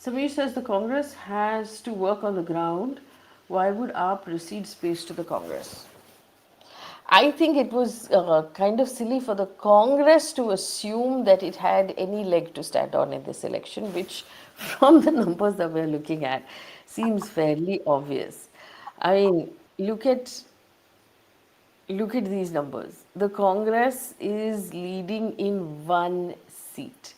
Samir says the Congress has to work on the ground. Why would AAP cede space to the Congress? I think it was kind of silly for the Congress to assume that it had any leg to stand on in this election, which, from the numbers that we're looking at, seems fairly obvious. I mean, look at these numbers. The Congress is leading in one seat.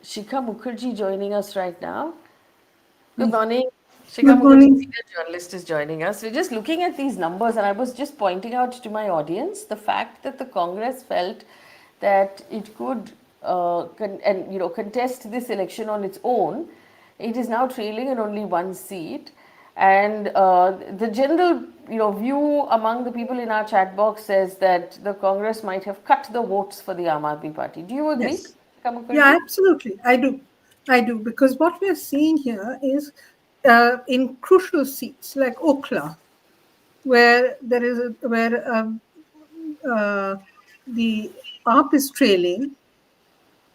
Shikha Mukherjee joining us right now. Good morning. Shikha Good Mukherjee, morning. senior journalist, is joining us. We're just looking at these numbers, and I was just pointing out to my audience the fact that the Congress felt that it could contest this election on its own. It is now trailing in only one seat, and the general view among the people in our chat box says that the Congress might have cut the votes for the Aam Aadmi Party. Do you agree, Yes. Shikha Yeah, Mukherjee? absolutely. I do. I do. Because what we're seeing here is in crucial seats like Okla, where there is where uh, the ARP is trailing,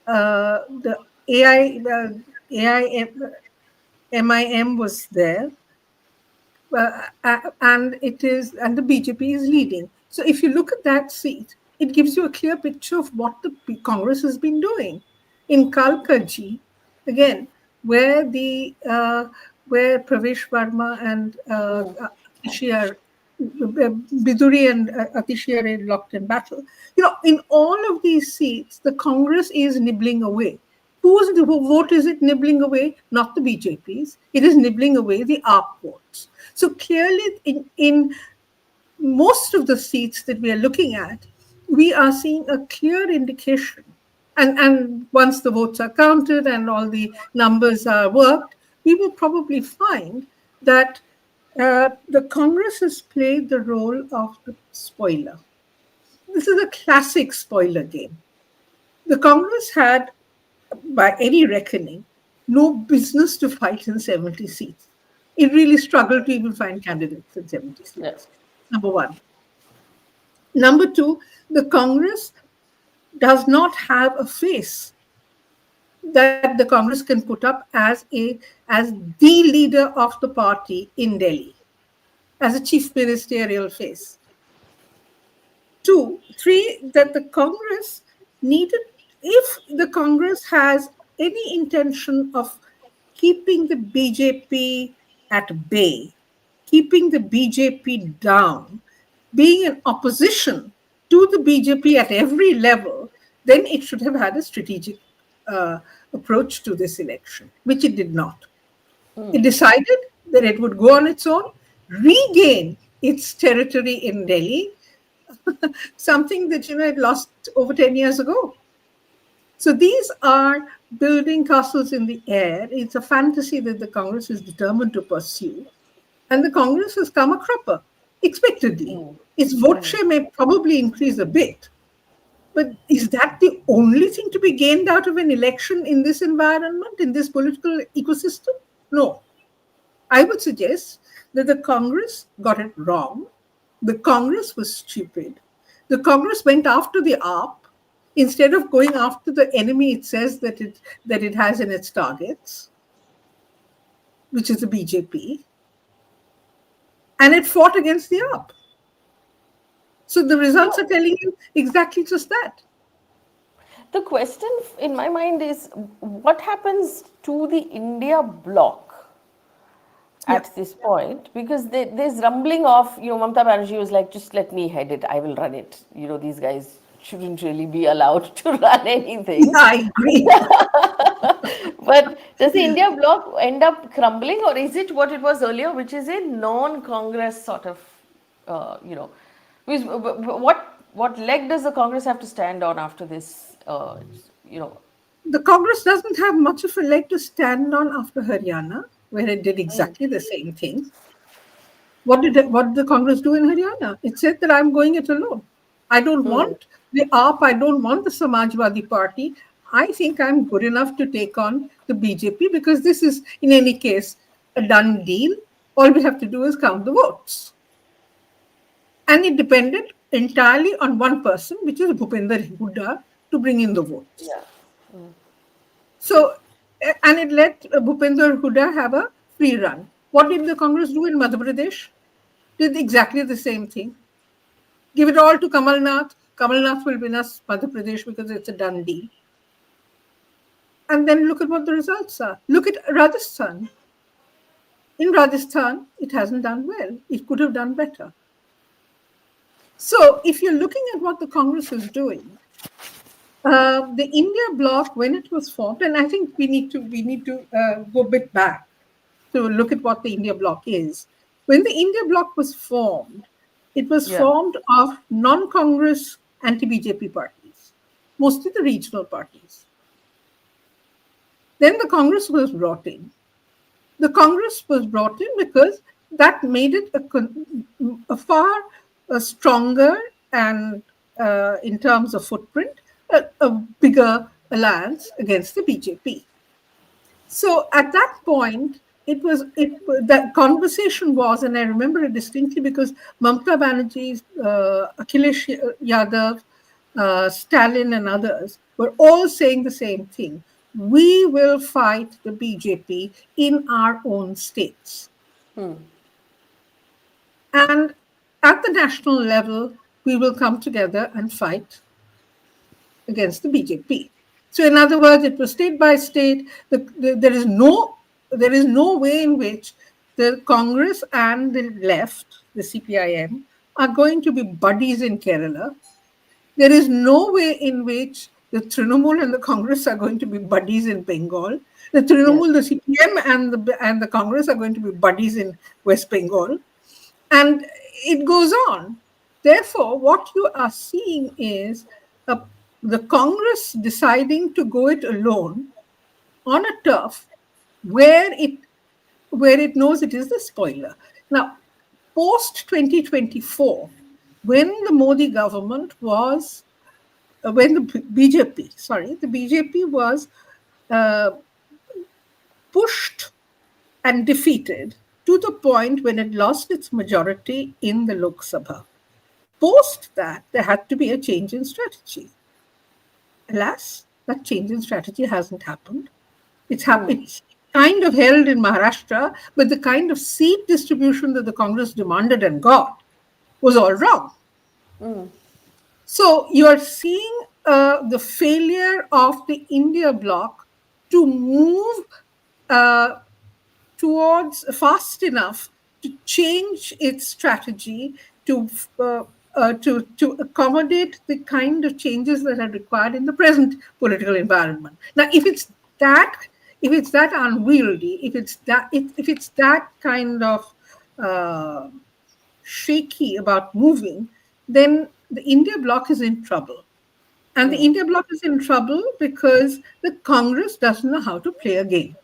the MIM was there, and the BJP is leading. So if you look at that seat, it gives you a clear picture of what the Congress has been doing. In Kalkaji, again, where the where Pravesh Verma and Atishi are Biduri and Atishi are in locked in battle. In all of these seats, the Congress is nibbling away. Whose vote is it nibbling away? Not the BJP's. It is nibbling away the ARP votes. So clearly, in most of the seats that we are looking at, we are seeing a clear indication. And once the votes are counted and all the numbers are worked, we will probably find that the Congress has played the role of the spoiler. This is a classic spoiler game. The Congress had, by any reckoning, no business to fight in 70 seats. It really struggled to even find candidates in 70 Yeah. seats. Number one. Number two, the Congress does not have a face that the Congress can put up as the leader of the party in Delhi, as a chief ministerial face. Two, three, that the Congress needed, if the Congress has any intention of keeping the BJP at bay, keeping the BJP down, being in opposition to the BJP at every level, then it should have had a strategic uh, approach to this election, which it did not. It decided that it would go on its own, regain its territory in Delhi, something that it lost over 10 years ago. So these are building castles in the air. It's a fantasy that the Congress is determined to pursue. And the Congress has come a cropper, expectedly. Its vote share may probably increase a bit. But is that the only thing to be gained out of an election in this environment, in this political ecosystem? No. I would suggest that the Congress got it wrong. The Congress was stupid. The Congress went after the ARP instead of going after the enemy it says that it has in its targets, which is the BJP, and it fought against the ARP. So the results are telling you exactly just that. The question in my mind is what happens to the India bloc Yeah. at this point? Because there's rumbling of, Mamata Banerjee was like, just let me head it, I will run it. These guys shouldn't really be allowed to run Yeah, anything. I agree. But does the India bloc end up crumbling, or is it what it was earlier, which is a non-Congress sort of, what leg does the Congress have to stand on after this, you know, The Congress doesn't have much of a leg to stand on after Haryana, where it did exactly the same thing. What did the Congress do in Haryana? It said that I'm going it alone. I don't want the AAP. I don't want the Samajwadi Party. I think I'm good enough to take on the BJP because this is, in any case, a done deal. All we have to do is count the votes. And it depended entirely on one person, which is Bhupender Hooda, to bring in the votes. yeah. So, and it let Bhupender Hooda have a free run. What did the Congress do in Madhya Pradesh? Did exactly the same thing. Give it all to Kamal Nath. Kamal Nath will win us Madhya Pradesh because it's a done deal. And then look at what the results are. Look at Rajasthan. In Rajasthan, it hasn't done well. It could have done better. So, if you're looking at what the Congress is doing, the India bloc, when it was formed, and I think we need to go a bit back to look at what the India bloc is. When the India bloc was formed, it was Yeah. formed of non-Congress anti-BJP parties, mostly the regional parties. Then the Congress was brought in. The Congress was brought in because that made it a far stronger and, in terms of footprint, a bigger alliance against the BJP. So at that point, that conversation was, and I remember it distinctly because Mamata Banerjee, Akhilesh Yadav, Stalin, and others were all saying the same thing. We will fight the BJP in our own states. And at the national level, we will come together and fight against the BJP. So, in other words, it was state by state. There is no way in which the Congress and the left, the CPIM, are going to be buddies in Kerala. There is no way in which the Trinamool and the Congress are going to be buddies in Bengal. The Yes. Trinamool, the CPM, and the Congress are going to be buddies in West Bengal, and it goes on. Therefore, what you are seeing is a, the Congress deciding to go it alone on a turf where it knows it is the spoiler. Now, post 2024, when the Modi government was when the BJP was uh, pushed and defeated to the point when it lost its majority in the Lok Sabha. Post that, there had to be a change in strategy. Alas, that change in strategy hasn't happened. It's kind of held in Maharashtra, but the kind of seat distribution that the Congress demanded and got was all wrong. So you're seeing the failure of the India bloc to move uh, towards fast enough to change its strategy to accommodate the kind of changes that are required in the present political environment. Now, that if it's that unwieldy, if it's that kind of uh, shaky about moving, then the India bloc is in trouble. And the India bloc is in trouble because the Congress doesn't know how to play a game.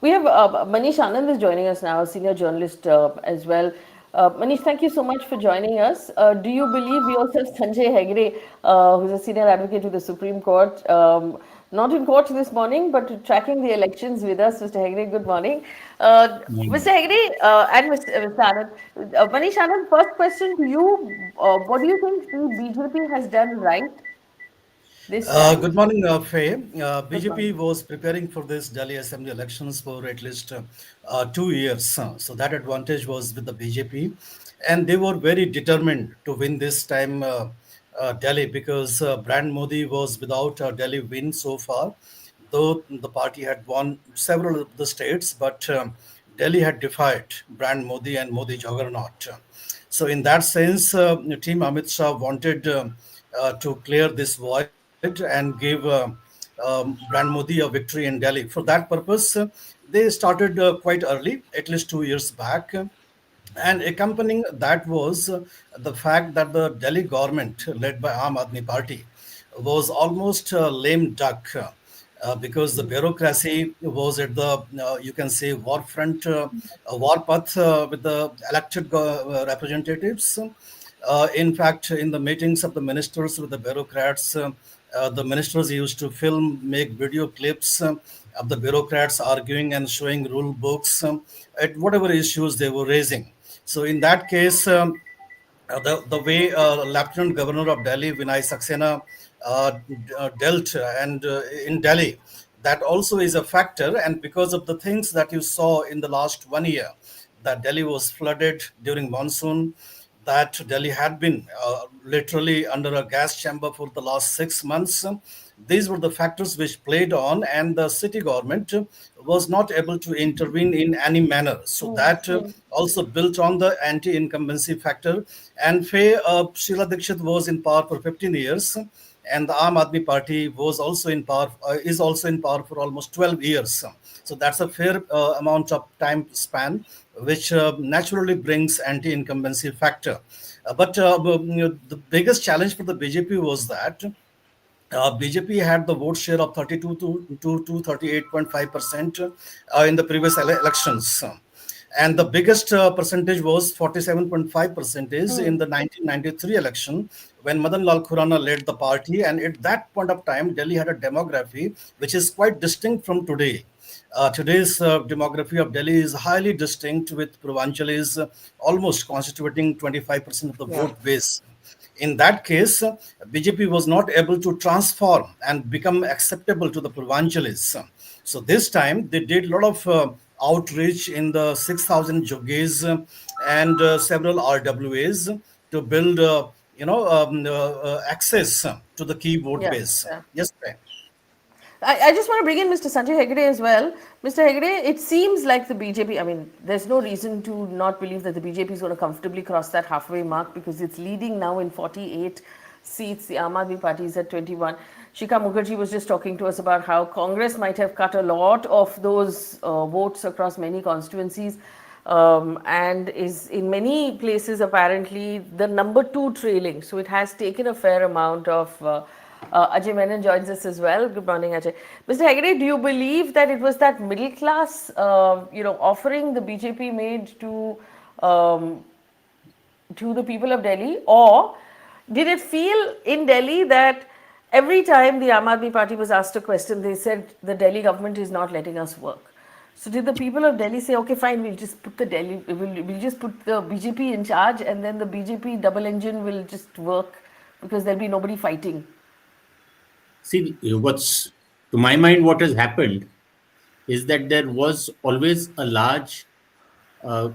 We have Manish Anand is joining us now, a senior journalist as well. Manish, thank you so much for joining us. Do you believe we also have Sanjay Hegde, who's a senior advocate to the Supreme Court, not in court this morning, but tracking the elections with us? Mr. Hegde, good morning. Mr. Hegde and Mr. Anand, Manish Anand, first question to you. What do you think the BJP has done right this time? Good morning, Faye. Good BJP morning. was preparing for this Delhi Assembly elections for at least 2 years. So that advantage was with the BJP. And they were very determined to win this time Delhi because Brand Modi was without a Delhi win so far. Though the party had won several of the states, but Delhi had defied Brand Modi and Modi juggernaut. So in that sense, Team Amit Shah wanted to clear this void and give Brand Modi a victory in Delhi. For that purpose, they started quite early, at least 2 years back. And accompanying that was the fact that the Delhi government, led by Aam Aadmi Party, was almost a lame duck because the bureaucracy was at the, you can say, war front, war path with the elected representatives. In fact, in the meetings of the ministers with the bureaucrats, the ministers used to film, make video clips of the bureaucrats arguing and showing rule books at whatever issues they were raising. So in that case, the way Lieutenant Governor of Delhi, Vinay Saxena, dealt and in Delhi, that also is a factor. And because of the things that you saw in the last 1 year, that Delhi was flooded during monsoon, that Delhi had been literally under a gas chamber for the last 6 months. These were the factors which played on, and the city government was not able to intervene in any manner. So that also built on the anti-incumbency factor. And Sheila Dikshit was in power for 15 years, and the Aam Aadmi Party was also in power, is also in power for almost 12 years. So that's a fair amount of time span, which naturally brings anti-incumbency factor. But the biggest challenge for the BJP was that BJP had the vote share of 32 to 38.5% in the previous elections. And the biggest percentage was 47.5 percentage in the 1993 election, when Madan Lal Khurana led the party. And at that point of time, Delhi had a demography which is quite distinct from today. Today's demography of Delhi is highly distinct, with Purvanchalis almost constituting 25% of the Yeah. vote base. In that case, BJP was not able to transform and become acceptable to the Purvanchalis. So this time they did a lot of outreach in the 6,000 jogis and several RWAs to build, access to the key vote Yeah. base. Yeah. Yes, ma'am. I just want to bring in Mr. Sanjay Hegde as well. Mr. Hegde, it seems like the BJP, I mean, there's no reason to not believe that the BJP is going to comfortably cross that halfway mark, because it's leading now in 48 seats. The Aam Aadmi Party is at 21. Shikha Mukherjee was just talking to us about how Congress might have cut a lot of those votes across many constituencies. And is in many places apparently the number two trailing. So it has taken a fair amount of. Ajay Menon joins us as well. Good morning, Ajay. Mr. Hegde, do you believe that it was that middle class, offering the BJP made um, to the people of Delhi, or did it feel in Delhi that every time the Aam Aadmi Party was asked a question, they said the Delhi government is not letting us work? So did the people of Delhi say, okay, fine, we'll just put we'll just put the BJP in charge, and then the BJP double engine will just work because there'll be nobody fighting? See, what's to my mind, what has happened is that there was always a large uh,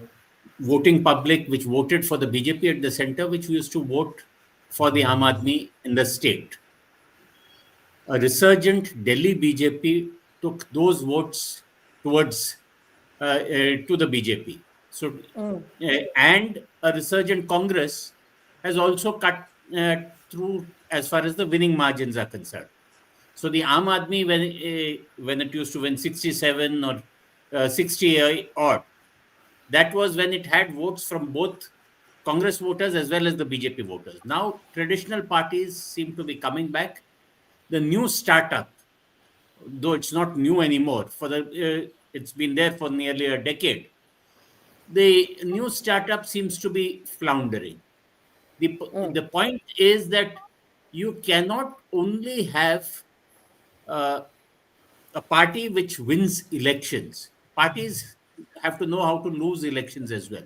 voting public which voted for the BJP at the center, which used to vote for the Aam Aadmi in the state. A resurgent Delhi BJP took those votes towards to the BJP. So, and a resurgent Congress has also cut through as far as the winning margins are concerned. So the Aam Aadmi, when it used to win 67 or 60 odd, that was when it had votes from both Congress voters as well as the BJP voters. Now traditional parties seem to be coming back. The new startup, though it's not new anymore, it's been there for nearly a decade. The new startup seems to be floundering. The point is that you cannot only have uh, a party which wins elections. Parties have to know how to lose elections as well.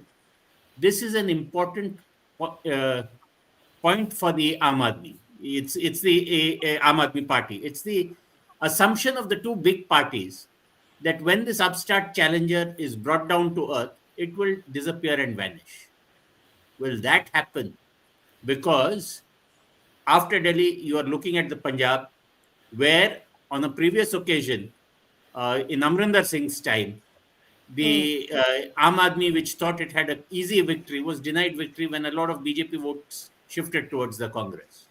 This is an important uh, point for the Aam Aadmi. It's the Aam Aadmi Party. It's the assumption of the two big parties that when this upstart challenger is brought down to earth, it will disappear and vanish. Will that happen? Because after Delhi, you are looking at the Punjab, where on a previous occasion, in Amrinder Singh's time, the Aam Aadmi, which thought it had an easy victory, was denied victory when a lot of BJP votes shifted towards the Congress.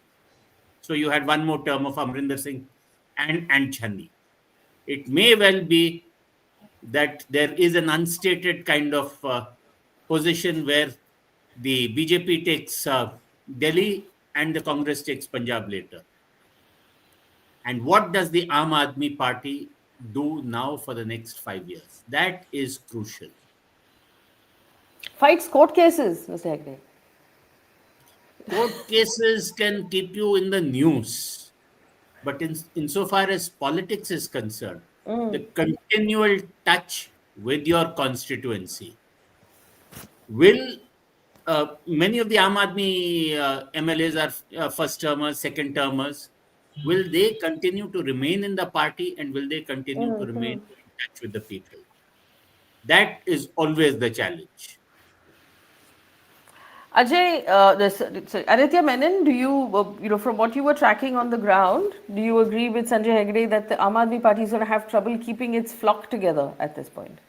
So you had one more term of Amrinder Singh and Channi. It may well be that there is an unstated kind of position where the BJP takes Delhi and the Congress takes Punjab later. And what does the Aam Aadmi Party do now for the next 5 years? That is crucial. Fights court cases, Mr. Hegde. Court cases can keep you in the news, but insofar as politics is concerned, the continual touch with your constituency will. Many of the Aam Aadmi MLAs are first termers, second termers. will they continue to remain in the party and will they continue to remain in touch with the people? That is always the challenge. Ajay, Aditya Menon, do you, from what you were tracking on the ground, do you agree with Sanjay Hegde that the Aam Aadmi Party is going to have trouble keeping its flock together at this point?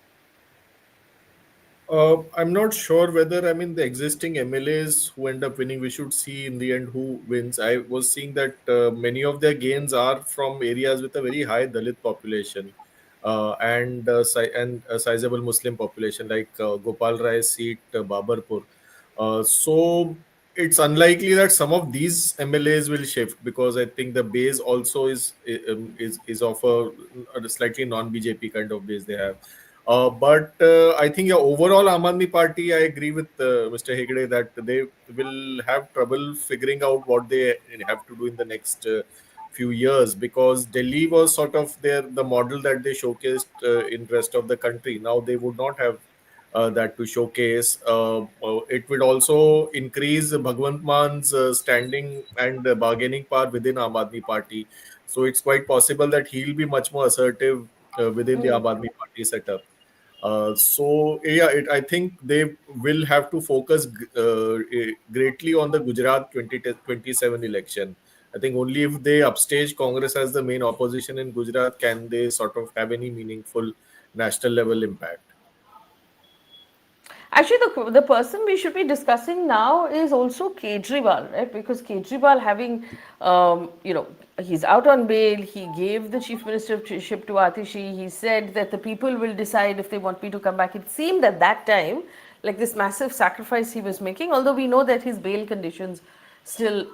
I'm not sure whether, I mean, the existing MLAs who end up winning, we should see in the end who wins. I was seeing that many of their gains are from areas with a very high Dalit population and a sizable Muslim population, like Gopal Rai's seat, Babarpur. So it's unlikely that some of these MLAs will shift, because I think the base also is of a slightly non-BJP kind of base they have. But I think, yeah, overall, Aam Aadmi Party, I agree with Mr. Hegde that they will have trouble figuring out what they have to do in the next few years, because Delhi was sort of the model that they showcased in rest of the country. Now they would not have that to showcase. It would also increase Bhagwant Man's standing and bargaining power within Aam Aadmi Party. So it's quite possible that he'll be much more assertive within the Aam Aadmi Party setup. I think they will have to focus greatly on the Gujarat 2027 election. I think only if they upstage Congress as the main opposition in Gujarat can they sort of have any meaningful national level impact. Actually, the person we should be discussing now is also Kejriwal, right? Because Kejriwal having, he's out on bail. He gave the chief ministership to Atishi. He said that the people will decide if they want me to come back. It seemed at that time like this massive sacrifice he was making, although we know that his bail conditions still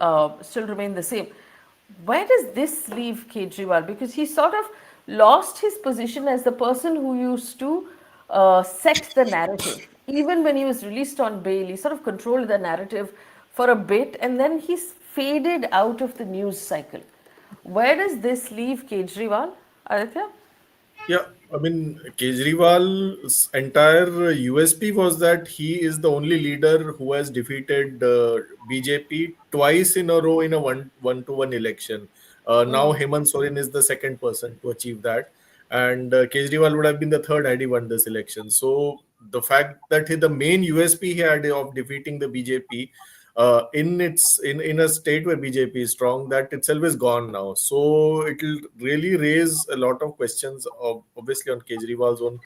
remain the same. Where does this leave Kejriwal? Because he sort of lost his position as the person who used to set the narrative. Even when he was released on bail, he sort of controlled the narrative for a bit and then he's faded out of the news cycle. Where does this leave Kejriwal, Aditya? Yeah, I mean, Kejriwal's entire USP was that he is the only leader who has defeated BJP twice in a row in a one-to-one election. Now Hemant Soren is the second person to achieve that, and Kejriwal would have been the third had he won this election. So the fact that the main USP he had of defeating the BJP in a state where BJP is strong, that itself is gone now. So it will really raise a lot of questions, obviously on Kejriwal's own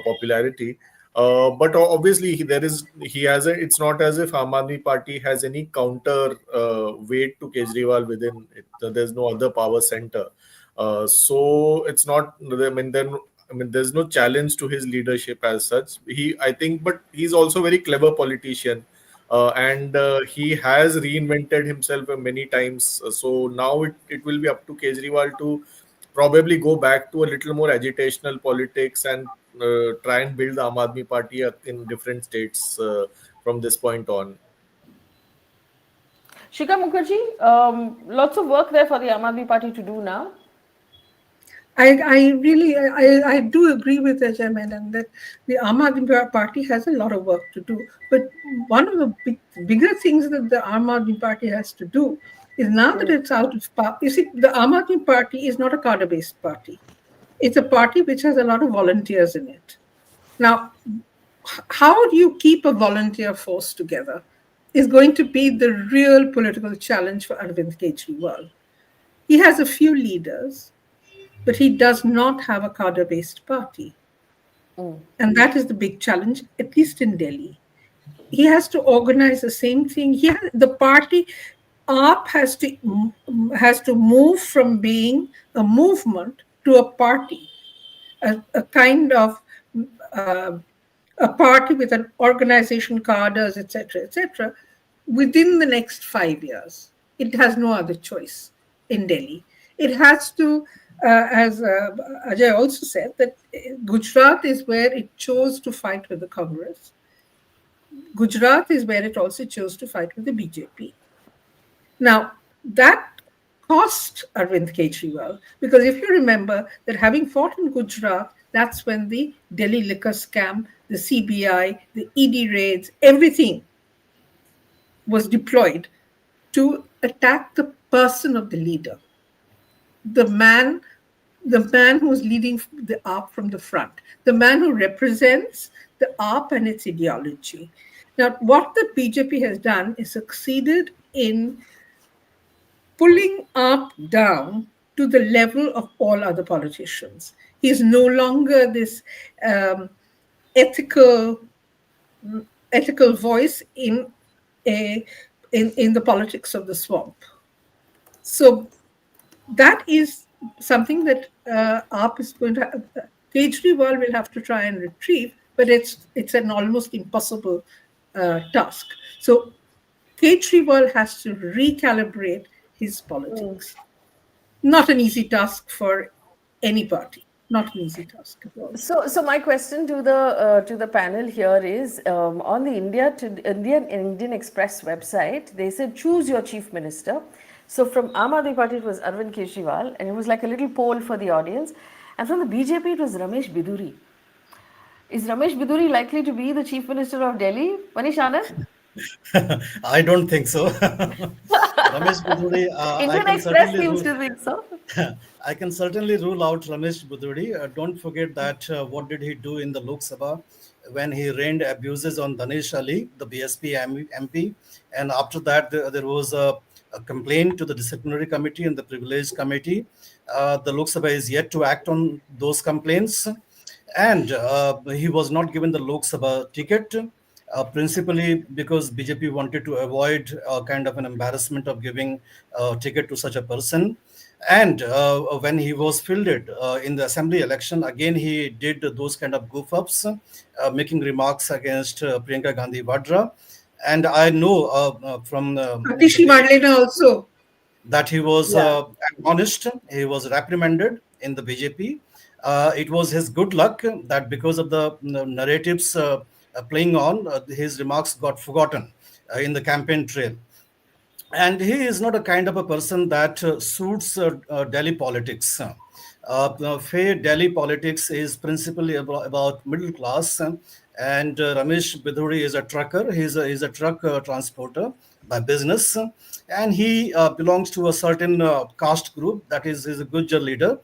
popularity. But obviously he has a. It's not as if Aam Aadmi Party has any counter weight to Kejriwal within it. There's no other power center. So it's not. There's no challenge to his leadership as such. I think, but he's also a very clever politician. And he has reinvented himself many times. So now it will be up to Kejriwal to probably go back to a little more agitational politics and try and build the Aam Aadmi Party in different states from this point on. Shikha Mukherjee, lots of work there for the Aam Aadmi Party to do now. I do agree with Ajay Menon that the Aam Aadmi Party has a lot of work to do. But one of the bigger things that the Aam Aadmi Party has to do is, now that it's out of power, you see, the Aam Aadmi Party is not a cadre-based party. It's a party which has a lot of volunteers in it. Now, how do you keep a volunteer force together is going to be the real political challenge for Arvind Kejriwal. He has a few leaders, but he does not have a cadre-based party. And that is the big challenge, at least in Delhi. He has to organize the same thing. The party, AAP has to move from being a movement to a party, a kind of a party with an organization, cadres, etc., within the next 5 years. It has no other choice in Delhi. It has to, as Ajay also said, that Gujarat is where it chose to fight with the Congress. Gujarat is where it also chose to fight with the BJP. Now, that cost Arvind Kejriwal, because if you remember that having fought in Gujarat, that's when the Delhi liquor scam, the CBI, the ED raids, everything was deployed to attack the person of the leader. the man the man who's leading the AAP from the front, the man who represents the AAP and its ideology. Now, what the BJP has done is succeeded in pulling AAP down to the level of all other politicians. He's no longer this um, ethical ethical voice a in the politics of the swamp. So that is something that AAP is going to have, Kejriwal will have to try and retrieve, but it's an almost impossible task. So Kejriwal has to recalibrate his politics. Not an easy task for any party. Not an easy task at all. So my question to the panel here is on the Indian Express website, they said choose your chief minister. So from Aam Aadmi Party it was Arvind Kejriwal, and it was like a little poll for the audience, and from the BJP it was Ramesh Biduri. Is Ramesh Biduri likely to be the chief minister of Delhi? Manish, Anand? I don't think so. Ramesh Budhuri, I Indian can Express certainly seems rule. to think so. I can certainly rule out Ramesh Budhuri. Don't forget that what did he do in the Lok Sabha when he rained abuses on Danish Ali, the BSP MP, and after that there was a complaint to the disciplinary committee and the privilege committee. The Lok Sabha is yet to act on those complaints, and he was not given the Lok Sabha ticket. Principally because BJP wanted to avoid kind of an embarrassment of giving ticket to such a person. And when he was fielded in the assembly election, again he did those kind of goof ups, making remarks against Priyanka Gandhi Vadra. And I know from the Atishi BJP Madlena also. that he was Yeah. admonished, he was reprimanded in the BJP. It was his good luck that because of the narratives playing on, his remarks got forgotten in the campaign trail. And he is not a kind of a person that suits Delhi politics. Fair Delhi politics is principally about middle class, and Ramesh Bidhuri is a trucker. He's a truck transporter by business, and he belongs to a certain caste group that is a Gujjar leader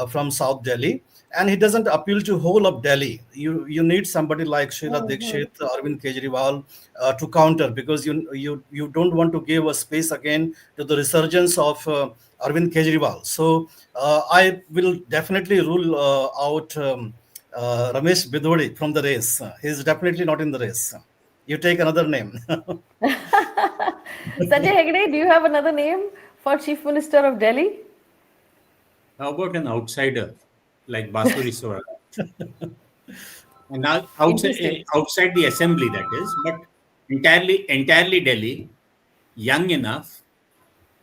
from South Delhi, and he doesn't appeal to whole of Delhi. You need somebody like Sheila Dikshit, Arvind Kejriwal to counter, because you don't want to give a space again to the resurgence of Arvind Kejriwal. So I will definitely rule out Ramesh Bidodi from the race. He's definitely not in the race. You take another name. Sanjay Hegde, do you have another name for chief minister of Delhi? How about an outsider like Basuri Swaraj? And now outside Interesting. outside the assembly, that is, but entirely Delhi, young enough,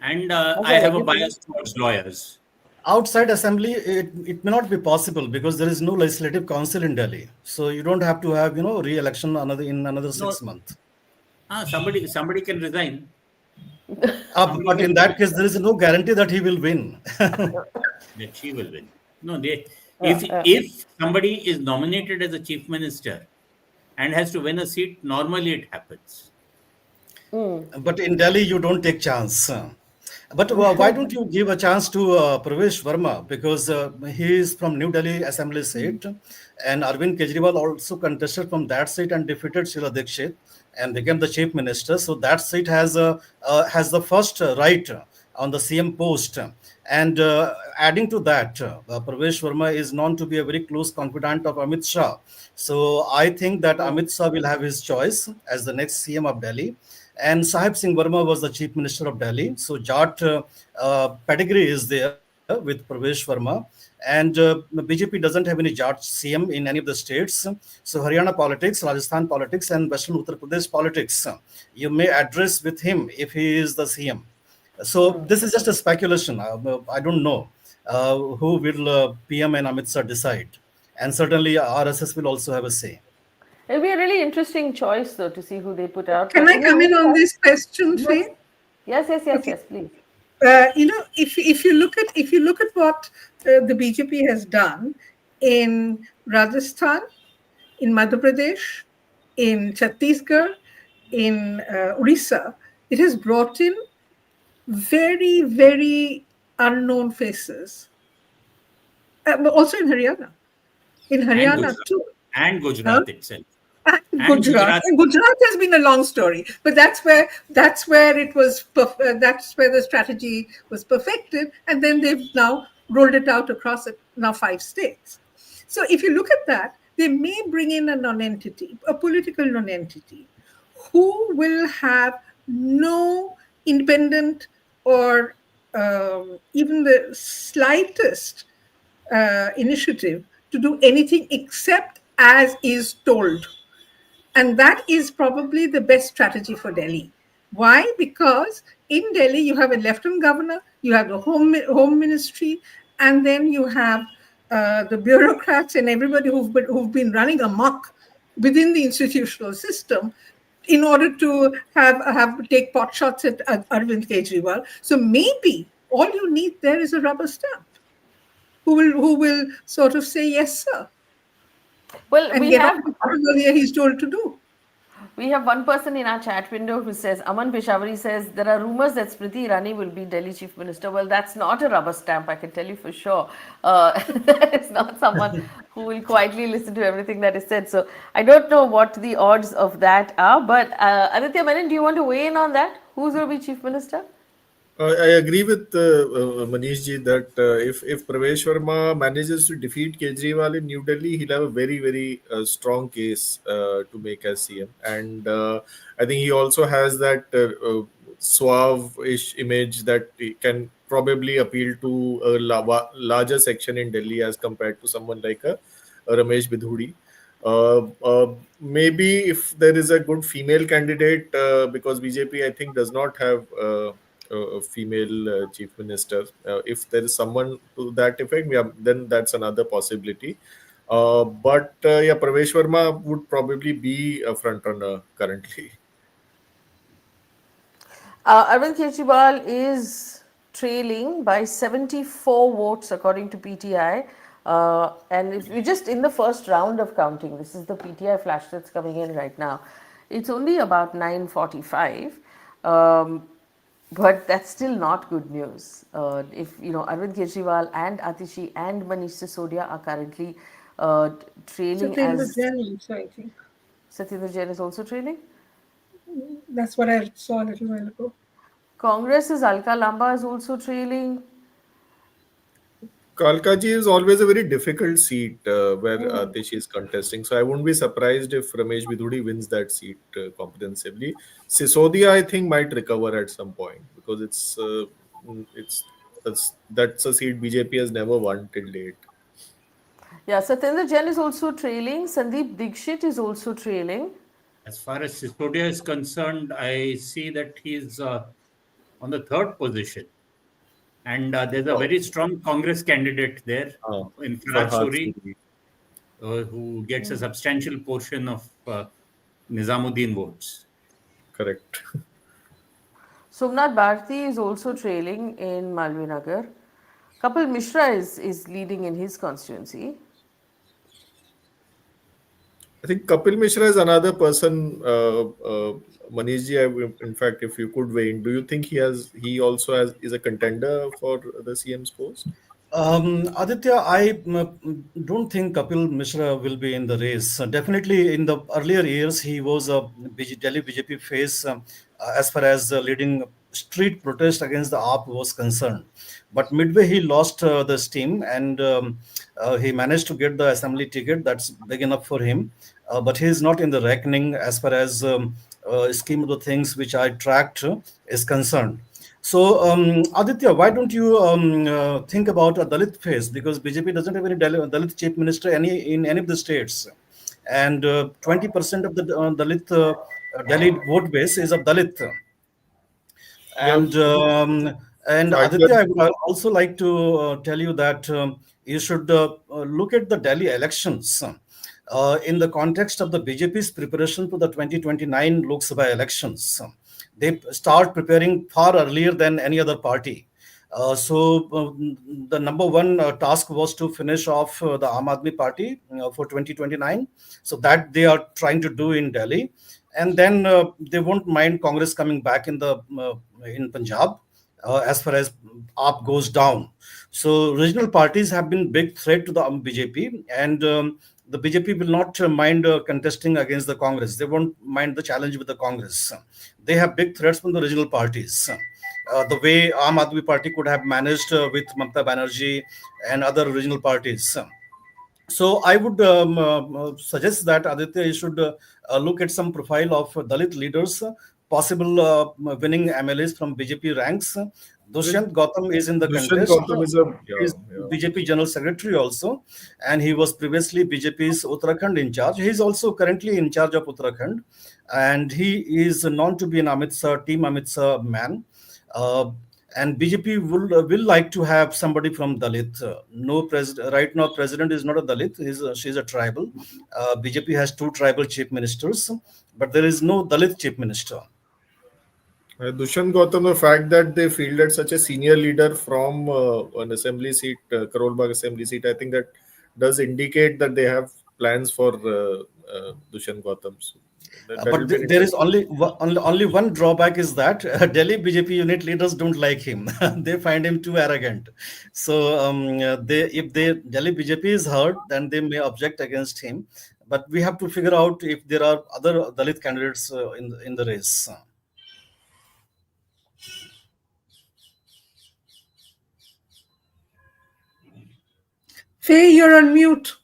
and I Okay, have like a you think. bias towards lawyers. Outside assembly, it may not be possible because there is no legislative council in Delhi. So you don't have to have re-election another No, 6 months. somebody can resign. Somebody But can in that case, there is no guarantee that he will win. that she will win. No, they Uh, uh, if somebody is nominated as a chief minister and has to win a seat, normally it happens. But in Delhi, you don't take chance. But why don't you give a chance to Pravesh Verma? Because he is from New Delhi Assembly seat, and Arvind Kejriwal also contested from that seat and defeated Sheila Dikshit and became the chief minister. So that seat has the first right on the CM post. And adding to that, Pravesh Verma is known to be a very close confidant of Amit Shah. So I think that Amit Shah will have his choice as the next CM of Delhi. And Sahib Singh Verma was the chief minister of Delhi. So Jat pedigree is there with Pravesh Verma. And BJP doesn't have any Jat CM in any of the states. So Haryana politics, Rajasthan politics, and Western Uttar Pradesh politics, you may address with him if he is the CM. So this is just a speculation. I don't know who will PM and Amit Shah decide. And certainly RSS will also have a say. It'll be a really interesting choice, though, to see who they put out. Can But I in the come in on meantime, this question, yes, Faye? yes, Okay. please. If you look at what the BJP has done in Rajasthan, in Madhya Pradesh, in Chhattisgarh, in Orissa, it has brought in very, very unknown faces. But also in Haryana. In and Haryana Gujarat, too. and Huh? Gujarat itself, And and Gujarat. Gujarat. And Gujarat has been a long story, but that's where it was. That's where the strategy was perfected, and then they've now rolled it out across now 5 states. So if you look at that, they may bring in a non-entity, a political non-entity, who will have no independent or even the slightest initiative to do anything except as is told. And that is probably the best strategy for Delhi. Why? Because in Delhi, you have a lieutenant governor, you have the home ministry, and then you have the bureaucrats and everybody who've been running amok within the institutional system in order to have take pot shots at Arvind Kejriwal. So maybe all you need there is a rubber stamp who will sort of say yes, sir, Well, and get on with whatever he's told to do. we have one person in our chat window who says, Aman Peshawari says, there are rumors that Smriti Irani will be Delhi Chief Minister. Well, that's not a rubber stamp, I can tell you for sure. That is not someone who will quietly listen to everything that is said. So I don't know what the odds of that are. But Aditya Menon, do you want to weigh in on that? Who's going to be Chief Minister? I agree with Manish ji that if Pravesh Verma manages to defeat Kejriwal in New Delhi, he'll have a very strong case to make as CM, and I think he also has that suave-ish image that he can probably appeal to a larger section in Delhi as compared to someone like a Ramesh Bidhuri. Maybe if there is a good female candidate, because BJP I think does not have a female chief minister. If there is someone to that effect, yeah, then that's another possibility. But yeah, Pravesh Verma would probably be a front runner currently. Arvind Kejriwal is trailing by 74 votes according to PTI. And if you just in the first round of counting, this is the PTI flash that's coming in right now. It's only about 9:45, but that's still not good news. If you know Arvind Kejriwal and Atishi and Manish Sisodia are currently trailing Satyendra as Jain also, I think. Satyendra Jain is also trailing. That's what I saw a little while ago. Congress's Alka Lamba is also trailing. Kalkaji is always a very difficult seat where Atish is contesting. So I wouldn't be surprised if Ramesh Bidhuri wins that seat comprehensively. Sisodia, I think, might recover at some point because that's a seat BJP has never won till date. Yeah, Satyendra Jain is also trailing. Sandeep Dikshit is also trailing. As far as Sisodia is concerned, I see that he's on the third position. And there's a Oh, very strong Congress candidate there in Farhad Farhad Suri, Suri, who gets a substantial portion of Nizamuddin votes. correct. Somnath Bharti is also trailing in Malvi Nagar. Kapil Mishra is leading in his constituency. I think Kapil Mishra is another person. Manish ji, in fact, if you could weigh in, do you think he also is a contender for the CM's post? Aditya, I don't think Kapil Mishra will be in the race. Definitely, in the earlier years, he was a Delhi BJP face as far as leading street protest against the AAP was concerned. But midway, he lost the steam and he managed to get the assembly ticket. That's big enough for him. But he is not in the reckoning as far as scheme of the things which I tracked is concerned. So, Aditya, why don't you think about a Dalit face? Because BJP doesn't have any Dalit chief minister in any of the states, and 20% of the Delhi vote base is of Dalit. Yeah, And Aditya, either I would also like to tell you that you should look at the Delhi elections in the context of the BJP's preparation to the 2029 Lok Sabha elections. They start preparing far earlier than any other party. The number one task was to finish off the Aam Aadmi Party for 2029. So that they are trying to do in Delhi, and then they won't mind Congress coming back in Punjab. as far as AAP goes down. So regional parties have been big threat to the BJP, and the BJP will not mind contesting against the Congress. They won't mind the challenge with the Congress. They have big threats from the regional parties. The way Aam Aadmi Party could have managed with Mamata Banerjee and other regional parties. So I would suggest that Aditya, you should look at some profile of Dalit leaders, possible winning MLAs from BJP ranks. Dushyant Gautam is in the Dushyant contest. Gautam is a He is BJP General Secretary also, and he was previously BJP's Uttarakhand in charge. He is also currently in charge of Uttarakhand, and he is known to be an Amit Shah, Team Amit Shah man. Uh, and BJP will like to have somebody from Dalit. No president right now. President is not a Dalit. She's a tribal. BJP has two tribal chief ministers, but there is no Dalit chief minister. Dushyant Gautam, the fact that they fielded such a senior leader from an assembly seat, Karol Bagh assembly seat, I think that does indicate that they have plans for Dushyant Gautam. So that will But be there is interesting. only one drawback is that Delhi BJP unit leaders don't like him. They find him too arrogant. So if Delhi BJP is heard, then they may object against him. But we have to figure out if there are other Dalit candidates in the race. Faye, you're on mute.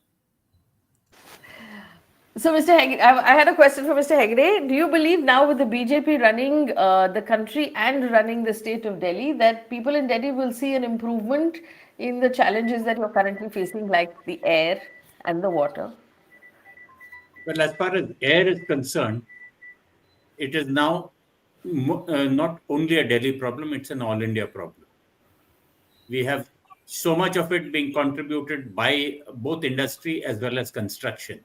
So, Mr. Hegde, I had a question for Mr. Hegde. Do you believe now with the BJP running the country and running the state of Delhi that people in Delhi will see an improvement in the challenges that you're currently facing, like the air and the water? Well, as far as air is concerned, it is now not only a Delhi problem, it's an all India problem. We have so much of it being contributed by both industry as well as construction.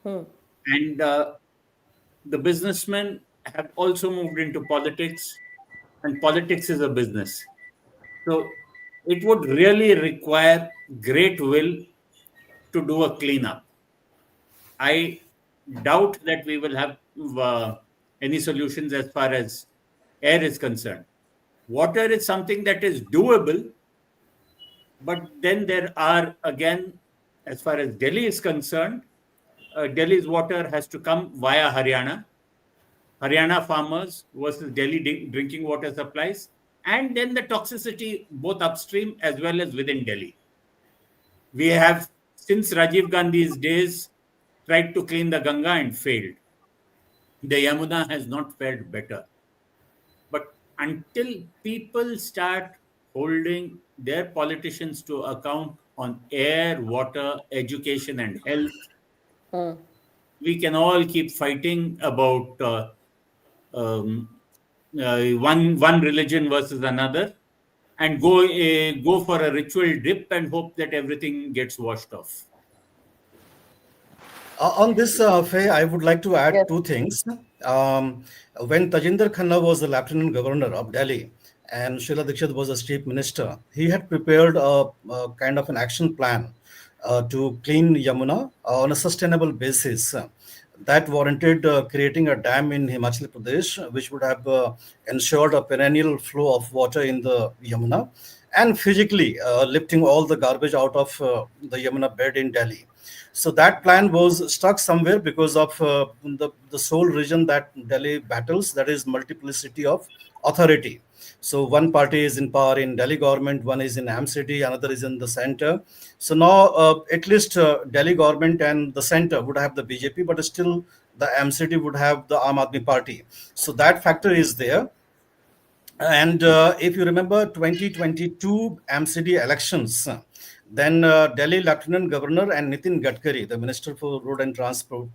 And the businessmen have also moved into politics, and politics is a business. So it would really require great will to do a cleanup. I doubt that we will have any solutions as far as air is concerned. Water is something that is doable, but then there are, again, as far as Delhi is concerned, Delhi's water has to come via Haryana. Haryana farmers versus Delhi drinking water supplies, and then the toxicity both upstream as well as within Delhi. We have, since Rajiv Gandhi's days, tried to clean the Ganga and failed. The Yamuna has not fared better. But until people start holding their politicians to account on air, water, education, and health, we can all keep fighting about one religion versus another, and go for a ritual dip and hope that everything gets washed off. On this, Faye, I would like to add Yes. two things. When Tajinder Khanna was the Lieutenant Governor of Delhi and Sheila Dikshit was a Chief Minister, he had prepared a kind of an action plan to clean Yamuna on a sustainable basis. That warranted creating a dam in Himachal Pradesh, which would have ensured a perennial flow of water in the Yamuna, and physically lifting all the garbage out of the Yamuna bed in Delhi. So that plan was stuck somewhere because of the sole region that Delhi battles, that is multiplicity of authority. So one party is in power in Delhi government, one is in Am City, another is in the center. So now at least Delhi government and the center would have the BJP, but still the Am City would have the Aam Aadmi Party. So that factor is there. And if you remember 2022 MCD elections, then Delhi Lieutenant Governor and Nitin Gadkari, the Minister for Road and Transport,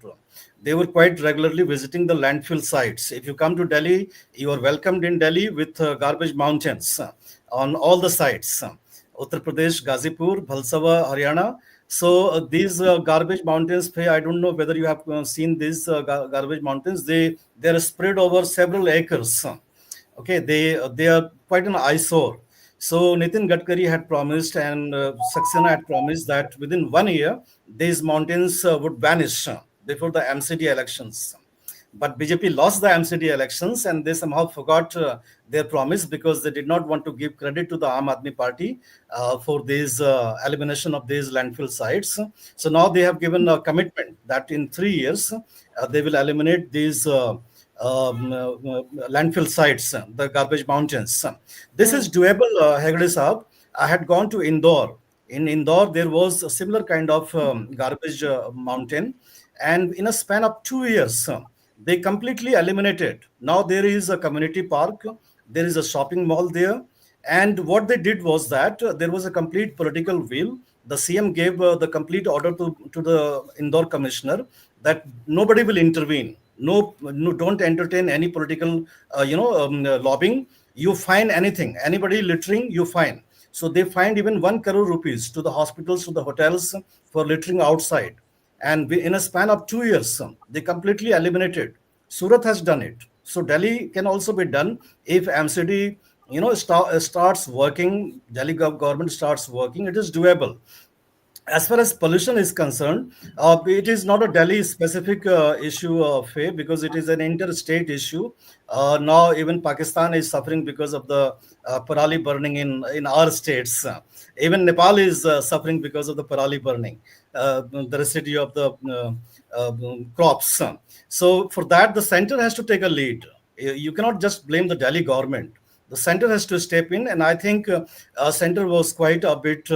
they were quite regularly visiting the landfill sites. If you come to Delhi, you are welcomed in Delhi with garbage mountains on all the sites. Uttar Pradesh, Gazipur, Bhalsawa, Haryana. So these garbage mountains, I don't know whether you have seen these garbage mountains. They are spread over several acres. Okay, they are quite an eyesore. So Nitin Gadkari had promised and Saxena had promised that within 1 year, these mountains would vanish before the MCD elections. But BJP lost the MCD elections, and they somehow forgot their promise because they did not want to give credit to the Aam Aadmi Party for this elimination of these landfill sites. So now they have given a commitment that in 3 years they will eliminate these landfill sites, the garbage mountains. This is doable, Hegde Saab. I had gone to Indore. In Indore, there was a similar kind of garbage mountain, and in a span of 2 years, they completely eliminated. Now there is a community park, there is a shopping mall there, and what they did was that there was a complete political will. The CM gave the complete order to the Indore commissioner that nobody will intervene. No, no, don't entertain any political, lobbying. You fine anything, anybody littering, you fine. So they fined even 1 crore rupees to the hospitals, to the hotels for littering outside. And in a span of 2 years, they completely eliminated. Surat has done it. So Delhi can also be done if MCD, starts working. Delhi government starts working. It is doable. As far as pollution is concerned, it is not a Delhi specific issue of Faye, because it is an interstate issue. Now even Pakistan is suffering because of the parali burning in our states. Even Nepal is suffering because of the parali burning, the residue of the crops. So for that, the center has to take a lead. You cannot just blame the Delhi government. The center has to step in, and I think center was quite a bit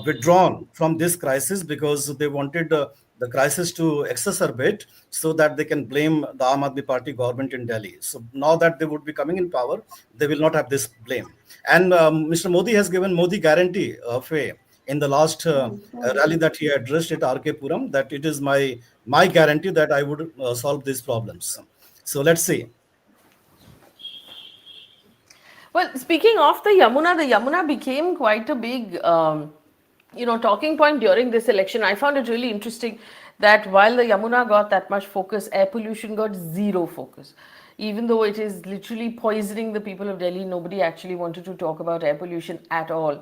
withdrawn from this crisis because they wanted the crisis to exacerbate so that they can blame the Aam Aadmi Party government in Delhi. So now that they would be coming in power, they will not have this blame. And Mr. Modi has given Modi guarantee of in the last rally that he addressed at RK Puram, that it is my guarantee that I would solve these problems. So let's see. Well, speaking of the Yamuna became quite a big, talking point during this election. I found it really interesting that while the Yamuna got that much focus, air pollution got zero focus. Even though it is literally poisoning the people of Delhi, nobody actually wanted to talk about air pollution at all.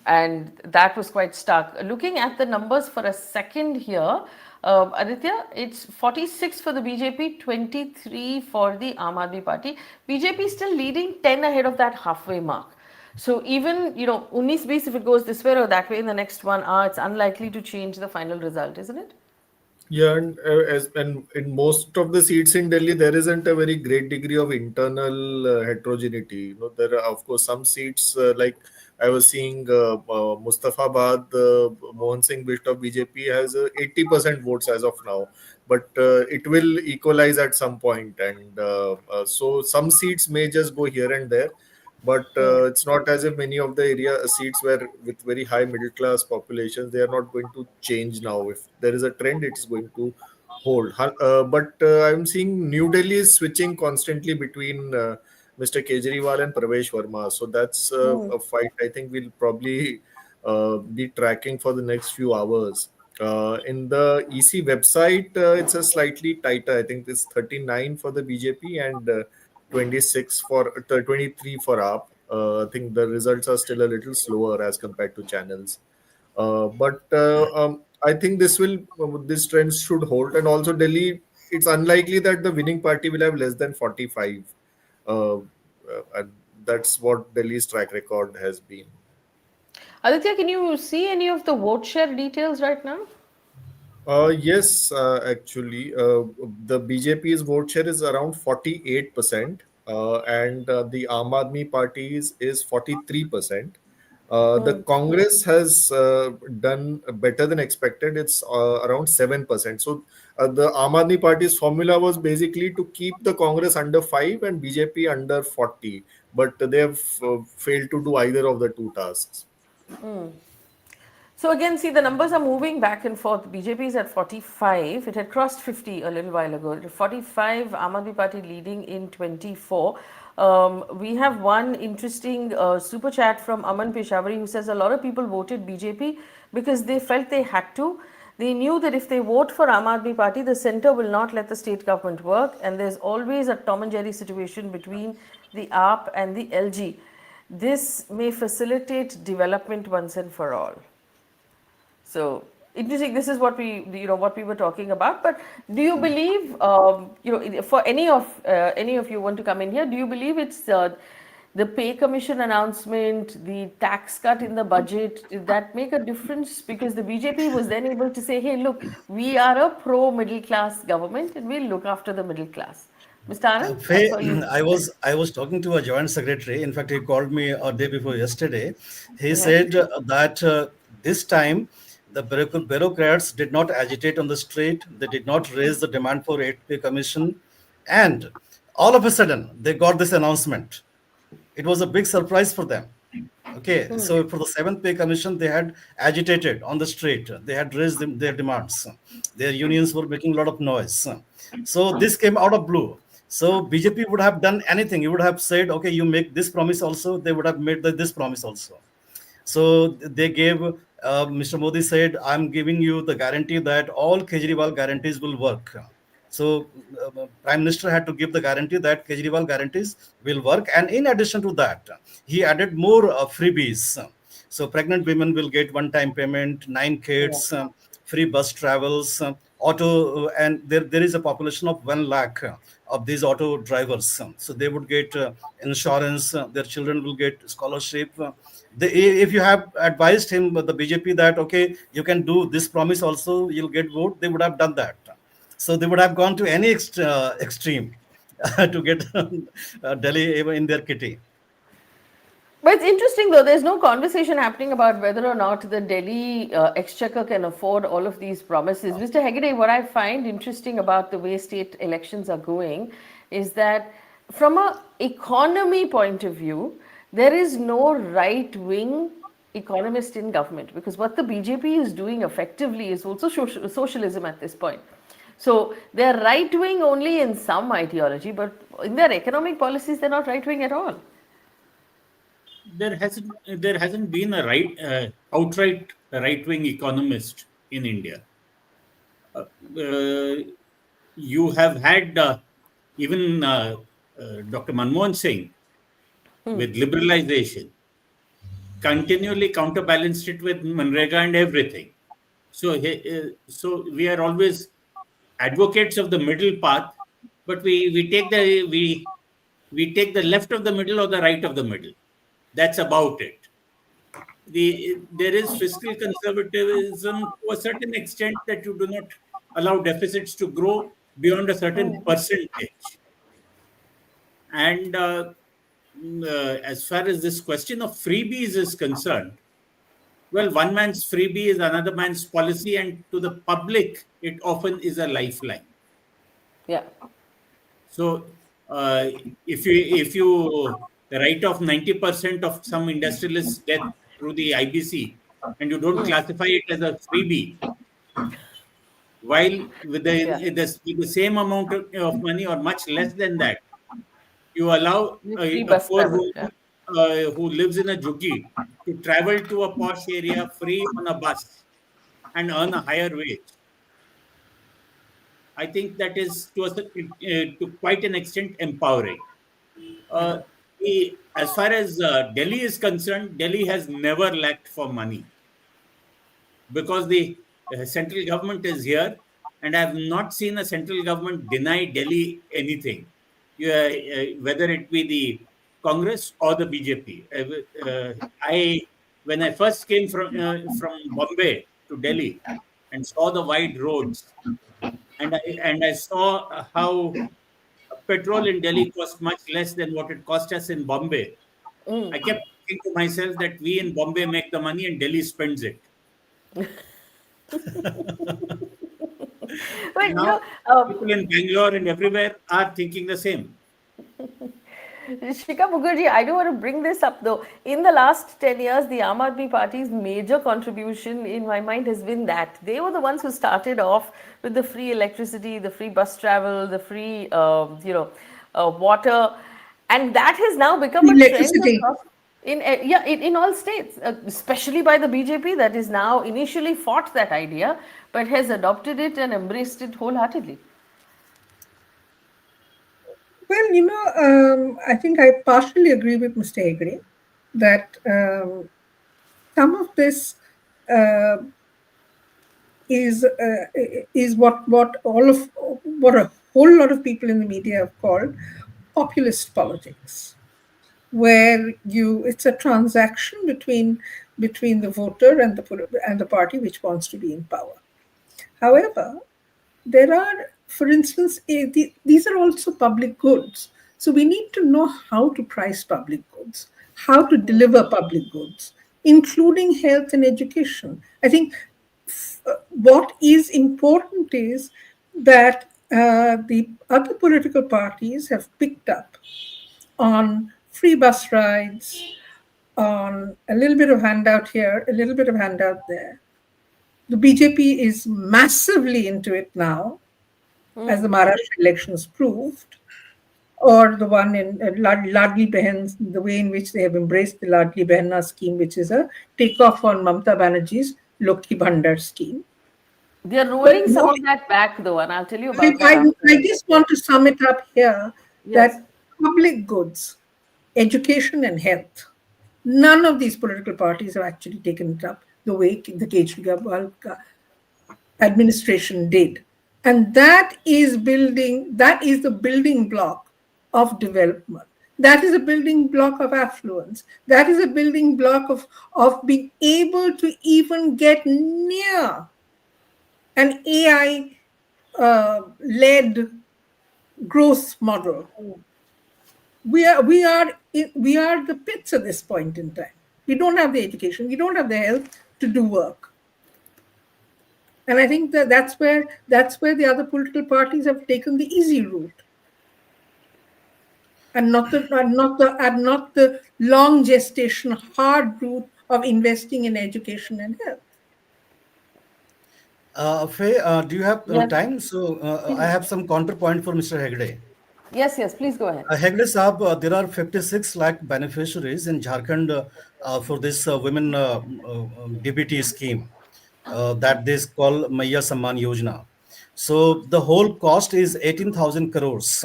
And that was quite stark. Looking at the numbers for a second here, Aditya, it's 46 for the BJP, 23 for the Aam Aadmi Party. BJP is still leading 10 ahead of that halfway mark. So even, 19-20, if it goes this way or that way in the next 1 hour, it's unlikely to change the final result, isn't it? Yeah, and in most of the seats in Delhi, there isn't a very great degree of internal heterogeneity. There are of course some seats like I was seeing Mustafabad, Mohan Singh Bisht of BJP has 80% votes as of now, but it will equalize at some point, and so some seats may just go here and there. But it's not as if many of the area seats were with very high middle class populations. They are not going to change now. If there is a trend, it's going to hold. But I'm seeing New Delhi is switching constantly between Mr. Kejriwal and Pravesh Verma. So that's a fight I think we'll probably be tracking for the next few hours. In the EC website, it's a slightly tighter. I think it's 39 for the BJP and 26 for 23 for AAP. I think the results are still a little slower as compared to channels. But I think this trend should hold. And also Delhi, it's unlikely that the winning party will have less than 45. And that's what Delhi's track record has been. Aditya, can you see any of the vote share details right now? Yes, actually, the BJP's vote share is around 48%, and the Aam Aadmi Party's is 43%. The Congress has done better than expected. It's around 7%. So the Aam Aadmi Party's formula was basically to keep the Congress under 5 and BJP under 40, but they have failed to do either of the two tasks. So again, see, the numbers are moving back and forth. BJP is at 45. It had crossed 50 a little while ago. 45, Aam Aadmi Party leading in 24. We have one interesting super chat from Aman Peshawari, who says a lot of people voted BJP because they felt they had to. They knew that if they vote for Aam Aadmi Party, the centre will not let the state government work, and there's always a Tom and Jerry situation between the AAP and the LG. This may facilitate development once and for all. So Interesting. This is what what we were talking about. But do you believe, for any of you want to come in here, do you believe it's the pay commission announcement, the tax cut in the budget, did that make a difference? Because the BJP was then able to say, hey, look, we are a pro middle class government and we'll look after the middle class. Mr. Anand, I Faye, saw you. I was talking to a joint secretary. In fact, he called me a day before yesterday. He Yeah. said that this time the bureaucrats did not agitate on the street. They did not raise the demand for 8 pay commission, and all of a sudden they got this announcement. It was a big surprise for them. Okay, so for the seventh pay commission, they had agitated on the street. They had raised their demands. Their unions were making a lot of noise. So this came out of blue. So BJP would have done anything. He would have said, okay, you make this promise also. They would have made this promise also. So they gave, Mr. Modi said, I'm giving you the guarantee that all Kejriwal guarantees will work. So Prime Minister had to give the guarantee that Kejriwal guarantees will work. And in addition to that, he added more freebies. So pregnant women will get one-time payment, 9 kids, free bus travels, auto, and there is a population of 1 lakh of these auto drivers. So they would get insurance, their children will get scholarship. If you have advised him, the BJP, that, okay, you can do this promise also, you'll get vote, they would have done that. So they would have gone to any extreme to get Delhi in their kitty. But it's interesting though, there's no conversation happening about whether or not the Delhi exchequer can afford all of these promises. Mr. Hegde, what I find interesting about the way state elections are going is that from a economy point of view, there is no right wing economist in government, because what the BJP is doing effectively is also socialism at this point. So they're right wing only in some ideology, but in their economic policies, they're not right wing at all. There hasn't been a outright right wing economist in India. Uh, you have had even Dr. Manmohan Singh with liberalization continually counterbalanced it with Manrega and everything. So we are always advocates of the middle path, but we take the left of the middle or the right of the middle. That's about it. There is fiscal conservatism to a certain extent, that you do not allow deficits to grow beyond a certain percentage. And as far as this question of freebies is concerned, well, one man's freebie is another man's policy, and to the public, it often is a lifeline. Yeah. So, if you write off 90% of some industrialist's death through the IBC, and you don't classify it as a freebie, while with Yeah. with the same amount of money or much less than that, you allow Free a bus poor travel. woman Yeah. who lives in a jhuggi to travel to a posh area free on a bus and earn a higher wage. I think that is to quite an extent empowering. Uh, as far as Delhi is concerned, Delhi has never lacked for money, because the central government is here, and I have not seen a central government deny Delhi anything, whether it be the Congress or the BJP. When I first came from Bombay to Delhi and saw the wide roads, and I saw how petrol in Delhi cost much less than what it cost us in Bombay, I kept thinking to myself that we in Bombay make the money and Delhi spends it. But Now, people in Bangalore and everywhere are thinking the same. Shikha Mukherjee, I do want to bring this up though. In the last 10 years, the Aam Aadmi Party's major contribution in my mind has been that they were the ones who started off with the free electricity, the free bus travel, the free, water. And that has now become a trend Electricity. across in all states, especially by the BJP that is now initially fought that idea, but has adopted it and embraced it wholeheartedly. Well, I think I partially agree with Mr. Hegde that some of this uh, is what a whole lot of people in the media have called populist politics, where you it's a transaction between the voter and the party which wants to be in power. However, there are, for instance, these are also public goods. So we need to know how to price public goods, how to deliver public goods, including health and education. I think what is important is that the other political parties have picked up on free bus rides, on a little bit of handout here, a little bit of handout there. The BJP is massively into it now, as the Maharashtra elections proved, or the one in Ladli Behan, the way in which they have embraced the Ladli Behanna scheme, which is a takeoff on Mamta Banerjee's Lokhi Bhandar scheme. They're But rolling some what of that back though, and I'll tell you I, about that I, after. I just want to sum it up here Yes. that public goods, education, and health, none of these political parties have actually taken it up the way the Kejriwal administration did. And that is the building block of development. That is a building block of affluence. That is a building block of being able to even get near an AI led growth model. We are the pits at this point in time. We don't have the education, we don't have the health to do work. And I think that's where the other political parties have taken the easy route, and not the long gestation, hard route of investing in education and health. Faye, do you have Yes. time? So I have some counterpoint for Mr. Hegde. Yes, yes, please go ahead. Hegde Saab, there are 56 lakh beneficiaries in Jharkhand for this women DBT scheme that they call Maya Samman Yojana. So the whole cost is 18,000 crores.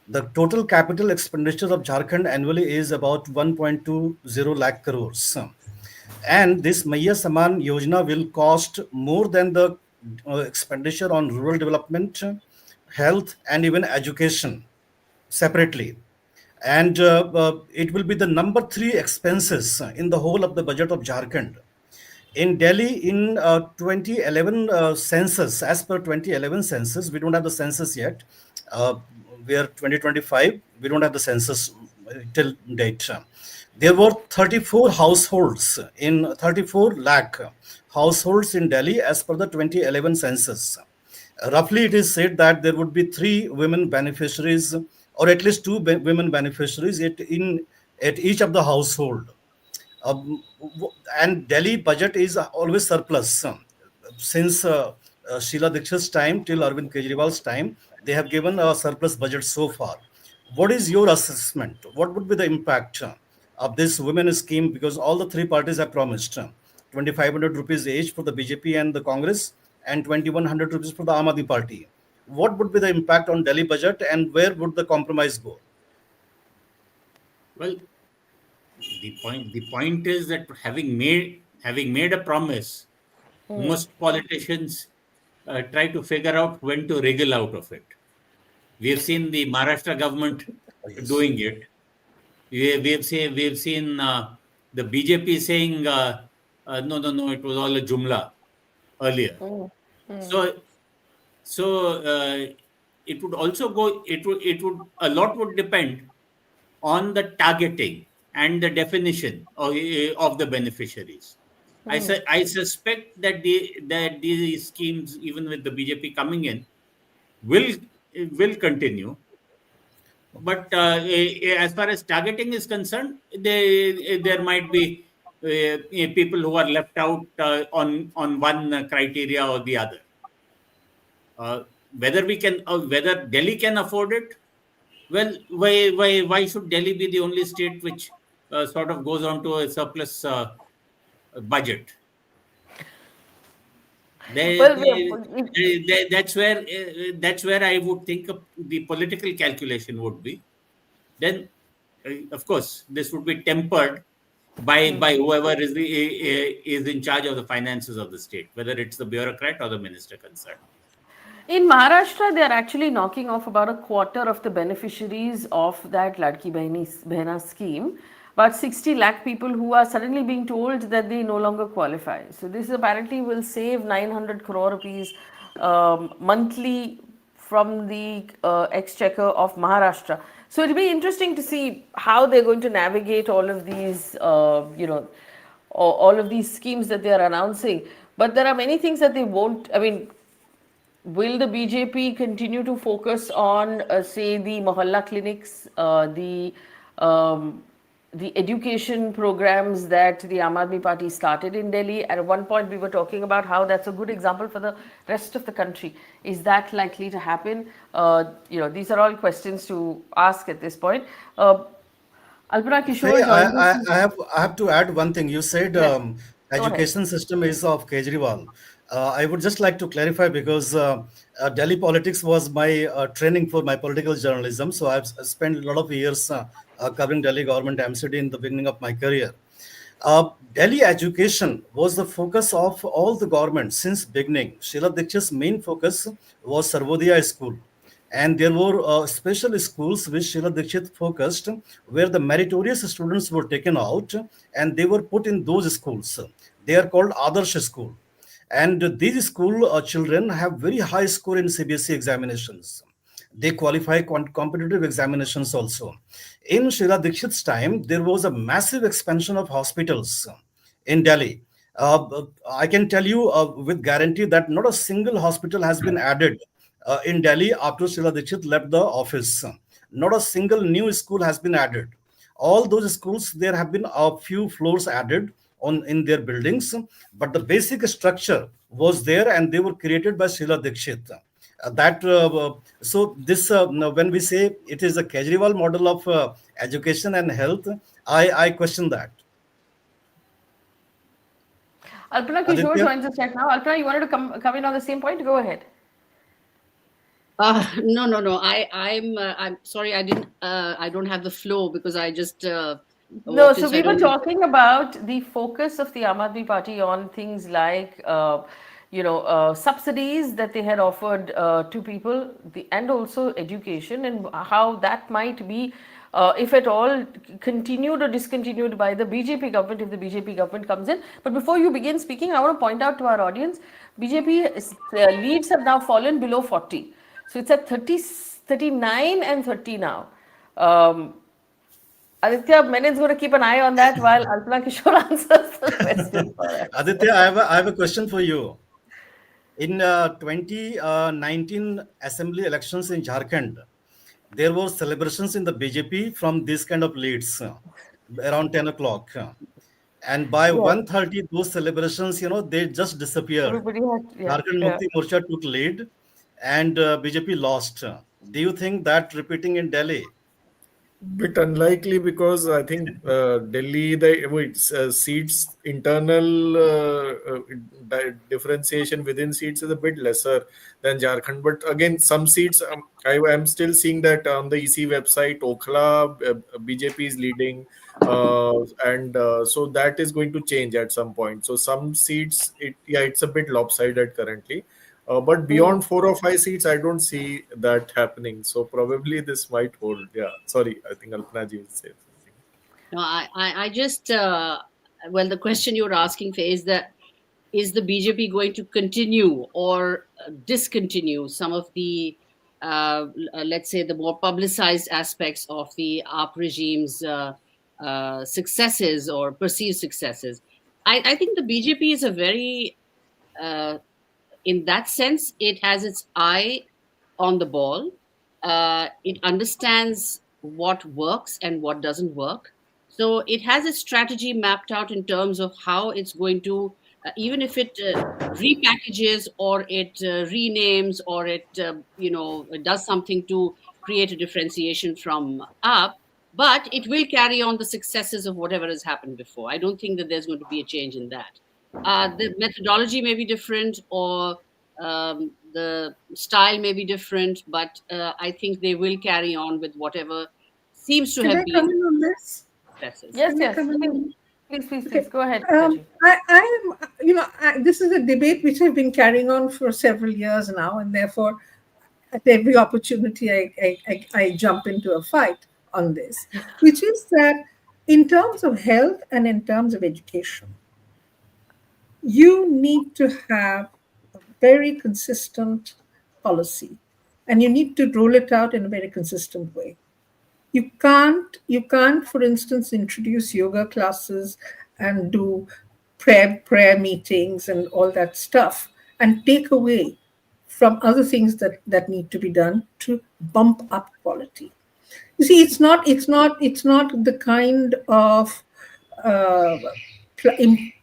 The total capital expenditure of Jharkhand annually is about 1.20 lakh crores. And this Maya Saman Yojana will cost more than the expenditure on rural development, health, and even education separately. And it will be the number three expenses in the whole of the budget of Jharkhand. In Delhi, in 2011 census, as per 2011 census, we don't have the census yet. We are 2025, we don't have the census till date. There were 34 households in 34 lakh households in Delhi as per the 2011 census. Roughly, it is said that there would be three women beneficiaries, or at least two women beneficiaries at each of the household. And Delhi budget is always surplus. Since Sheila Dikshit's time till Arvind Kejriwal's time, they have given a surplus budget so far. What is your assessment? What would be the impact of this women scheme? Because all the three parties have promised 2,500 rupees each for the BJP and the Congress, and 2,100 rupees for the Aam Aadmi Party. What would be the impact on Delhi budget, and where would the compromise go? Well, the point is that having made a promise, most politicians try to figure out when to wriggle out of it. We have seen the Maharashtra government Yes. doing it. We have seen the BJP saying no, no, no, it was all a jumla earlier. So so it would also go. It would a lot would depend on the targeting and the definition of the beneficiaries. I suspect that these schemes, even with the BJP coming in, will will continue. But as far as targeting is concerned, there might be people who are left out on one criteria or the other. Uh, whether Delhi can afford it, well, why should Delhi be the only state which sort of goes on to a surplus budget? Well, That's where I would think the political calculation would be. Then, of course, this would be tempered by whoever is in charge of the finances of the state, whether it's the bureaucrat or the minister concerned. In Maharashtra, they are actually knocking off about a quarter of the beneficiaries of that Ladki Behna scheme. About 60 lakh people who are suddenly being told that they no longer qualify. So this apparently will save 900 crore rupees monthly from the exchequer of Maharashtra. So it'll be interesting to see how they're going to navigate all of these, all of these schemes that they are announcing. But there are many things that they won't. I mean, will the BJP continue to focus on, say, the Mohalla clinics, the education programs that the Aam Aadmi Party started in Delhi? At one point, we were talking about how that's a good example for the rest of the country. Is that likely to happen? These are all questions to ask at this point. Alpana, Kishore Faye, joined us. I have to add one thing. You said Yes, go ahead. education system is of Kejriwal. I would just like to clarify because Delhi politics was my training for my political journalism. So I've spent a lot of years covering Delhi government MCD in the beginning of my career. Delhi education was the focus of all the governments since beginning. Sheila Dikshit's main focus was Sarvodaya School. And there were special schools which Sheila Dikshit focused, where the meritorious students were taken out and they were put in those schools. They are called Adarsh School. And these school children have very high score in CBSE examinations. They qualify competitive examinations also. In Sheila Dikshit's time, there was a massive expansion of hospitals in Delhi. I can tell you with guarantee that not a single hospital has been added in Delhi after Sheila Dikshit left the office. Not a single new school has been added. All those schools, there have been a few floors added on in their buildings, but the basic structure was there and they were created by Sheila Dikshit. So this when we say it is a Kejriwal model of education and health, I question that. Alpana, Kishore Aditya? joins us right now. Alpana, you wanted to come in on the same point? Go ahead. No. I'm sorry. I don't have the flow because I just No, walked so in, so we I were don't. talking about the focus of the Aam Aadmi Party on things like, subsidies that they had offered to people, and also education, and how that might be, if at all, continued or discontinued by the BJP government if the BJP government comes in. But before you begin speaking, I want to point out to our audience, BJP leads have now fallen below 40. So it's at 30, 39 and 30 now. Aditya, Menon's going to keep an eye on that while Alpana Kishore answers the question for us. Aditya, I have a question for you. In 2019 assembly elections in Jharkhand, there were celebrations in the BJP from these kind of leads around 10 o'clock. And by Yes, 1:30, those celebrations, they just disappeared. everybody has, yeah, Jharkhand yeah. Mukti Morcha took lead and BJP lost. Do you think that repeating in Delhi? Bit unlikely because I think Delhi seats internal differentiation within seats is a bit lesser than Jharkhand. But again, some seats I am still seeing that on the EC website, Okhla BJP is leading, and so that is going to change at some point. So some seats, it's a bit lopsided currently. But beyond 4 or 5 seats, I don't see that happening. So probably this might hold. Yeah. Sorry, I think Alpana ji will say something. No, I just well, the question you're asking for is that is the BJP going to continue or discontinue some of the let's say the more publicized aspects of the AAP regime's successes or perceived successes? I think the BJP is a very in that sense, it has its eye on the ball. It understands what works and what doesn't work. So it has a strategy mapped out in terms of how it's going to, even if it repackages or it renames or it, it does something to create a differentiation from up, but it will carry on the successes of whatever has happened before. I don't think that there's going to be a change in that. The methodology may be different or the style may be different, but I think they will carry on with whatever seems to Can have I come been in on this? successes. Yes, Can I yes. come in on Please, please, Okay. please go ahead, Kaji. I am, this is a debate which I've been carrying on for several years now, and therefore, at every opportunity, I jump into a fight on this, which is that in terms of health and in terms of education, you need to have a very consistent policy, and you need to roll it out in a very consistent way. You can't, for instance, introduce yoga classes and do prayer meetings and all that stuff and take away from other things that need to be done to bump up quality. You see, it's not the kind of uh,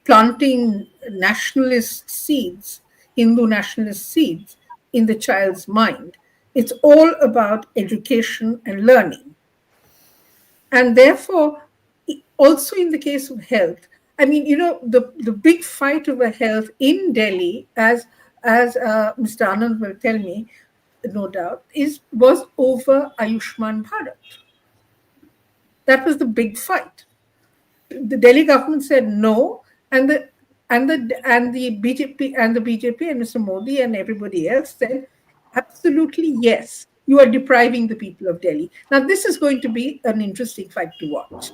planting nationalist seeds, Hindu nationalist seeds in the child's mind. It's all about education and learning. And therefore, also in the case of health, I mean, the big fight over health in Delhi, as Mr. Anand will tell me, no doubt, was over Ayushman Bharat. That was the big fight. The Delhi government said no, and the BJP and Mr. Modi and everybody else said absolutely yes. You are depriving the people of Delhi. Now this is going to be an interesting fight to watch.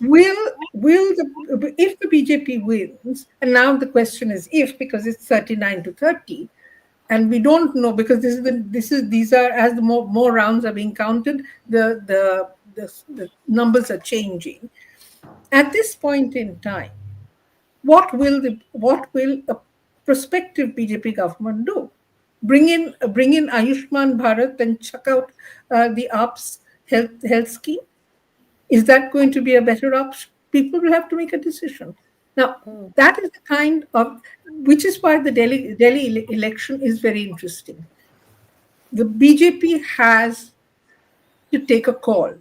Will the if the BJP wins, and now the question is if, because it's 39-30, and we don't know, because these are, as the more rounds are being counted, the numbers are changing. At this point in time, what will a prospective BJP government do? Bring in Ayushman Bharat and chuck out the AAP's health scheme? Is that going to be a better option? People will have to make a decision. Now, that is the kind of, which is why the Delhi election is very interesting. The BJP has to take a call.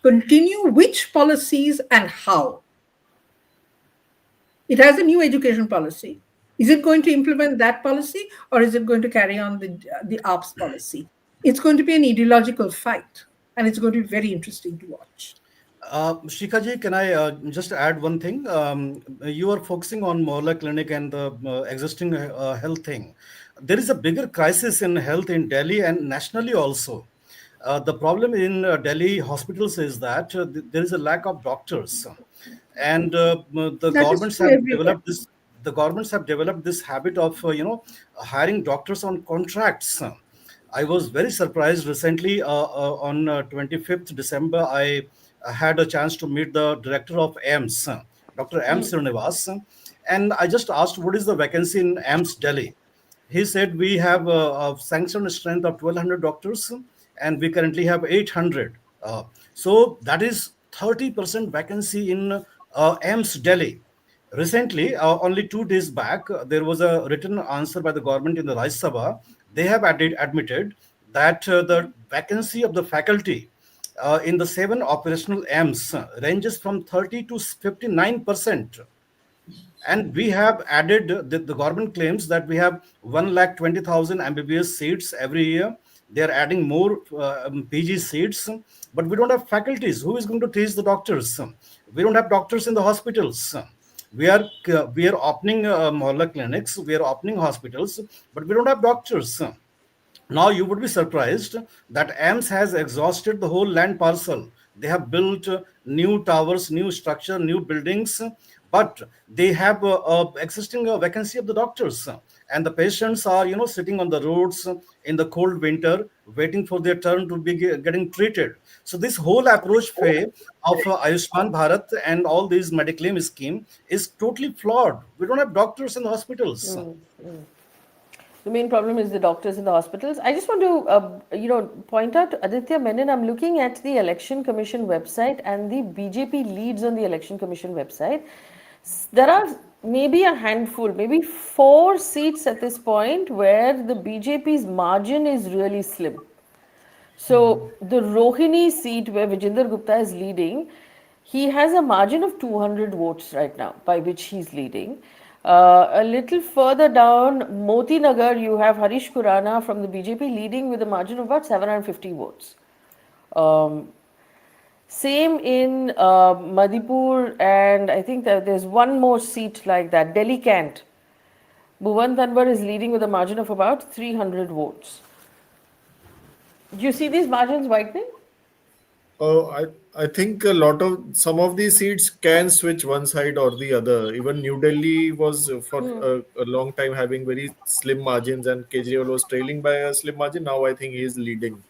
Continue which policies and how. It has a new education policy. Is it going to implement that policy, or is it going to carry on the ARPS policy? It's going to be an ideological fight, and it's going to be very interesting to watch. Shikha ji, can I just add one thing? You are focusing on Mohalla Clinic and the existing health thing. There is a bigger crisis in health in Delhi and nationally also. The problem in Delhi hospitals is that there is a lack of doctors, and the That is governments true have everywhere. developed this. The governments have developed this habit of hiring doctors on contracts. I was very surprised recently on 25th December. I had a chance to meet the director of AIMS, Dr. M. Srinivas, and I just asked what is the vacancy in AIMS Delhi. He said we have a sanctioned strength of 1,200 doctors, and we currently have 800. So that is 30% vacancy in AIMS Delhi. Recently, only 2 days back, there was a written answer by the government in the Rajya Sabha. They have admitted that the vacancy of the faculty in the 7 operational AIMS ranges from 30 to 59%. And we have added, the government claims that we have 1,20,000 MBBS seats every year. They are adding more PG seats, but we don't have faculties. Who is going to teach the doctors? We don't have doctors in the hospitals. We are opening mohalla clinics, we are opening hospitals, but we don't have doctors. Now you would be surprised that AMS has exhausted the whole land parcel. They have built new towers, new structure, new buildings, but they have existing vacancy of the doctors, and the patients are sitting on the roads in the cold winter, waiting for their turn to be getting treated. So this whole approach, Faye, of Ayushman Bharat and all these Mediclaim scheme is totally flawed. We don't have doctors in the hospitals. The main problem is the doctors in the hospitals. I just want to, point out to Aditya Menon. I'm looking at the Election Commission website and the BJP leads on the Election Commission website. There are maybe a handful, maybe 4 seats at this point where the BJP's margin is really slim. So the Rohini seat where Vijinder Gupta is leading, he has a margin of 200 votes right now, by which he's leading. A little further down, Moti Nagar, you have Harish Khurana from the BJP leading with a margin of about 750 votes. Um, Same in Madhipur, and I think that there's one more seat like that, Delhi Kent. Bhuvan Tanwar is leading with a margin of about 300 votes. Do you see these margins widening? I think a lot of some of these seats can switch one side or the other. Even New Delhi was for a long time having very slim margins, and Kejriwal was trailing by a slim margin. Now I think he is leading.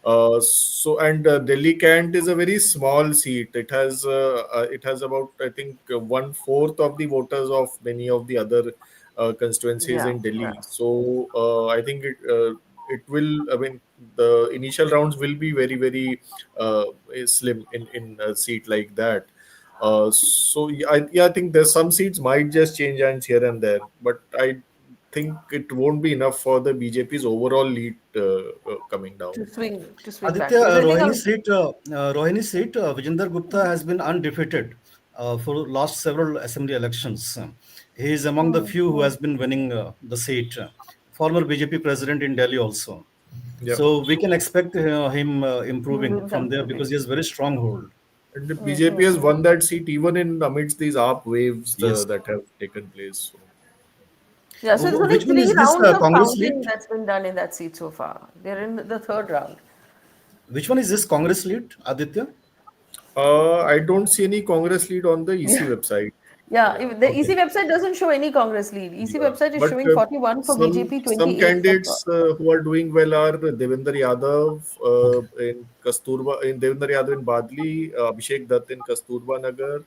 Delhi Kent is a very small seat. It has about, I think, one fourth of the voters of many of the other constituencies Yeah, in Delhi. yeah. So I think it will. I mean, the initial rounds will be very uh, slim in a seat like that. I think there's some seats might just change hands here and there, but I think it won't be enough for the BJP's overall lead coming down. To swing back. Aditya, Because I think Rohini seat, Vijender Gupta has been undefeated for last several assembly elections. He is among the few who has been winning the seat. Former BJP president in Delhi also. Yeah. So we can expect him he'll improving win from there because comfortably. he has very strong hold. And the BJP has won that seat even in amidst these AAP waves Yes. that have taken place. So. Yeah, so there's only Which one three is this rounds of Congress lead? counting that's been done in that seat so far. They're in the third round. Which one is this Congress lead, Aditya? I don't see any Congress lead on the EC Yeah. website. Yeah, Yeah. the Okay. EC website doesn't show any Congress lead. EC Yeah. website is But showing 41 for BJP, some 28 for. candidates who are doing well are Devendra Yadav in Devendra Yadav in Badli, Abhishek Dutt in Kasturba Nagar,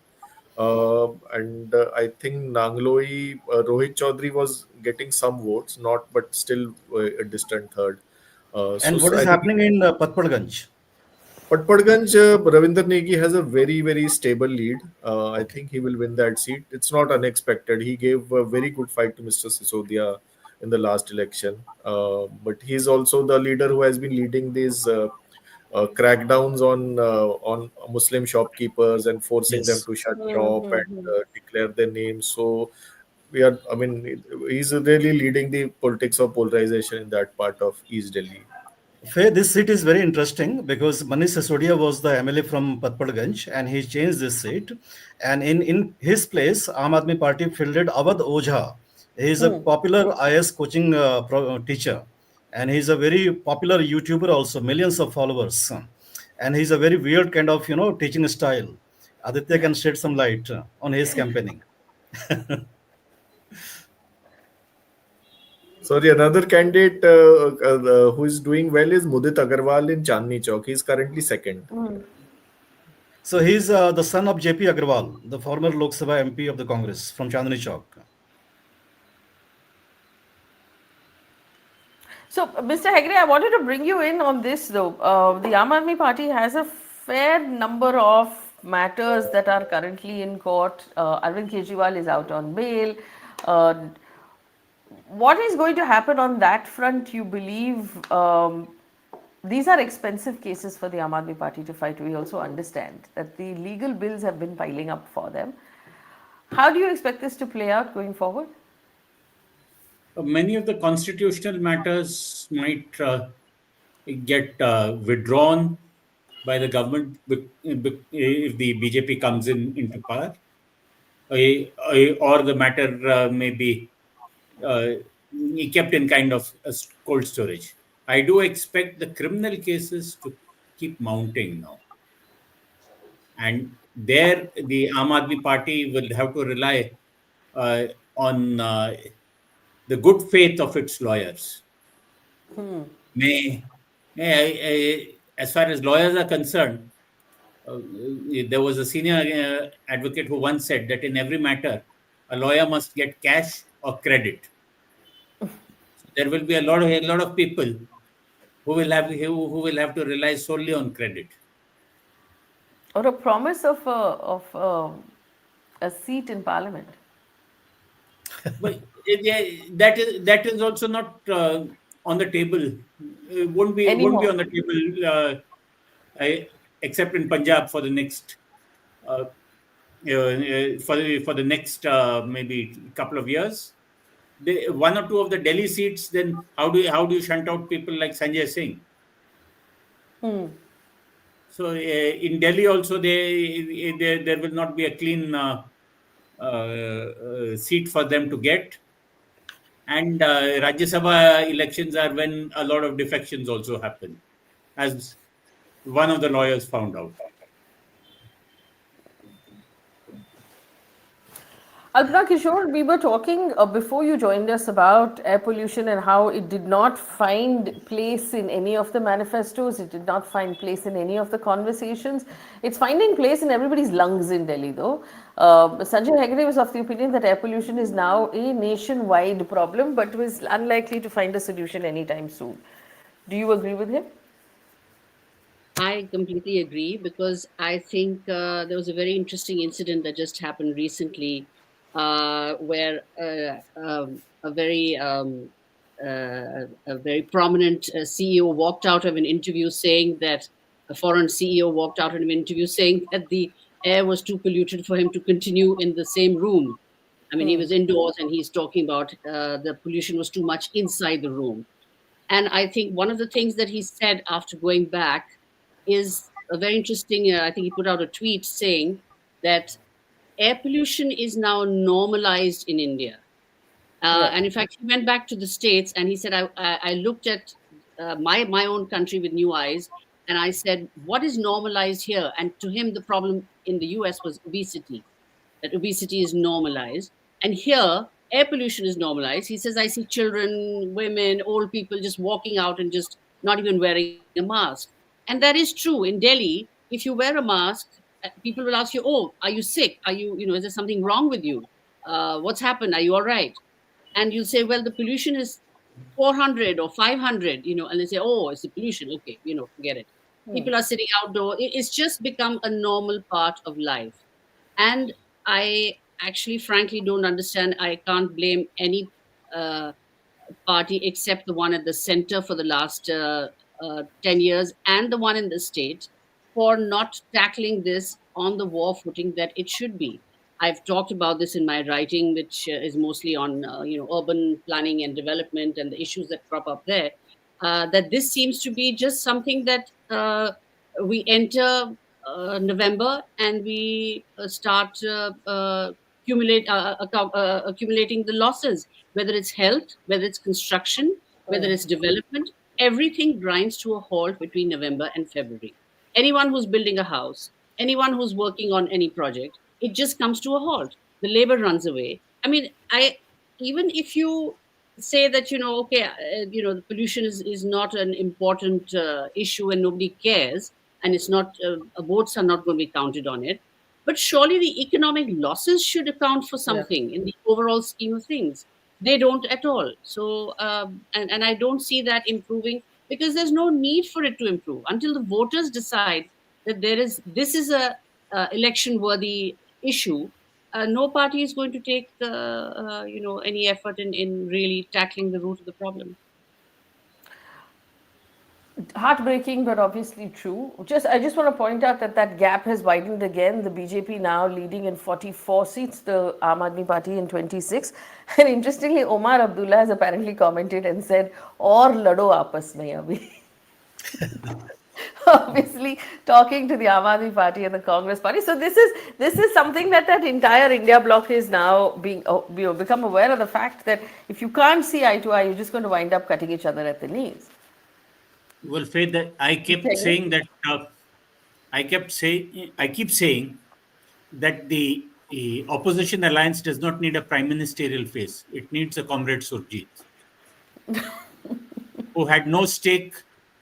and I think Nangloi Rohit Chaudhary was getting some votes, not but still a distant third. And what is I think happening in Patparganj? Patparganj, Ravinder Negi has a very stable lead. I think he will win that seat. It's not unexpected. He gave a very good fight to Mr. Sisodia in the last election. But he's also the leader who has been leading these crackdowns on Muslim shopkeepers and forcing them Yes. to shut shop and declare their names. So we are. I mean, he's really leading the politics of polarization in that part of East Delhi. Faye, this seat is very interesting because Manish Sisodia was the MLA from Patparganj and he changed this seat. And in his place, Aam Aadmi Party fielded Awadh Ojha. He is a popular IS coaching teacher and he's a very popular YouTuber also, millions of followers. And he's a very weird kind of, teaching style. Aditya can shed some light on his campaigning. Sorry, another candidate who is doing well is Mudit Agarwal in Chandni Chowk. He is currently second. So he's the son of JP Agarwal, the former Lok Sabha MP of the Congress from Chandni Chowk. So, Mr. Hegde, I wanted to bring you in on this though. The Aam Aadmi Party has a fair number of matters that are currently in court. Arvind Kejriwal is out on bail. Uh, what is going to happen on that front, you believe? These are expensive cases for the Aam Aadmi Party to fight. We also understand that the legal bills have been piling up for them. How do you expect this to play out going forward? Many of the constitutional matters might get withdrawn by the government if the BJP comes into power, or the matter may be uh, kept in kind of a cold storage. I do expect the criminal cases to keep mounting now. And there, the Aam Aadmi Party will have to rely uh, on the good faith of its lawyers. May, as far as lawyers are concerned, there was a senior advocate who once said that in every matter, a lawyer must get cash or credit. So there will be a lot of people who will have to rely solely on credit. Or a promise of a seat in parliament? But that is also not on the table. It won't be Anymore. on the table except in Punjab for the next uh, for the next maybe couple of years. One or two of the Delhi seats. Then how do you shunt out people like Sanjay Singh? So in Delhi also, there will not be a clean seat for them to get. And Rajya Sabha elections are when a lot of defections also happen, as one of the lawyers found out. Alpana, Kishore, we were talking before you joined us about air pollution and how it did not find place in any of the manifestos. It did not find place in any of the conversations. It's finding place in everybody's lungs in Delhi, though. Sanjay Hegde was of the opinion that air pollution is now a nationwide problem, but was unlikely to find a solution anytime soon. Do you agree with him? I completely agree because I think there was a very interesting incident that just happened recently where a very prominent CEO walked out of an interview saying that a foreign CEO walked out of an interview saying that the air was too polluted for him to continue in the same room. I mean, he was indoors and he's talking about the pollution was too much inside the room. And I think one of the things that he said after going back is a very interesting. I think he put out a tweet saying that air pollution is now normalized in India. Right. And in fact, he went back to the States and he said, I looked at my own country with new eyes and I said, what is normalized here? And to him, the problem in the US was obesity, that obesity is normalized. And here, air pollution is normalized. He says, I see children, women, old people just walking out and just not even wearing a mask. And that is true. In Delhi, if you wear a mask, people will ask you, oh, are you sick? Is there something wrong with you? What's happened? Are you all right? And you'll say, well, the pollution is 400 or 500, and they say, oh, it's the pollution. Okay, forget it. People are sitting outdoor. It's just become a normal part of life. And I actually, frankly, don't understand. I can't blame any uh, party except the one at the center for the last 10 years and the one in the state for not tackling this on the war footing that it should be. I've talked about this in my writing, which is mostly on urban planning and development and the issues that crop up there. That this seems to be just something that we enter November and we start accumulating the losses, whether it's health, whether it's construction, whether it's development. Everything grinds to a halt between November and February. Anyone who's building a house, anyone who's working on any project, it just comes to a halt. The labor runs away. I mean, I even if you say that okay, the pollution is not an important issue and nobody cares, and it's not votes are not going to be counted on it, but surely the economic losses should account for Yeah. something in the overall scheme of things. They don't at all. So and I don't see that improving because there's no need for it to improve until the voters decide that this is a election worthy issue. No party is going to take any effort in really tackling the root of the problem. Heartbreaking, but obviously true. I just want to point out that that gap has widened again. The BJP now leading in 44 seats, the Aam Aadmi Party in 26. And interestingly, Omar Abdullah has apparently commented and said, "Aur lado aapas mein abhi." Obviously, talking to the Aam Aadmi Party and the Congress Party. So this is something that entire India bloc is now become aware of the fact that if you can't see eye to eye, you're just going to wind up cutting each other at the knees. Well, Faye, that I kept Okay. saying that I keep saying that the opposition alliance does not need a prime ministerial face. It needs a comrade Surjit, who had no stake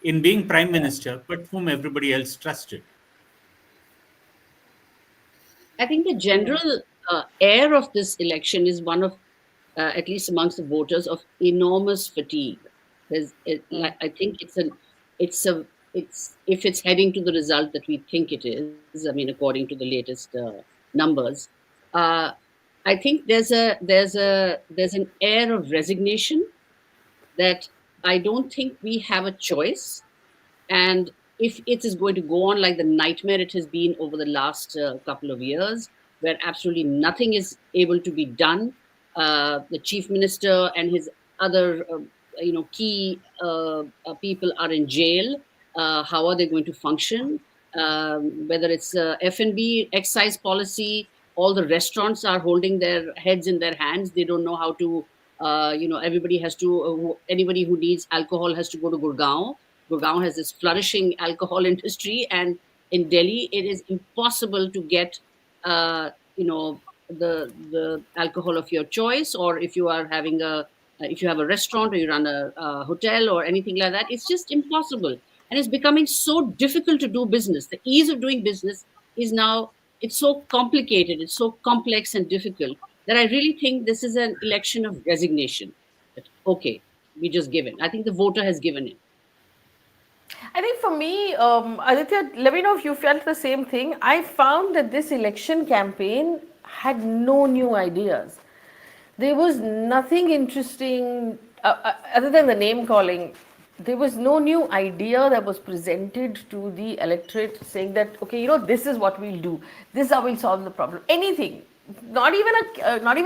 in being prime minister, but whom everybody else trusted. I think the general air of this election is one of, at least amongst the voters, of enormous fatigue. I think it's a, it's if it's heading to the result that we think it is. I mean, according to the latest numbers, uh, I think there's an air of resignation that I don't think we have a choice. And if it is going to go on like the nightmare it has been over the last couple of years, where absolutely nothing is able to be done, the chief minister and his other, key people are in jail. How are they going to function? whether it's F&B excise policy. All the restaurants are holding their heads in their hands. They don't know how to, everybody has to, anybody who needs alcohol has to go to Gurgaon. Gurgaon has this flourishing alcohol industry, and in Delhi, it is impossible to get, uh, you know, the alcohol of your choice, or if you are having if you have a restaurant or you run a hotel or anything like that, it's just impossible, and it's becoming so difficult to do business. The ease of doing business is now, it's so complicated, it's so complex and difficult, that I really think this is an election of resignation. That, okay, we just give in. I think the voter has given in. I think for me, Aditya, let me know if you felt the same thing. I found that this election campaign had no new ideas. There was nothing interesting other than the name calling. There was no new idea that was presented to the electorate saying that, okay, this is what we'll do. This is how we'll solve the problem. Anything. Not even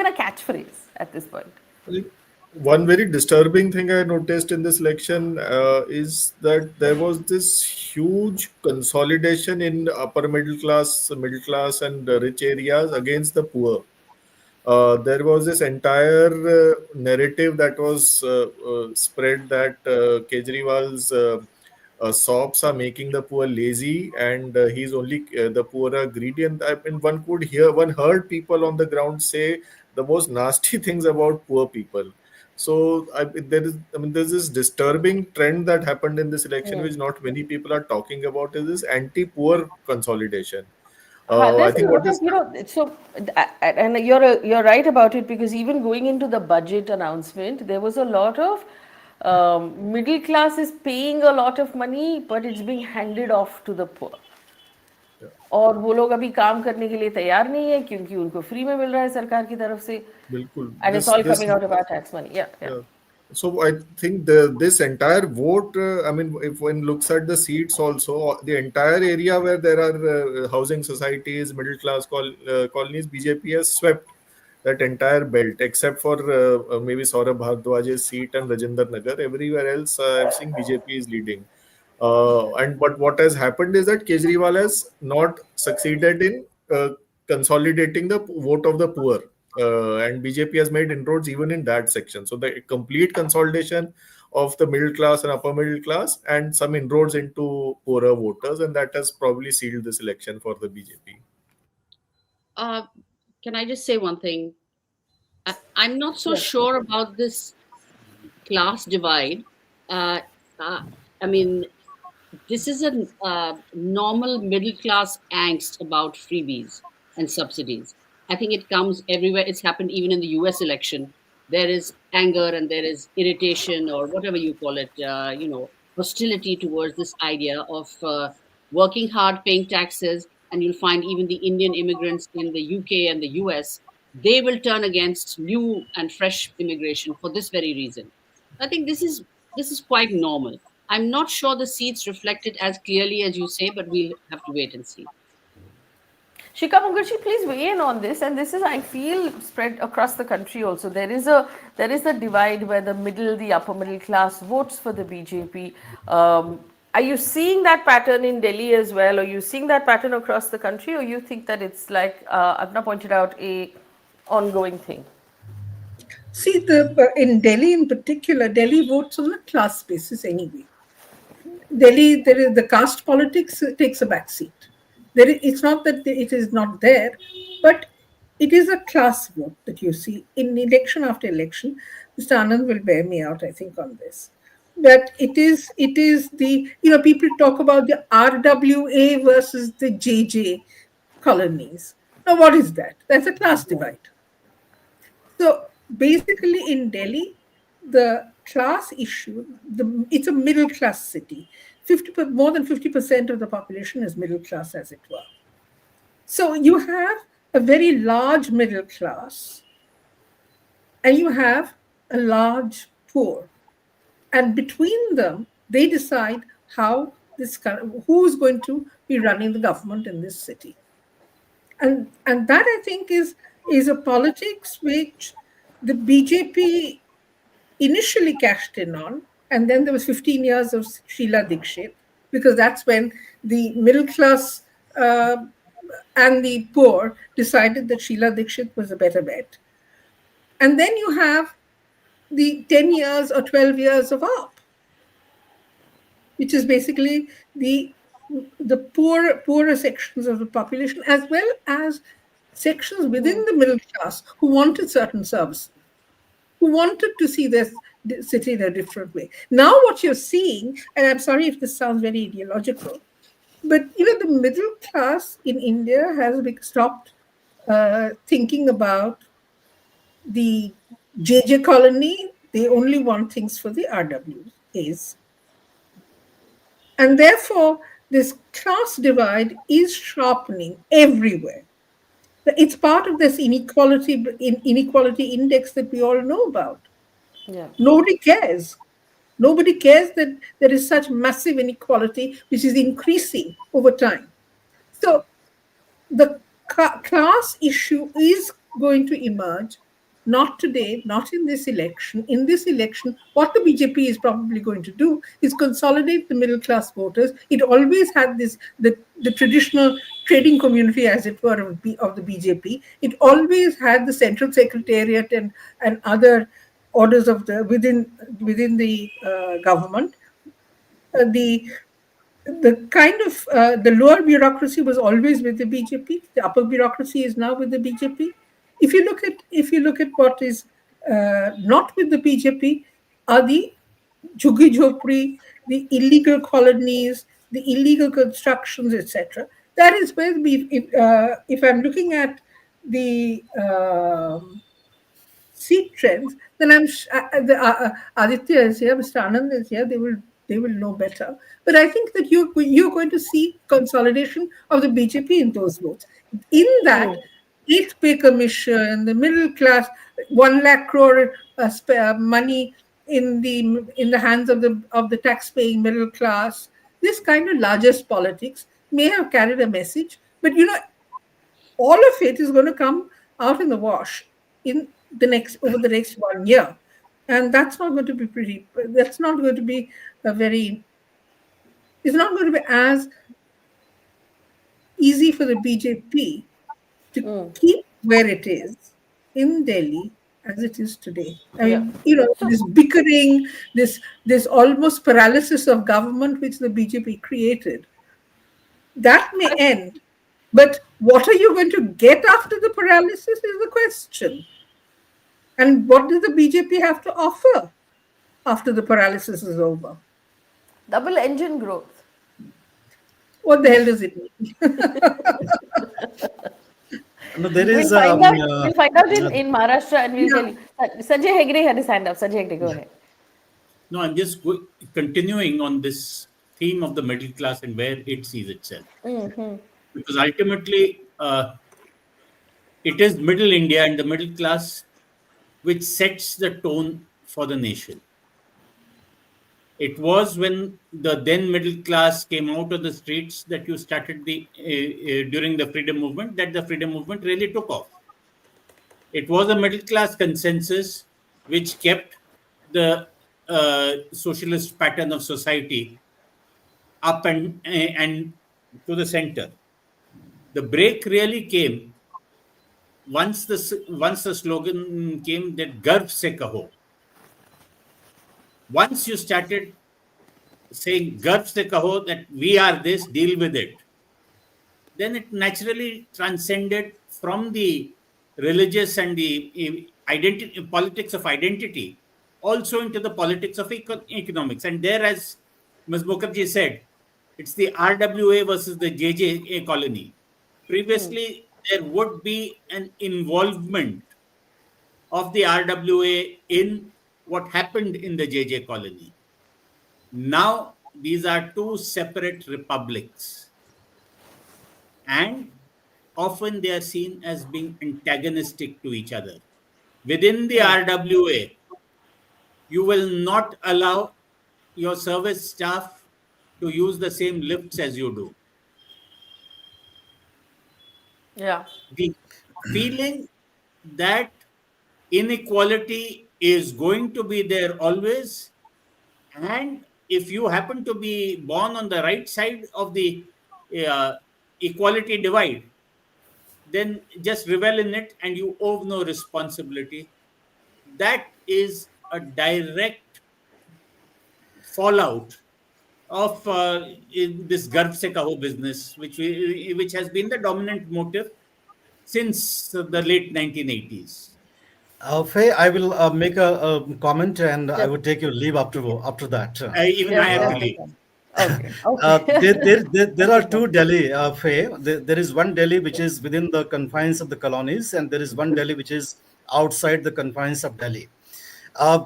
a catchphrase at this point. I think one very disturbing thing I noticed in this election is that there was this huge consolidation in upper middle class, and rich areas against the poor. There was this entire narrative that was spread that Kejriwal's sops are making the poor lazy, and he's only the poor are greedy. And I mean, one heard people on the ground say the most nasty things about poor people. So there's this disturbing trend that happened in this election, which not many people are talking about, is this anti-poor consolidation. I There's a think what lot is of, and you're right about it, because even going into the budget announcement, there was a lot of middle class is paying a lot of money, but it's being handed off to the poor. और वो लोग अभी काम करने के लिए तैयार नहीं है क्योंकि उनको फ्री में मिल रहा है सरकार की तरफ से, बिल्कुल and it's all coming out of our tax money. Yeah. So I think this entire vote, I mean, if one looks at the seats also, the entire area where there are housing societies, middle class colonies, BJP has swept that entire belt, except for maybe Saurabh Bhardwaj's seat and Rajendra Nagar. Everywhere else, I've seen BJP is leading. But what has happened is that Kejriwal has not succeeded in consolidating the vote of the poor. And BJP has made inroads even in that section. So the complete consolidation of the middle class and upper middle class, and some inroads into poorer voters, and that has probably sealed this election for the BJP. Uh, can I just say one thing? I'm not so sure about this class divide. Uh, uh, I mean, this is a normal middle class angst about freebies and subsidies. I think it comes everywhere. It's happened even in the US election. There is anger and there is irritation, or whatever you call it, hostility towards this idea of working hard, paying taxes. And you'll find even the Indian immigrants in the UK and the US, they will turn against new and fresh immigration for this very reason. I think this is quite normal. I'm not sure the seats reflect it as clearly as you say, but we'll have to wait and see. Shikha, Mukherjee, please weigh in on this. And this is, I feel, spread across the country also. There is a divide where the middle, the upper middle class votes for the BJP. Are you seeing that pattern in Delhi as well? Are you seeing that pattern across the country, or you think that it's like Adna pointed out, a ongoing thing? See, in Delhi in particular, Delhi votes on a class basis anyway. Delhi, the caste politics takes a backseat. It's not that it is not there, but it is a class vote that you see in election after election. Mr. Anand will bear me out, I think, on this. But it is the, people talk about the RWA versus the JJ colonies. Now, what is that? That's a class divide. So basically in Delhi, the class issue, it's a middle class city. More than 50% of the population is middle class, as it were. So you have a very large middle class, and you have a large poor. And between them, they decide who is going to be running the government in this city. And that, I think, is a politics which the BJP initially cashed in on, and then there was 15 years of Sheila Dikshit, because that's when the middle class uh, and the poor decided that Sheila Dikshit was a better bet. And then you have the 10 years or 12 years of AAP, which is basically the poorer sections of the population, as well as sections within the middle class who wanted certain services, who wanted to see their city in a different way. Now, what you're seeing, and I'm sorry if this sounds very ideological, but the middle class in India has stopped thinking about the JJ colony. They only want things for the RWAs. And therefore, this class divide is sharpening everywhere. It's part of this inequality index that we all know about. Yeah. Nobody cares. Nobody cares that there is such massive inequality which is increasing over time. So the class issue is going to emerge, not today, not in this election. In this election, what the BJP is probably going to do is consolidate the middle class voters. It always had this the traditional trading community, as it were, of the BJP. It always had the central secretariat and other orders of the within the government. The kind of the lower bureaucracy was always with the BJP. The upper bureaucracy is now with the BJP. If you look at what is not with the BJP, are the jhuggi jhopri, the illegal colonies, the illegal constructions, etc. That is where if I'm looking at the seat trends, then Aditya is here, Mr. Anand is here. They will know better. But I think that you're going to see consolidation of the BJP in those votes. In that, eighth pay commission, the middle class, 1 lakh crore money in the hands of the tax-paying middle class. This kind of largest politics may have carried a message, but all of it is going to come out in the wash over the next 1 year, and that's not going to be pretty. That's not going to be a very. It's not going to be as easy for the BJP to keep where it is in Delhi as it is today. I Yeah. mean, this bickering, this almost paralysis of government which the BJP created, that may end. But what are you going to get after the paralysis is the question. And what does the BJP have to offer after the paralysis is over? Double engine growth. What the hell does it mean? No, there We'll is find out. We'll find out in Maharashtra, and we'll Yeah. tell you. Sanjay Hegde had his hand up. Sanjay Hegde, go ahead. No, I'm just continuing on this theme of the middle class and where it sees itself. Because ultimately, it is middle India and the middle class which sets the tone for the nation. It was when the then middle class came out of the streets that you started during the freedom movement, that the freedom movement really took off. It was a middle class consensus which kept the socialist pattern of society up and to the center. The break really came once the slogan came that "Garv se kaho." Once you started saying "Garv se kaho" that we are this, deal with it, then it naturally transcended from the religious and the identity politics of identity also into the politics of economics. And there, as Ms. Mukherjee said, it's the RWA versus the JJ colony. Previously, there would be an involvement of the RWA in what happened in the JJ colony. Now, these are two separate republics, and often they are seen as being antagonistic to each other. Within the RWA, you will not allow your service staff to use the same lifts as you do. Yeah. The feeling that inequality is going to be there always, and if you happen to be born on the right side of the uh, equality divide, then just revel in it and you owe no responsibility. That is a direct fallout of in this garb se kaho business, which has been the dominant motive since the late 1980s. Faye, I will make a comment, and I Yes, would take your leave after that. Even I yes, have to yes. leave. Okay, okay. There are Okay. two Delhi, Faye. There is one Delhi which is within the confines of the colonies, and there is one Delhi which is outside the confines of Delhi.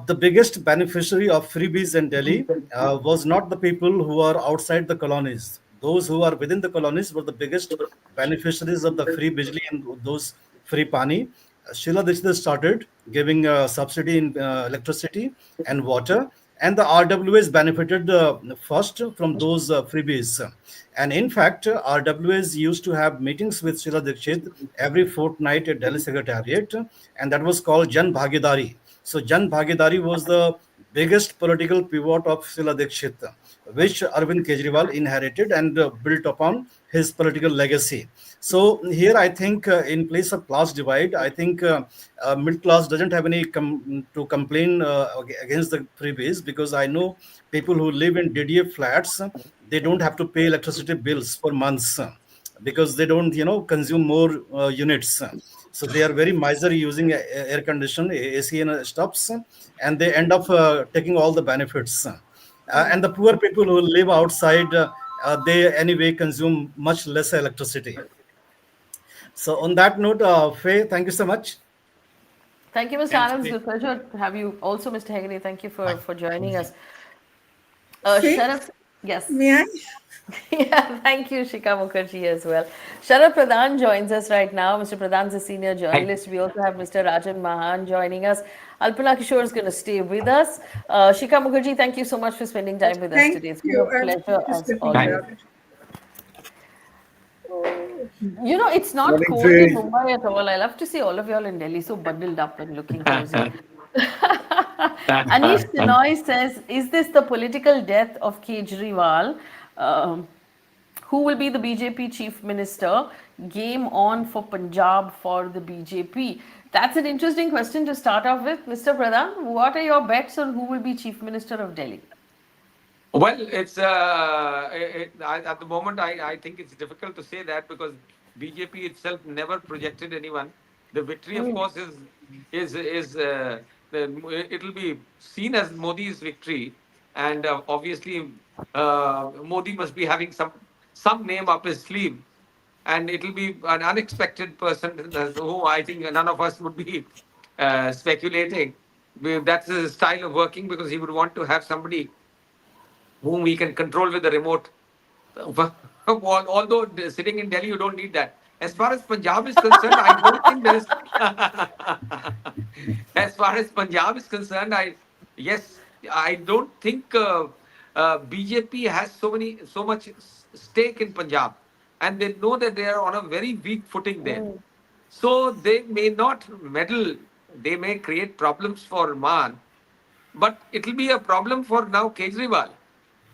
The biggest beneficiary of freebies in Delhi was not the people who are outside the colonies. Those who are within the colonies were the biggest beneficiaries of the free bijli and those free pani. Sheila Dikshit started giving subsidy in electricity and water, and the RWAs benefited first from those freebies. And in fact, RWAs used to have meetings with Sheila Dikshit every fortnight at Delhi Secretariat, and that was called Jan Bhagidari. So Jan Bhagidari was the biggest political pivot of Sheila Dikshit, which Arvind Kejriwal inherited and built upon his political legacy. So here I think in place of class divide, I think middle class doesn't have any to complain against the freebies, because I know people who live in DDA flats, they don't have to pay electricity bills for months because they don't consume more units. So they are very miserly using air condition, AC and stuffs, and they end up taking all the benefits. And the poor people who live outside, they anyway consume much less electricity. So on that note, Faye, thank you so much. Thank you, Mr. Thanks, Anand. It's Faith. a pleasure to have you. Also, Mr. Hegde, thank you Bye. for joining us. Faith, Sharat, yes. may I? Yeah, thank you, Shikha Mukherjee, as well. Sharat Pradhan joins us right now. Mr. Pradhan's a senior Hi. journalist. We also have Mr. Rajan Mahan joining us. Alpana Kishore is going to stay with us. Shikha Mukherjee, thank you so much for spending time with us Thank today. It's been a you. I'm pleasure just as getting Hi. always. here. Oh, It's not Morning, cold in Faye. Mumbai at all. I love to see all of y'all in Delhi so bundled up and looking cozy. Anish Shenoy says, is this the political death of Kejriwal? Um, who will be the BJP chief minister? Game on for Punjab for the BJP. That's an interesting question to start off with. Mr. Pradhan, what are your bets on who will be chief minister of Delhi? Well, at the moment, I think it's difficult to say that because BJP itself never projected anyone. The victory, of course, is it'll be seen as Modi's victory, and obviously Modi must be having some name up his sleeve, and it'll be an unexpected person who I think none of us would be speculating. That's his style of working because he would want to have somebody whom we can control with the remote. Although sitting in Delhi, you don't need that. As far as Punjab is concerned, I don't think there is. As far as Punjab is concerned, yes, I don't think BJP has so much stake in Punjab, and they know that they are on a very weak footing there. So they may not meddle. They may create problems for Mahan, but it will be a problem for now Kejriwal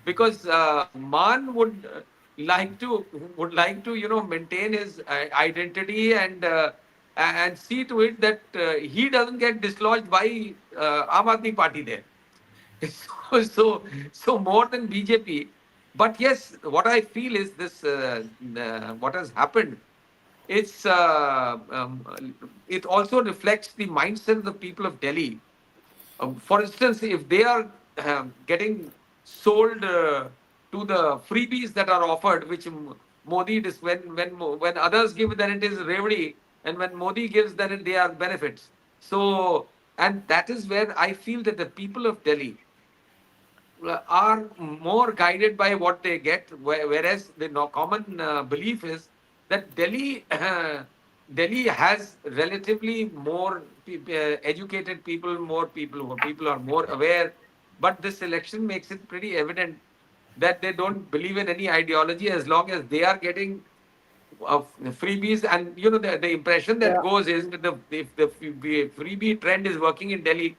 because Mahan would like to maintain his identity and see to it that he doesn't get dislodged by Aam Aadmi Party there. So more than BJP. But yes, what I feel is this: what has happened. It's it also reflects the mindset of the people of Delhi. For instance, if they are getting sold to the freebies that are offered, which Modi is when others give, then it is revdi, and when Modi gives, then they are benefits. So, and that is where I feel that the people of Delhi are more guided by what they get, whereas the common belief is that Delhi has relatively more educated people, more people are more aware. But this election makes it pretty evident that they don't believe in any ideology as long as they are getting of freebies. And the impression that yeah. goes is that if the freebie trend is working in Delhi,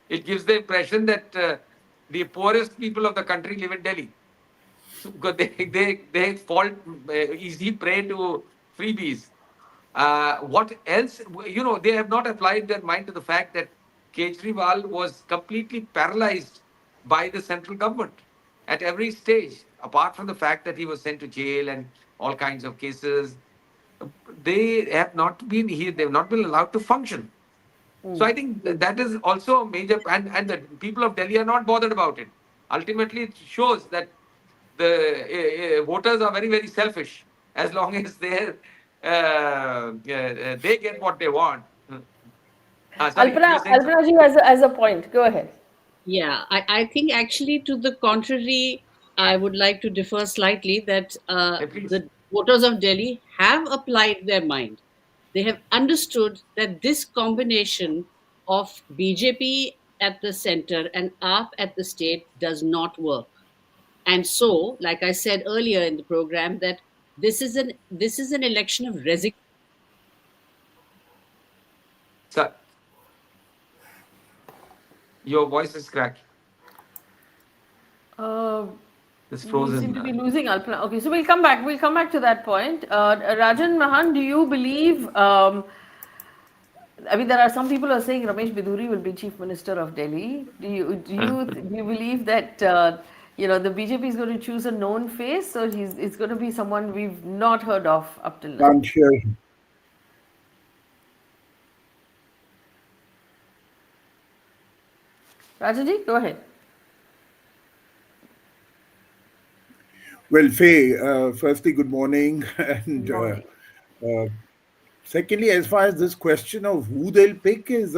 it gives the impression that the poorest people of the country live in Delhi. So, because they fall easy prey to freebies. What else? They have not applied their mind to the fact that Kejriwal was completely paralyzed by the central government at every stage, apart from the fact that he was sent to jail and all kinds of cases. They have not been allowed to function. So I think that is also a major, and the people of Delhi are not bothered about it. Ultimately, it shows that the voters are very, very selfish as long as they get what they want. Sorry, you were saying something? Alpana ji has a point. Go ahead. Yeah, I think actually to the contrary, I would like to differ slightly that Please. the voters of Delhi have applied their mind. They have understood that this combination of BJP at the center and AAP at the state does not work. And so, like I said earlier in the program, that this is an election of resignation. Sir, your voice is cracked. Uh, It's we seem frozen. to be losing Alpana. Okay, so we'll come back. We'll come back to that point. Rajan, Mahan, do you believe? I mean, there are some people who are saying Ramesh Biduri will be chief minister of Delhi. Do you believe that the BJP is going to choose a known face, or it's going to be someone we've not heard of up till now? Can't hear. Rajanji, go ahead. Well, Faye, firstly, good morning. Good And morning. uh, secondly, as far as this question of who they'll pick is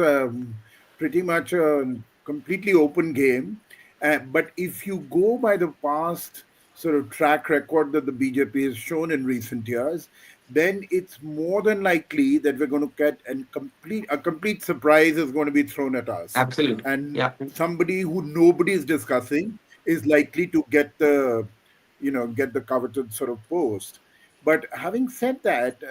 pretty much a completely open game. But if you go by the past sort of track record that the BJP has shown in recent years, then it's more than likely that we're going to get a complete surprise is going to be thrown at us. Absolutely. And Yeah. somebody who nobody is discussing is likely to get the coveted sort of post. But having said that,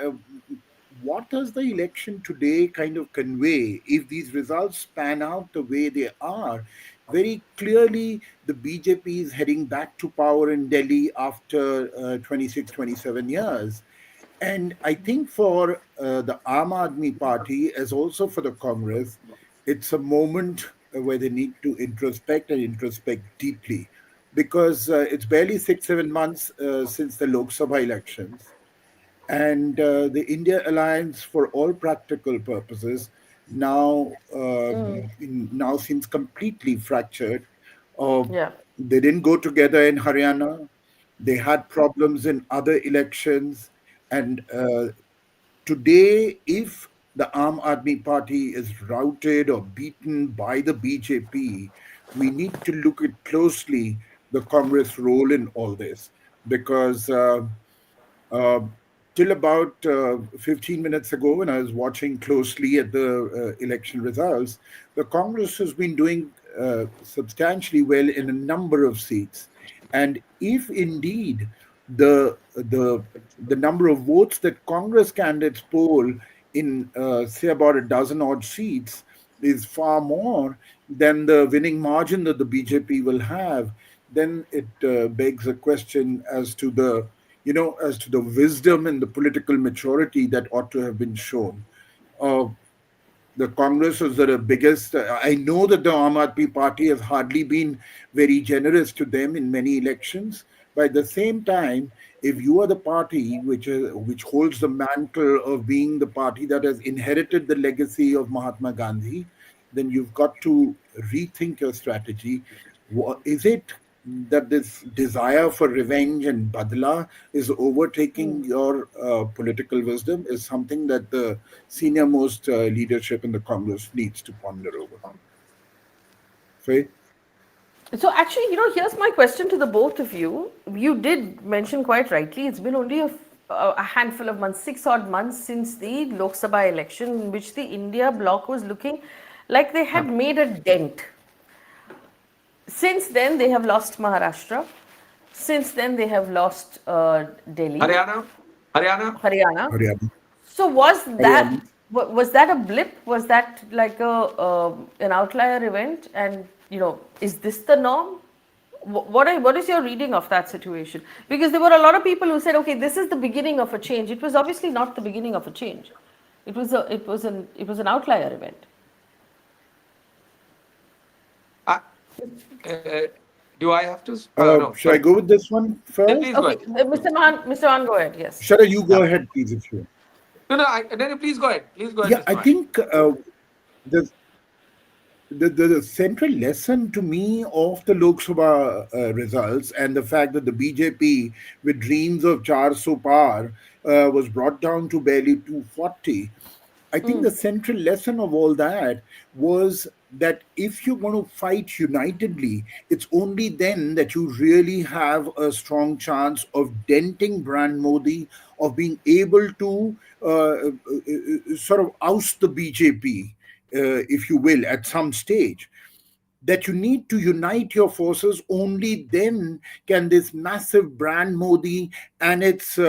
what does the election today kind of convey? If these results pan out the way they are, very clearly the BJP is heading back to power in Delhi after 26, 27 years. And I think for the Aam Aadmi Party, as also for the Congress, it's a moment where they need to introspect and introspect deeply, because it's barely 6, 7 months since the Lok Sabha elections, and the India alliance, for all practical purposes, now seems completely fractured. Uh, Yeah. they didn't go together in Haryana. They had problems in other elections, and today, if the Aam Aadmi Party is routed or beaten by the BJP, we need to look at closely the Congress role in all this, because uh, till about 15 minutes ago, when I was watching closely at the election results, the Congress has been doing substantially well in a number of seats. And if indeed the number of votes that Congress candidates poll in say about a dozen odd seats is far more than the winning margin that the BJP will have, then it begs a question as to the wisdom and the political maturity that ought to have been shown. Uh, the Congress was the biggest. I know that the Aam Aadmi Party has hardly been very generous to them in many elections. But at the same time, if you are the party which holds the mantle of being the party that has inherited the legacy of Mahatma Gandhi, then you've got to rethink your strategy. Is it that this desire for revenge and badla is overtaking your political wisdom? Is something that the senior most leadership in the Congress needs to ponder over. Faye? So actually, here's my question to the both of you. You did mention quite rightly, it's been only a handful of months, 6 odd months since the Lok Sabha election, in which the India bloc was looking like they had made a dent. Since then, they have lost Maharashtra. Since then, they have lost Delhi, Haryana? Haryana? Haryana. Haryana. So was Haryana. that a blip? Was that like an outlier event? And is this the norm? What is your reading of that situation? Because there were a lot of people who said, okay, this is the beginning of a change. It was obviously not the beginning of a change. It was an outlier event. I, uh, do I have to? No, Should I sorry. go with this one Please first? go Okay, ahead. Mr. Mahan, go ahead. Yes. Shara, you Yeah. go ahead, please, if you. No, no, no, please go ahead. Please go ahead, Yeah, Mr. I Man. think the, the central lesson to me of the Lok Sabha results and the fact that the BJP, with dreams of 400 par, was brought down to barely 240. I think the central lesson of all that was that if you're going to fight unitedly, it's only then that you really have a strong chance of denting Brand Modi, of being able to sort of oust the BJP, if you will, at some stage. That you need to unite your forces. Only then can this massive Brand Modi and its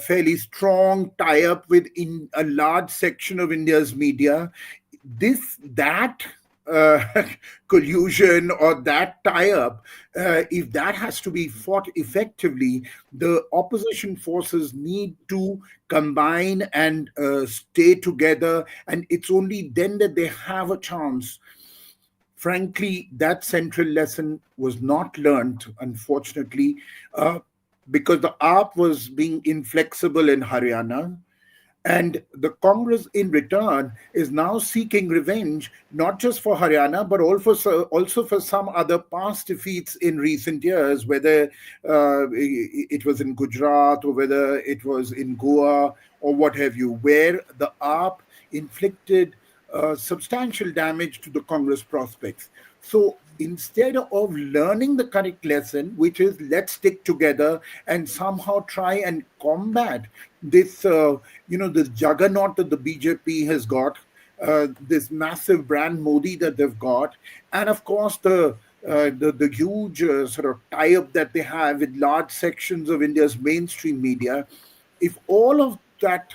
fairly strong tie up with a large section of India's media, that uh, collusion or that tie up, if that has to be fought effectively, the opposition forces need to combine and stay together. And it's only then that they have a chance. Frankly, that central lesson was not learnt, unfortunately, uh, because the AAP was being inflexible in Haryana. And the Congress, in return, is now seeking revenge, not just for Haryana, but also for some other past defeats in recent years, whether it was in Gujarat or whether it was in Goa or what have you, where the AAP inflicted substantial damage to the Congress prospects. So instead of learning the correct lesson, which is let's stick together and somehow try and combat this, this juggernaut that the BJP has got, this massive Brand Modi that they've got, and of course the huge sort of tie-up that they have with large sections of India's mainstream media. If all of that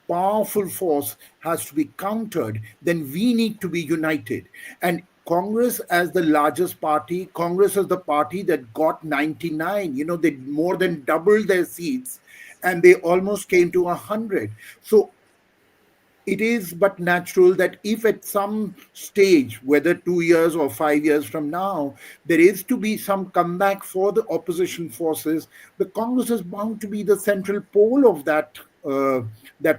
powerful force has to be countered, then we need to be united. And Congress, as the largest party, Congress as the party that got 99, they more than doubled their seats and they almost came to 100. So it is but natural that if at some stage, whether 2 years or 5 years from now, there is to be some comeback for the opposition forces, the Congress is bound to be the central pole of that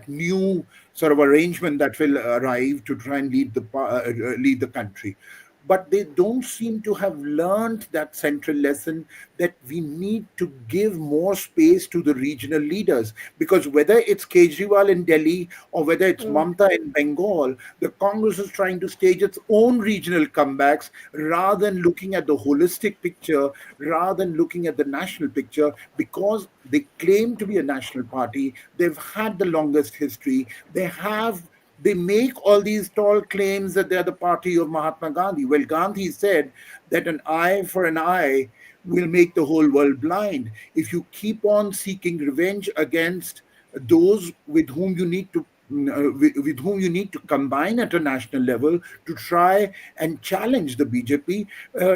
new sort of arrangement that will arrive to try and lead the country. But they don't seem to have learned that central lesson, that we need to give more space to the regional leaders. Because whether it's Kejriwal in Delhi or whether it's Mamta in Bengal, the Congress is trying to stage its own regional comebacks rather than looking at the holistic picture, rather than looking at the national picture, because they claim to be a national party. They've had the longest history. They make all these tall claims that they're the party of Mahatma Gandhi. Well, Gandhi said that an eye for an eye will make the whole world blind. If you keep on seeking revenge against those with whom you need to combine at a national level to try and challenge the BJP,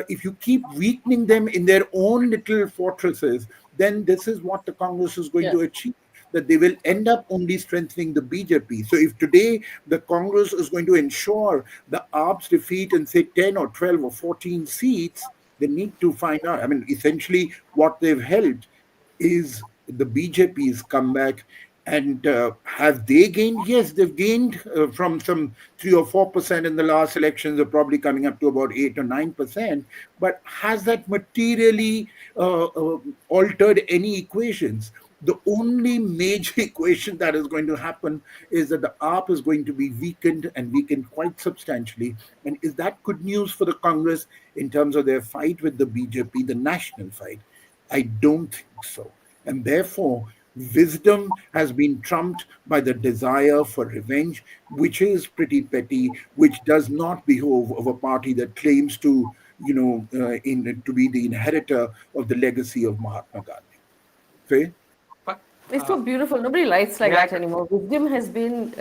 if you keep weakening them in their own little fortresses, then this is what the Congress is going Yeah. to achieve, that they will end up only strengthening the BJP. So if today the Congress is going to ensure the AAP's defeat in, say, 10 or 12 or 14 seats, they need to find out. I mean, essentially what they've held is the BJP's comeback. And have they gained? Yes, they've gained from some 3 or 4% in the last elections. They're probably coming up to about 8 or 9%. But has that materially altered any equations? The only major equation that is going to happen is that the AAP is going to be weakened and weakened quite substantially. And is that good news for the Congress in terms of their fight with the BJP, the national fight? I don't think so. And therefore, wisdom has been trumped by the desire for revenge, which is pretty petty, which does not behove of a party that claims to, to be the inheritor of the legacy of Mahatma Gandhi. Faye? But It's so beautiful. Nobody lights like may I? that anymore. Wisdom has been,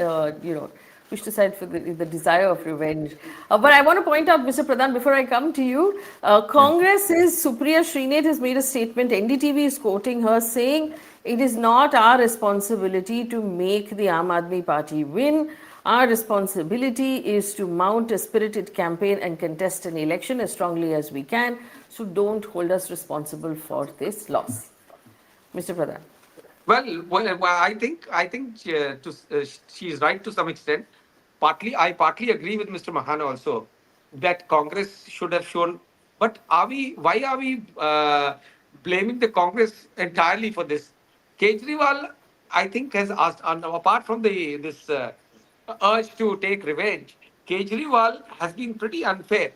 pushed aside for the desire of revenge. But I want to point out, Mr. Pradhan, before I come to you, Congress's Supriya Srinath has made a statement. NDTV is quoting her saying, it is not our responsibility to make the Aam Aadmi Party win. Our responsibility is to mount a spirited campaign and contest an election as strongly as we can. So don't hold us responsible for this loss. Mr. Pradhan. Well, she is right to some extent. I partly agree with Mr. Mahan also that Congress should have shown. But why are we blaming the Congress entirely for this? Kejriwal, I think, has asked, apart from this urge to take revenge, Kejriwal has been pretty unfair.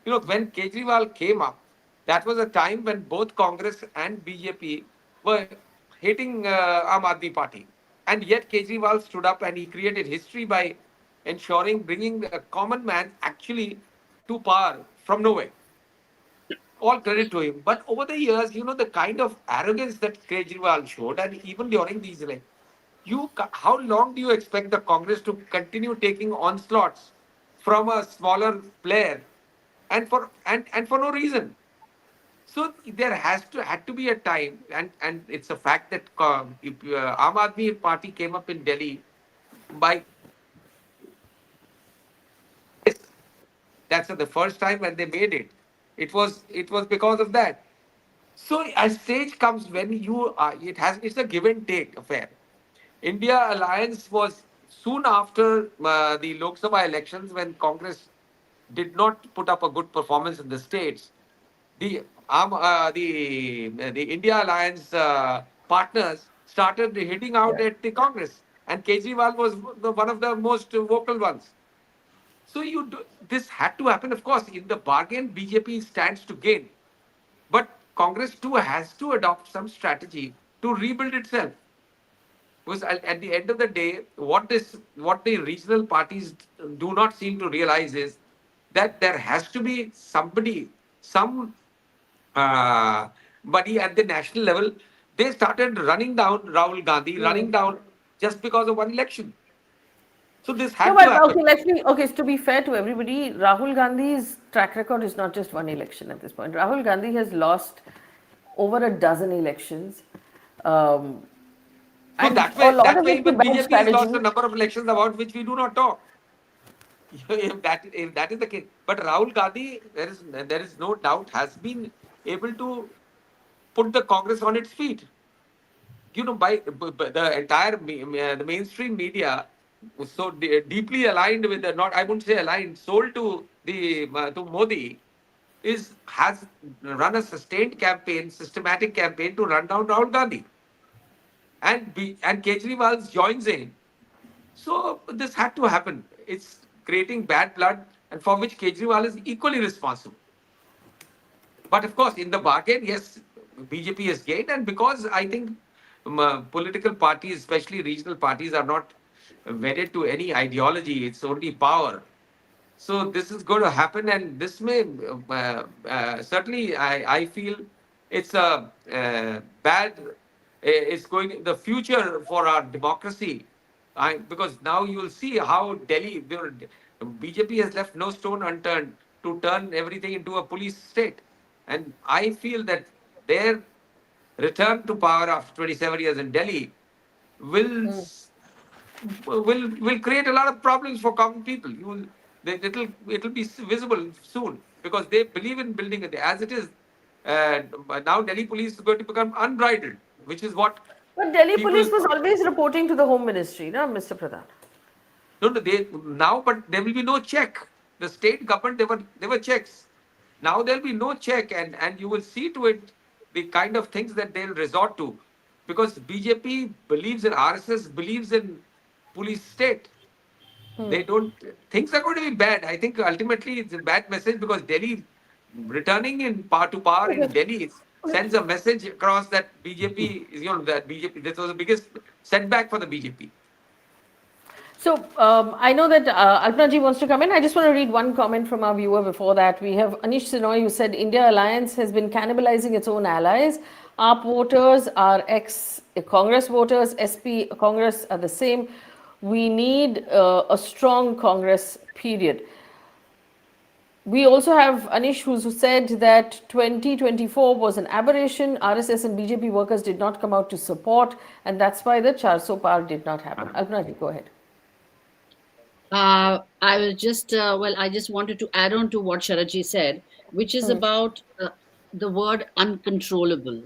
When Kejriwal came up, that was a time when both Congress and BJP were hating Aam Aadmi Party. And yet Kejriwal stood up and he created history by bringing a common man actually to power from nowhere. All credit to him. But over the years, the kind of arrogance that Kejriwal showed, and even during these elections, how long do you expect the Congress to continue taking onslaughts from a smaller player, and for no reason? So there had to be a time, and it's a fact that if Aam Aadmi Party came up in Delhi by that's the first time when they made it. It was because of that. So a stage comes when it's a give and take affair. India alliance was soon after the Lok Sabha elections when Congress did not put up a good performance in the states. The India alliance partners started hitting out at the Congress, and Kejriwal was one of the most vocal ones. So this had to happen. Of course, in the bargain, BJP stands to gain, but Congress too has to adopt some strategy to rebuild itself. Because at the end of the day, what the regional parties do not seem to realize is that there has to be some buddy at the national level. They started running down Rahul Gandhi, running down just because of one election. So this No, had to but happen. okay, so to be fair to everybody, Rahul Gandhi's track record is not just one election at this point. Rahul Gandhi has lost over a dozen elections. Um, So and a lot that of way it through even bad BJP has lost a strategy. number of elections about which we do not talk. If that is the case, but Rahul Gandhi, there is no doubt, has been able to put the Congress on its feet. By the entire the mainstream media was so deeply aligned with the not I wouldn't say aligned, sold to the to Modi, has run a systematic campaign to run down Rahul Gandhi, and Kejriwal joins in. So this had to happen. It's creating bad blood, and for which Kejriwal is equally responsible. But of course, in the bargain, yes, BJP has gained, and because I think political parties, especially regional parties, are not wedded to any ideology, it's only power. So this is going to happen, and this may certainly. I feel it's a bad. It's going the future for our democracy. Because now you will see how BJP has left no stone unturned to turn everything into a police state, and I feel that their return to power after 27 years in Delhi will will create a lot of problems for common people. It'll be visible soon because they believe in building it as it is. But now Delhi police is going to become unbridled, which is what But Delhi police people. was always reporting to the Home Ministry, no, Mr. Pradhan. No, no, but there will be no check. The state government, there were checks. Now there'll be no check, and you will see to it the kind of things that they'll resort to, because BJP believes in RSS believes in police state. They don't. Things are going to be bad. I think ultimately it's a bad message because Delhi returning in power to power in Delhi sends a message across that BJP is that BJP. This was the biggest setback for the BJP. So I know that Alpana ji wants to come in. I just want to read one comment from our viewer before that. We have Anish Sinoy who said India Alliance has been cannibalizing its own allies. AAP voters are ex-Congress voters. SP Congress are the same. We need a strong Congress, period. We also have Anish, who said that 2024 was an aberration. RSS and BJP workers did not come out to support, and that's why the Charso Par did not happen. Alpana ji, go ahead. I was just, I just wanted to add on to what Sharatji said, which is about the word uncontrollable.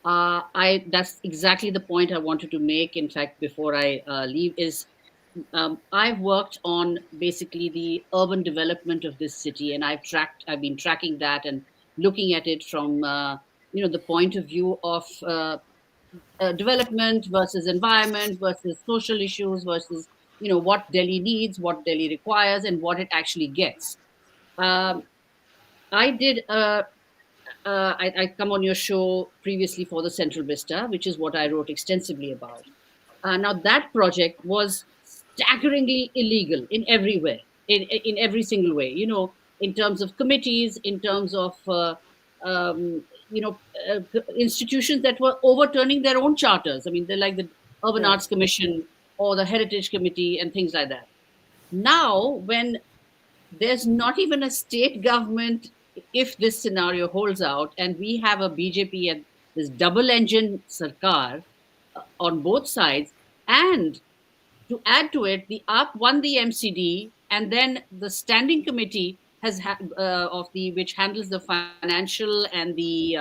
That's exactly the point I wanted to make. In fact, before I leave, is I've worked on basically the urban development of this city, and I've been tracking that and looking at it from the point of view of development versus environment versus social issues versus what Delhi needs, what Delhi requires, and what it actually gets. Um, I did. I come on your show previously for the Central Vista, which is what I wrote extensively about. Now that project was staggeringly illegal in every way, in every single way. In terms of committees, in terms of institutions that were overturning their own charters. I mean, they're like the Urban Yeah. Arts Commission or the Heritage Committee and things like that. Now, when there's not even a state government, if this scenario holds out, and we have a BJP and this double engine sarkar on both sides, and to add to it, the AAP won the MCD, and then the standing committee of the which handles the financial and the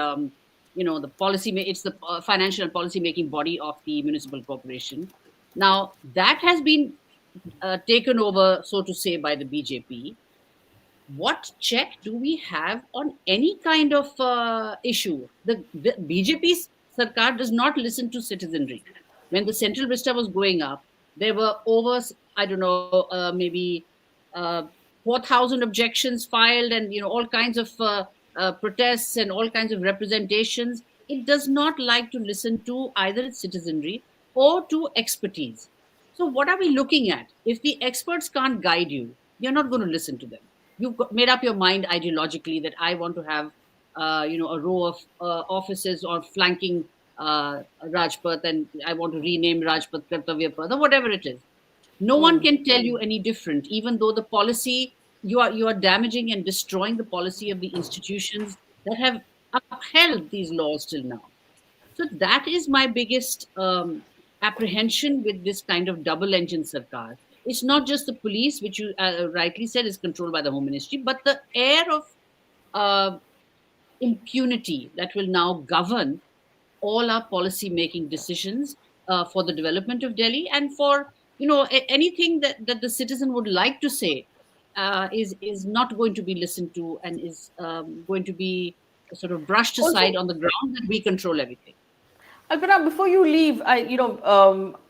policy. It's the financial and policy making body of the municipal corporation. Now that has been taken over, so to say, by the BJP. What check do we have on any kind of issue? The BJP Sarkar does not listen to citizenry. When the Central Vista was going up, there were over, I don't know, maybe uh, 4,000 objections filed, and all kinds of protests and all kinds of representations. It does not like to listen to either its citizenry or to expertise. So what are we looking at? If the experts can't guide you, you're not going to listen to them. You've made up your mind ideologically that I want to have, a row of offices or flanking Rajpath, and I want to rename Rajpath Kartavya Path or whatever it is. No one can tell you any different, even though the policy you are damaging and destroying the policy of the institutions that have upheld these laws till now. So that is my biggest apprehension with this kind of double engine sarkar. It's not just the police, which you rightly said is controlled by the Home Ministry, but the air of uh, impunity that will now govern all our policy making decisions for the development of Delhi, and for anything that the citizen would like to say is not going to be listened to, and is going to be sort of brushed aside Also, on the ground that we control everything. Alpana, before you leave,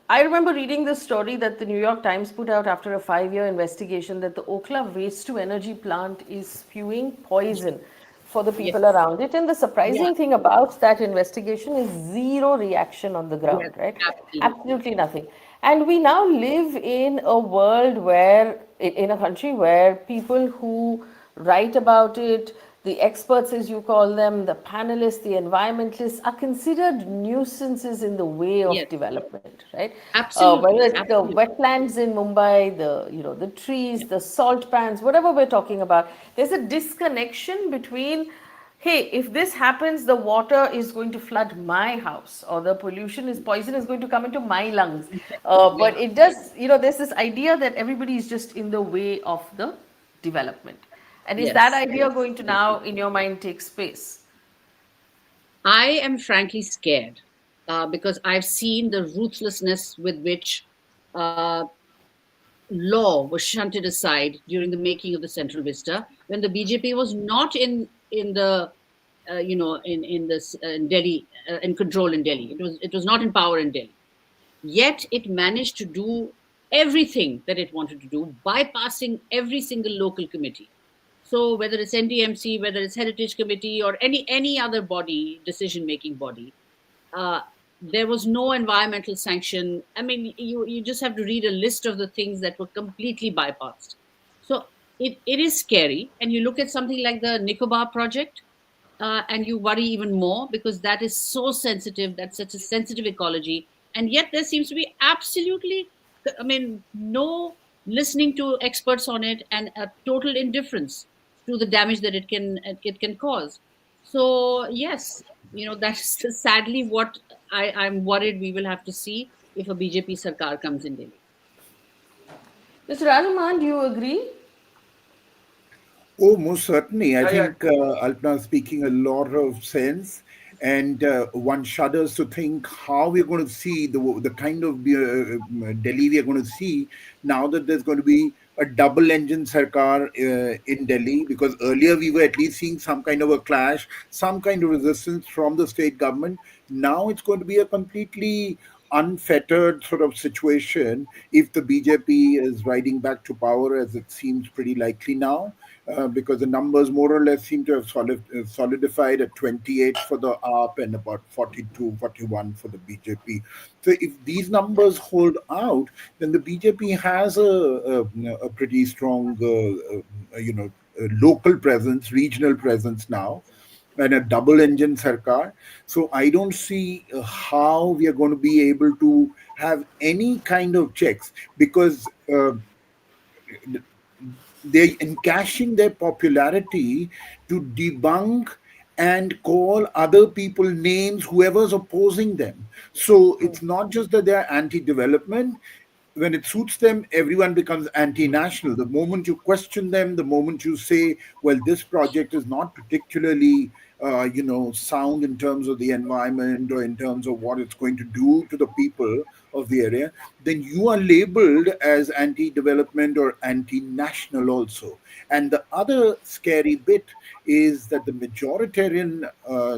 I remember reading this story that the New York Times put out after a 5-year investigation that the Okla waste to energy plant is spewing poison for the people Yes. around it. And the Yeah. surprising thing about that investigation is zero reaction on the Yes. ground, right? Absolutely. Absolutely nothing. And we now live in a world where, in a country where people who write about it, the experts, as you call them, the panelists, the environmentalists, are considered nuisances in the way of Yes. development, right? Whether Absolutely. it's the Absolutely. wetlands in Mumbai, the trees, Yeah. the salt pans, whatever we're talking about, there's a disconnection between, hey, if this happens, the water is going to flood my house, or the poison is going to come into my lungs. But Yeah. it does, there's this idea that everybody is just in the way of the development. And is that Yes. idea going to now, in your mind, take space? I am frankly scared because I've seen the ruthlessness with which uh, law was shunted aside during the making of the Central Vista, when the BJP was not in the in this in Delhi, in control in Delhi. It was not in power in Delhi. Yet it managed to do everything that it wanted to do, bypassing every single local committee. So whether it's NDMC, whether it's Heritage Committee, or any other body, decision making body, uh, there was no environmental sanction. I mean, you just have to read a list of the things that were completely bypassed. So it is scary. And you look at something like the Nicobar project, and you worry even more because that is so sensitive. That's such a sensitive ecology, and yet there seems to be absolutely I mean, no listening to experts on it, and a total indifference to the damage that it can cause. So yes, that's sadly what I'm worried we will have to see if a BJP sarkar comes in Delhi. Mr. Rajan, do you agree? Oh, most certainly. I Yeah, yeah. think Alpana is speaking a lot of sense, and one shudders to think how we're going to see the kind of Delhi we are going to see now that there's going to be a double engine sarkar in Delhi, because earlier we were at least seeing some kind of a clash, some kind of resistance from the state government. Now it's going to be a completely unfettered sort of situation if the BJP is riding back to power, as it seems pretty likely now, because the numbers more or less seem to have solidified at 28 for the AAP and about 42, 41 for the BJP. So if these numbers hold out, then the BJP has a pretty strong, local presence, regional presence now, and a double engine sarkar. So I don't see how we are going to be able to have any kind of checks, because they're encashing their popularity to debunk and call other people names, whoever's opposing them. So it's not just that they're anti-development. When it suits them, everyone becomes anti-national. The moment you question them, the moment you say, well, this project is not particularly sound in terms of the environment or in terms of what it's going to do to the people of the area, then you are labeled as anti-development or anti-national also. And the other scary bit is that the majoritarian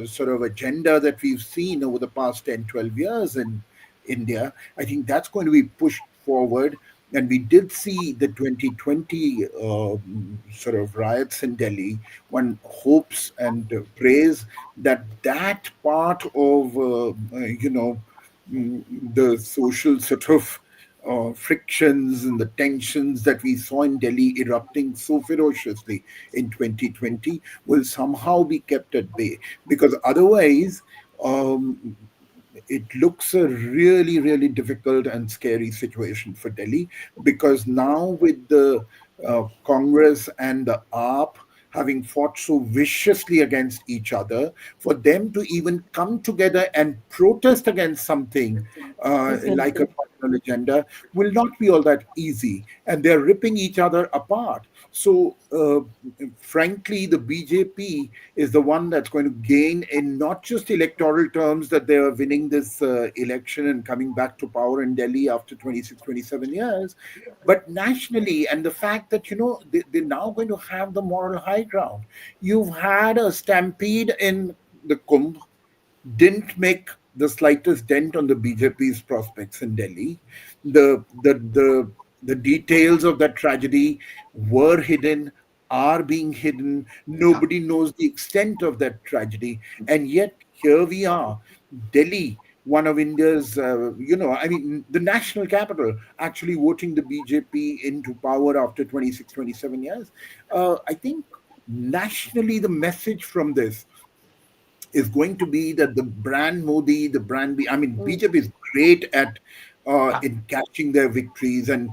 sort of agenda that we've seen over the past 10, 12 years in India, I think that's going to be pushed forward. And we did see the 2020 sort of riots in Delhi. One hopes and prays that that part of, the social sort of frictions and the tensions that we saw in Delhi erupting so ferociously in 2020 will somehow be kept at bay. Because otherwise, um, it looks a really, really difficult and scary situation for Delhi, because now with the Congress and the AAP having fought so viciously against each other, for them to even come together and protest against something like a national agenda will not be all that easy. And they're ripping each other apart. So, frankly, the BJP is the one that's going to gain in not just electoral terms, that they are winning this election and coming back to power in Delhi after 26, 27 years, but nationally. And the fact that, they're now going to have the moral high ground. You've had a stampede in the Kumbh, didn't make the slightest dent on the BJP's prospects in Delhi. The details of that tragedy were hidden, are being hidden. Yeah. Nobody knows the extent of that tragedy, and yet here we are, Delhi, one of India's, the national capital, actually voting the BJP into power after 26, 27 years. I think nationally, the message from this is going to be that the brand Modi, the brand I mean, BJP is great at Yeah. in catching their victories and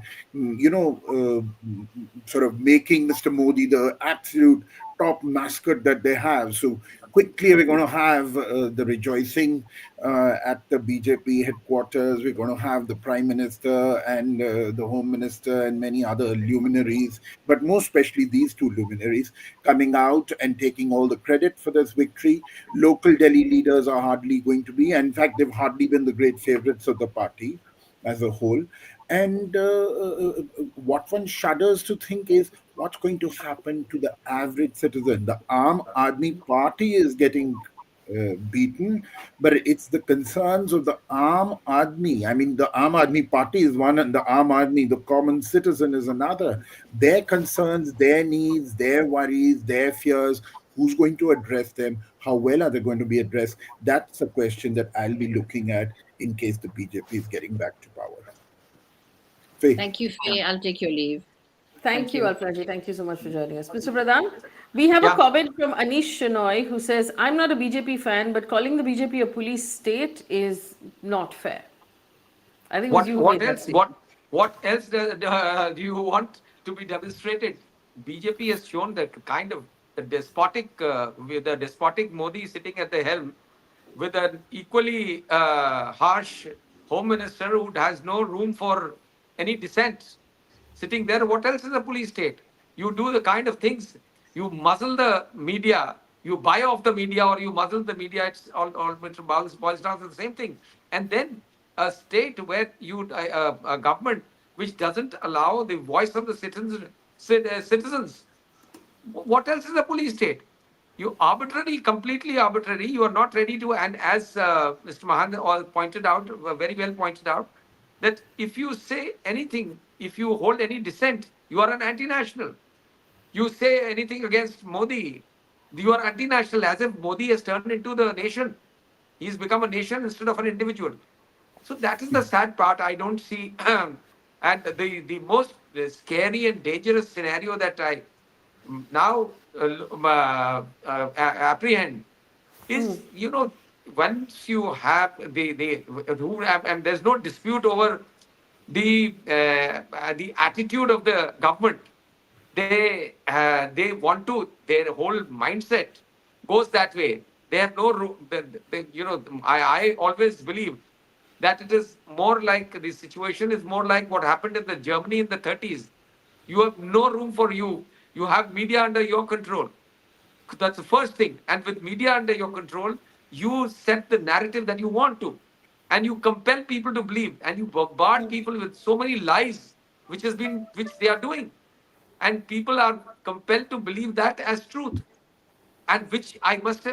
sort of making Mr. Modi the absolute top mascot that they have. So quickly we're going to have the rejoicing at the BJP headquarters. We're going to have the Prime Minister and the Home Minister and many other luminaries, but most especially these two luminaries coming out and taking all the credit for this victory. Local Delhi leaders are hardly going to be, and in fact, they've hardly been the great favorites of the party as a whole. And what one shudders to think is what's going to happen to the average citizen. The Aam Aadmi Party is getting beaten, but it's the concerns of the Aam Aadmi. I mean, the Aam Aadmi Party is one, and the Aam Aadmi, the common citizen, is another. Their concerns, their needs, their worries, their fears. Who's going to address them? How well are they going to be addressed? That's a question that I'll be looking at in case the BJP is getting back to power. Faye. Thank you, Faye. I'll take your leave. Thank Thank you, you. Alpana. Thank you so much for joining us. Mr. Pradhan, we have a Yeah. comment from Anish Shenoy who says, I'm not a BJP fan, but calling the BJP a police state is not fair. I think it was What you who what made that else? What statement. What else do you want to be demonstrated? BJP has shown that kind of the despotic, with the despotic Modi sitting at the helm, with an equally harsh home minister who has no room for any dissent sitting there. What else is a police state? You do the kind of things, you muzzle the media, you buy off the media, or you muzzle the media. It's all it boils down to the same thing. And then a state where a government which doesn't allow the voice of the citizens. What else is a police state? You arbitrary, completely arbitrary. You are not ready to. And as Mr. Mahan pointed out, very well pointed out, that if you say anything, if you hold any dissent, you are an anti-national. You say anything against Modi, you are anti-national, as if Modi has turned into the nation. He's become a nation instead of an individual. So that is the sad part. I don't see, and the most scary and dangerous scenario that I now apprehend is, once you have the rule, and there's no dispute over the attitude of the government. They want to, their whole mindset goes that way. They have no room. I always believe that it is more like, the situation is more like what happened in the Germany in the 30s. You have no room for you. You have media under your control. That's the first thing. And with media under your control, you set the narrative that you want to. And you compel people to believe. And you bombard people with so many lies, which they are doing. And people are compelled to believe that as truth. And which I must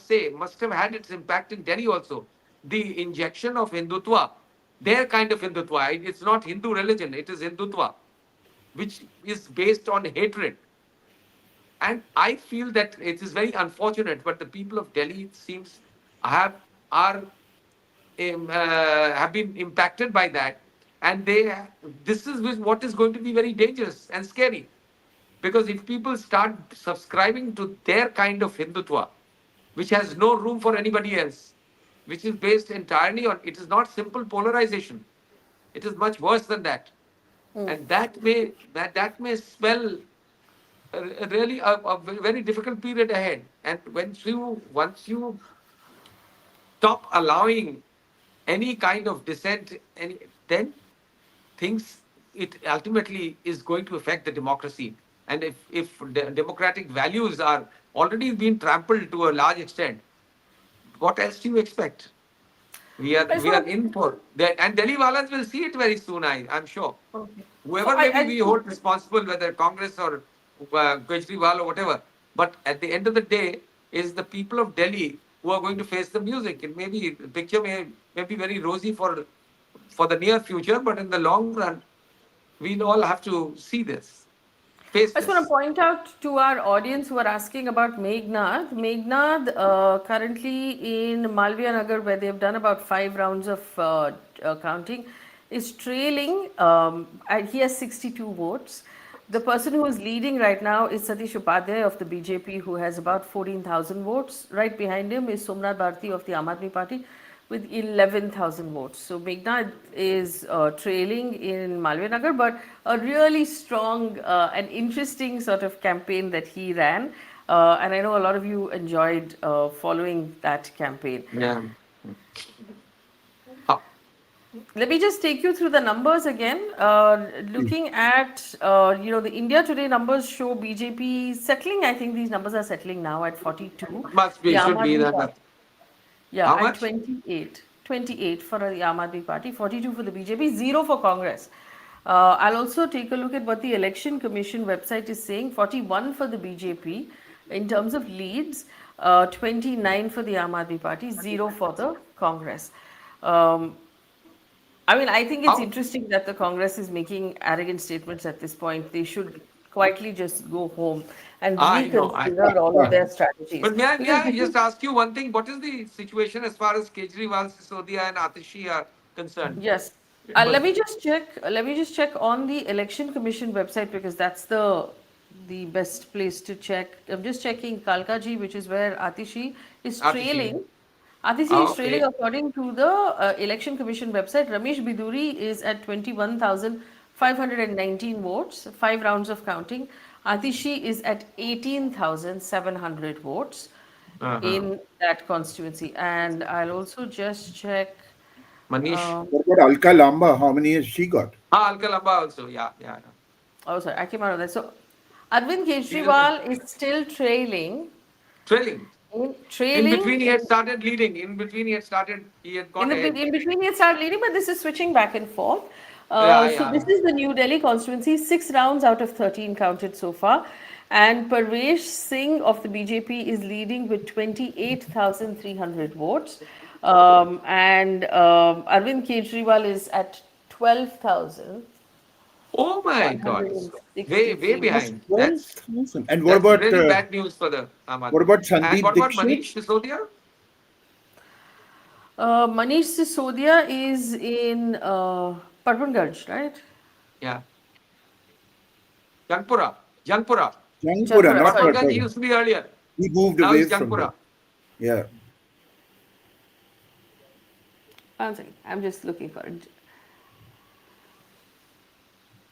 say, must have had its impact in Delhi also. The injection of Hindutva, their kind of Hindutva. It's not Hindu religion, it is Hindutva, which is based on hatred. And I feel that it is very unfortunate, but the people of Delhi, it seems, have are have been impacted by that, and this is what is going to be very dangerous and scary, because if people start subscribing to their kind of Hindutva, which has no room for anybody else, which is based entirely on, it is not simple polarization, it is much worse than that, and that may spell really a very difficult period ahead. And once you stop allowing any kind of dissent, then things, it ultimately is going to affect the democracy. And if the democratic values are already being trampled to a large extent, what else do you expect? We are I we are thought, in for that, and Delhi walas will see it very soon. I'm sure. okay. So Whoever maybe we hold responsible, whether Congress or Kejriwal or whatever, but at the end of the day, is the people of Delhi who are going to face the music. It may be, the picture may be very rosy for the near future, but in the long run, we'll all have to see this, face I just want to this. point out to our audience who are asking about Meghnad. Meghnad, currently in Malviya Nagar, where they've done about 5 rounds of counting, is trailing. He has 62 votes. The person who is leading right now is Satish Upadhyay of the BJP, who has about 14,000 votes. Right behind him is Somnath Bharti of the Aam Aadmi Party with 11,000 votes. So Meghnad is trailing in Malviya Nagar, but a really strong and interesting sort of campaign that he ran. And I know a lot of you enjoyed following that campaign. Yeah. Uh, Let me just take you through the numbers again. Looking at, the India Today numbers show BJP settling. I think these numbers are settling now at 42. must The be, Aam should be Aadmi that. Party, yeah, How at much? 28. 28 for the Aam Aadmi Party, 42 for the BJP, 0 for Congress. I'll also take a look at what the Election Commission website is saying. 41 for the BJP in terms of leads, 29 for the Aam Aadmi Party, 0 for the Congress. Um, I mean, I think it's How? interesting that the Congress is making arrogant statements at this point. They should quietly just go home and I know. reconsider all of their strategies. But may Because I this is, just ask you one thing? What is the situation as far as Kejriwal, Sisodia, and Atishi are concerned? yes. But Let me just check. Let me just check on the Election Commission website because that's the best place to check. I'm just checking Kalkaji, which is where Atishi is Atishi, trailing. Atishi Ah, is trailing okay. according to the Election Commission website. Ramesh Biduri is at 21,519 votes, 5 rounds of counting. Atishi is at 18,700 votes Uh-huh. in that constituency. And I'll also just check. Manish. Um, What about Alka Lamba? How many has she got? Ah, Alkalamba also. Yeah, yeah, yeah. oh, sorry, I came out of that. So Arvind He is Kejriwal is still trailing. trailing. In Trailing between, he had started leading. In between, he had in gone the ahead. in between he had started leading, but this is switching back and forth. Yeah, So yeah. this is the New Delhi constituency, 6 rounds out of 13 counted so far, and Parvesh Singh of the BJP is leading with 28,300 votes, and Arvind Kejriwal is at 12,163. Oh my God. Way Just behind. 12,000. And That's really bad news for the Aam what Aadmi. about And Sandeep what about Dixit? Manish Sisodia? Manish Sisodia is in Parbanganj, right? Yeah, Jangpura. Jangpura. Jangpura, Jhanpura, not sorry. Patparganj he Patpara. used to be earlier. He moved Now away he's from there. Jangpura. Yeah. One second, I'm just looking for it.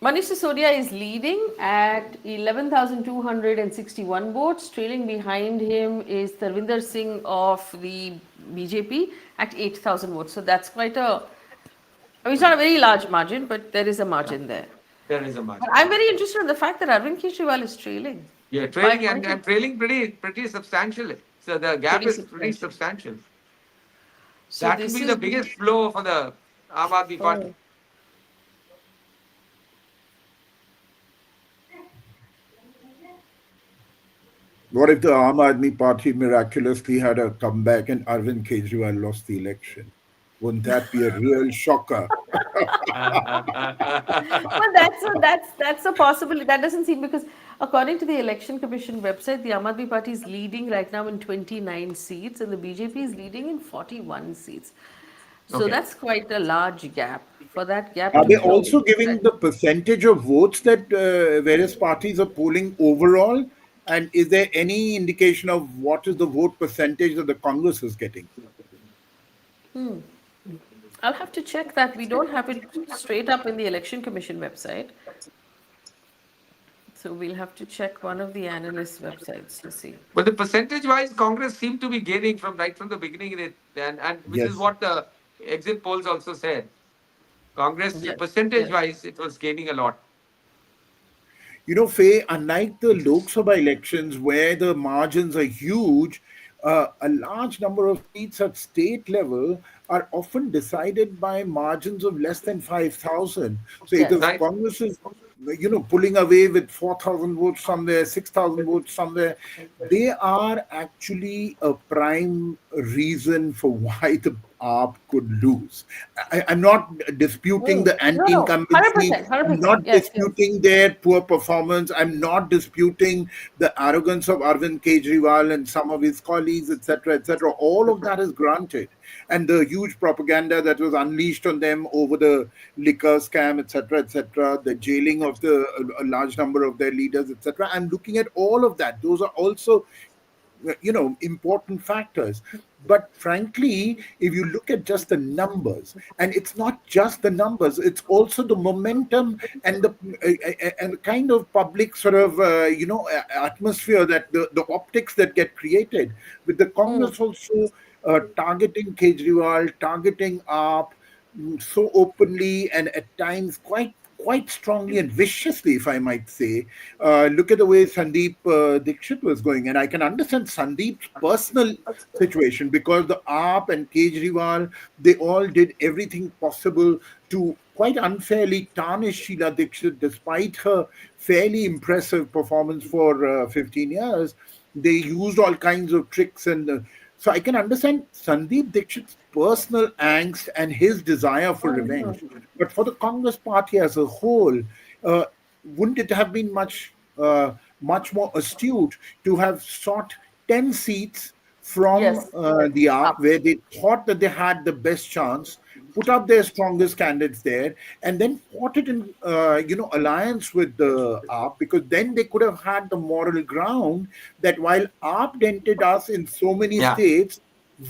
Manish Sisodia is leading at 11,261 votes. Trailing behind him is Tarvinder Singh of the BJP at 8,000 votes. So that's quite a, I mean, it's not a very large margin, but there is a Yeah, margin there. there is a But margin. I'm very interested in the fact that Arvind Kejriwal is trailing Yeah, by trailing quite a and trailing pretty substantially. So the gap pretty is pretty substantial. substantial. So That will this be the is, biggest blow for the Aam Aadmi Party. oh, What if the Aam Aadmi Party miraculously had a comeback and Arvind Kejriwal lost the election? Wouldn't that be a real shocker? well, that's a possibility. That doesn't seem because according to the Election Commission website, the Aam Aadmi Party is leading right now in 29 seats, and the BJP is leading in 41 seats. So Okay. that's quite a large gap. For that gap Are to they close, also giving the percentage of votes that various parties are polling overall? And is there any indication of what is the vote percentage that the Congress is getting? I'll have to check that. We don't have it straight up in the Election Commission website. So we'll have to check one of the analysts' websites to see. But the percentage-wise, Congress seemed to be gaining from right from the beginning, and which is Yes. what the exit polls also said. Congress, Yes, yes. percentage-wise, it was gaining a lot. You know, Faye, unlike the Lok Sabha elections where the margins are huge, a large number of seats at state level are often decided by margins of less than 5,000. So if the Yes. Right? Congress is, pulling away with 4,000 votes somewhere, 6,000 votes somewhere, they are actually a prime reason for why the AAP could lose. I'm not disputing the No, no, anti-incumbency. 100%, I'm 100%. not Yes, yes. disputing their poor performance. I'm not disputing the arrogance of Arvind Kejriwal and some of his colleagues, etc., etc. All of that is granted, and the huge propaganda that was unleashed on them over the liquor scam, etc., etc., the jailing of a large number of their leaders, etc. I'm looking at all of that. Those are also important factors. But frankly, if you look at just the numbers, and it's not just the numbers, it's also the momentum and the kind of public sort of atmosphere, that the optics that get created with the Congress also targeting Kejriwal, targeting AAP, so openly and at times quite strongly and viciously, if I might say. Look at the way Sandeep Dixit was going, and I can understand Sandeep's personal situation because the AAP and Kejriwal, they all did everything possible to quite unfairly tarnish Sheila Dixit, despite her fairly impressive performance for 15 years. They used all kinds of tricks, and so I can understand Sandeep Dixit's personal angst and his desire for revenge. But for the Congress party as a whole, uh, wouldn't it have been much more astute to have sought 10 seats from Yes. the AAP, Up. where they thought that they had the best chance, put up their strongest candidates there, and then fought it in alliance with the AAP, because then they could have had the moral ground that while AAP dented us in so many Yeah. states,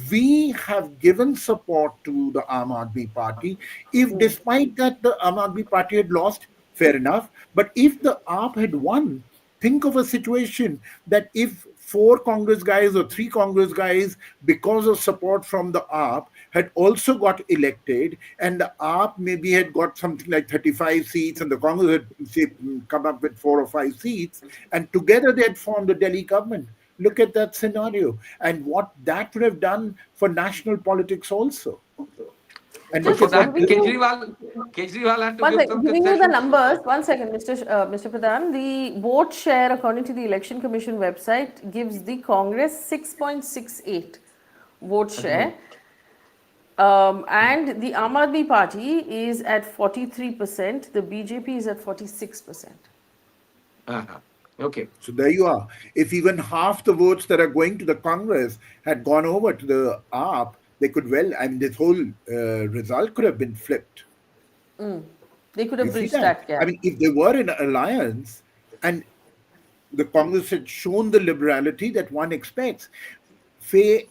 we have given support to the Aam Aadmi Party. If despite that the Aam Aadmi Party had lost, fair enough. But if the AAP had won, think of a situation that if four Congress guys or three Congress guys, because of support from the AAP, had also got elected, and the AAP maybe had got something like 35 seats, and the Congress had say, come up with 4 or 5 seats, and together they had formed a Delhi government. Look at that scenario and what that would have done for national politics also. And But look Just for at what that, giving this. you Kejriwal had to one give second, some giving you the concessions. numbers. 1 second, Mr. Pradhan. The vote share, according to the Election Commission website, gives the Congress 6.68 vote share, and the Aam Aadmi Party is at 43%. The BJP is at 46%. Uh-huh. Okay. So there you are. If even half the votes that are going to the Congress had gone over to the AAP, they could well, I mean, this whole result could have been flipped. They could You have see bridged that? that I gap. mean, if they were in an alliance and the Congress had shown the liberality that one expects. Faye,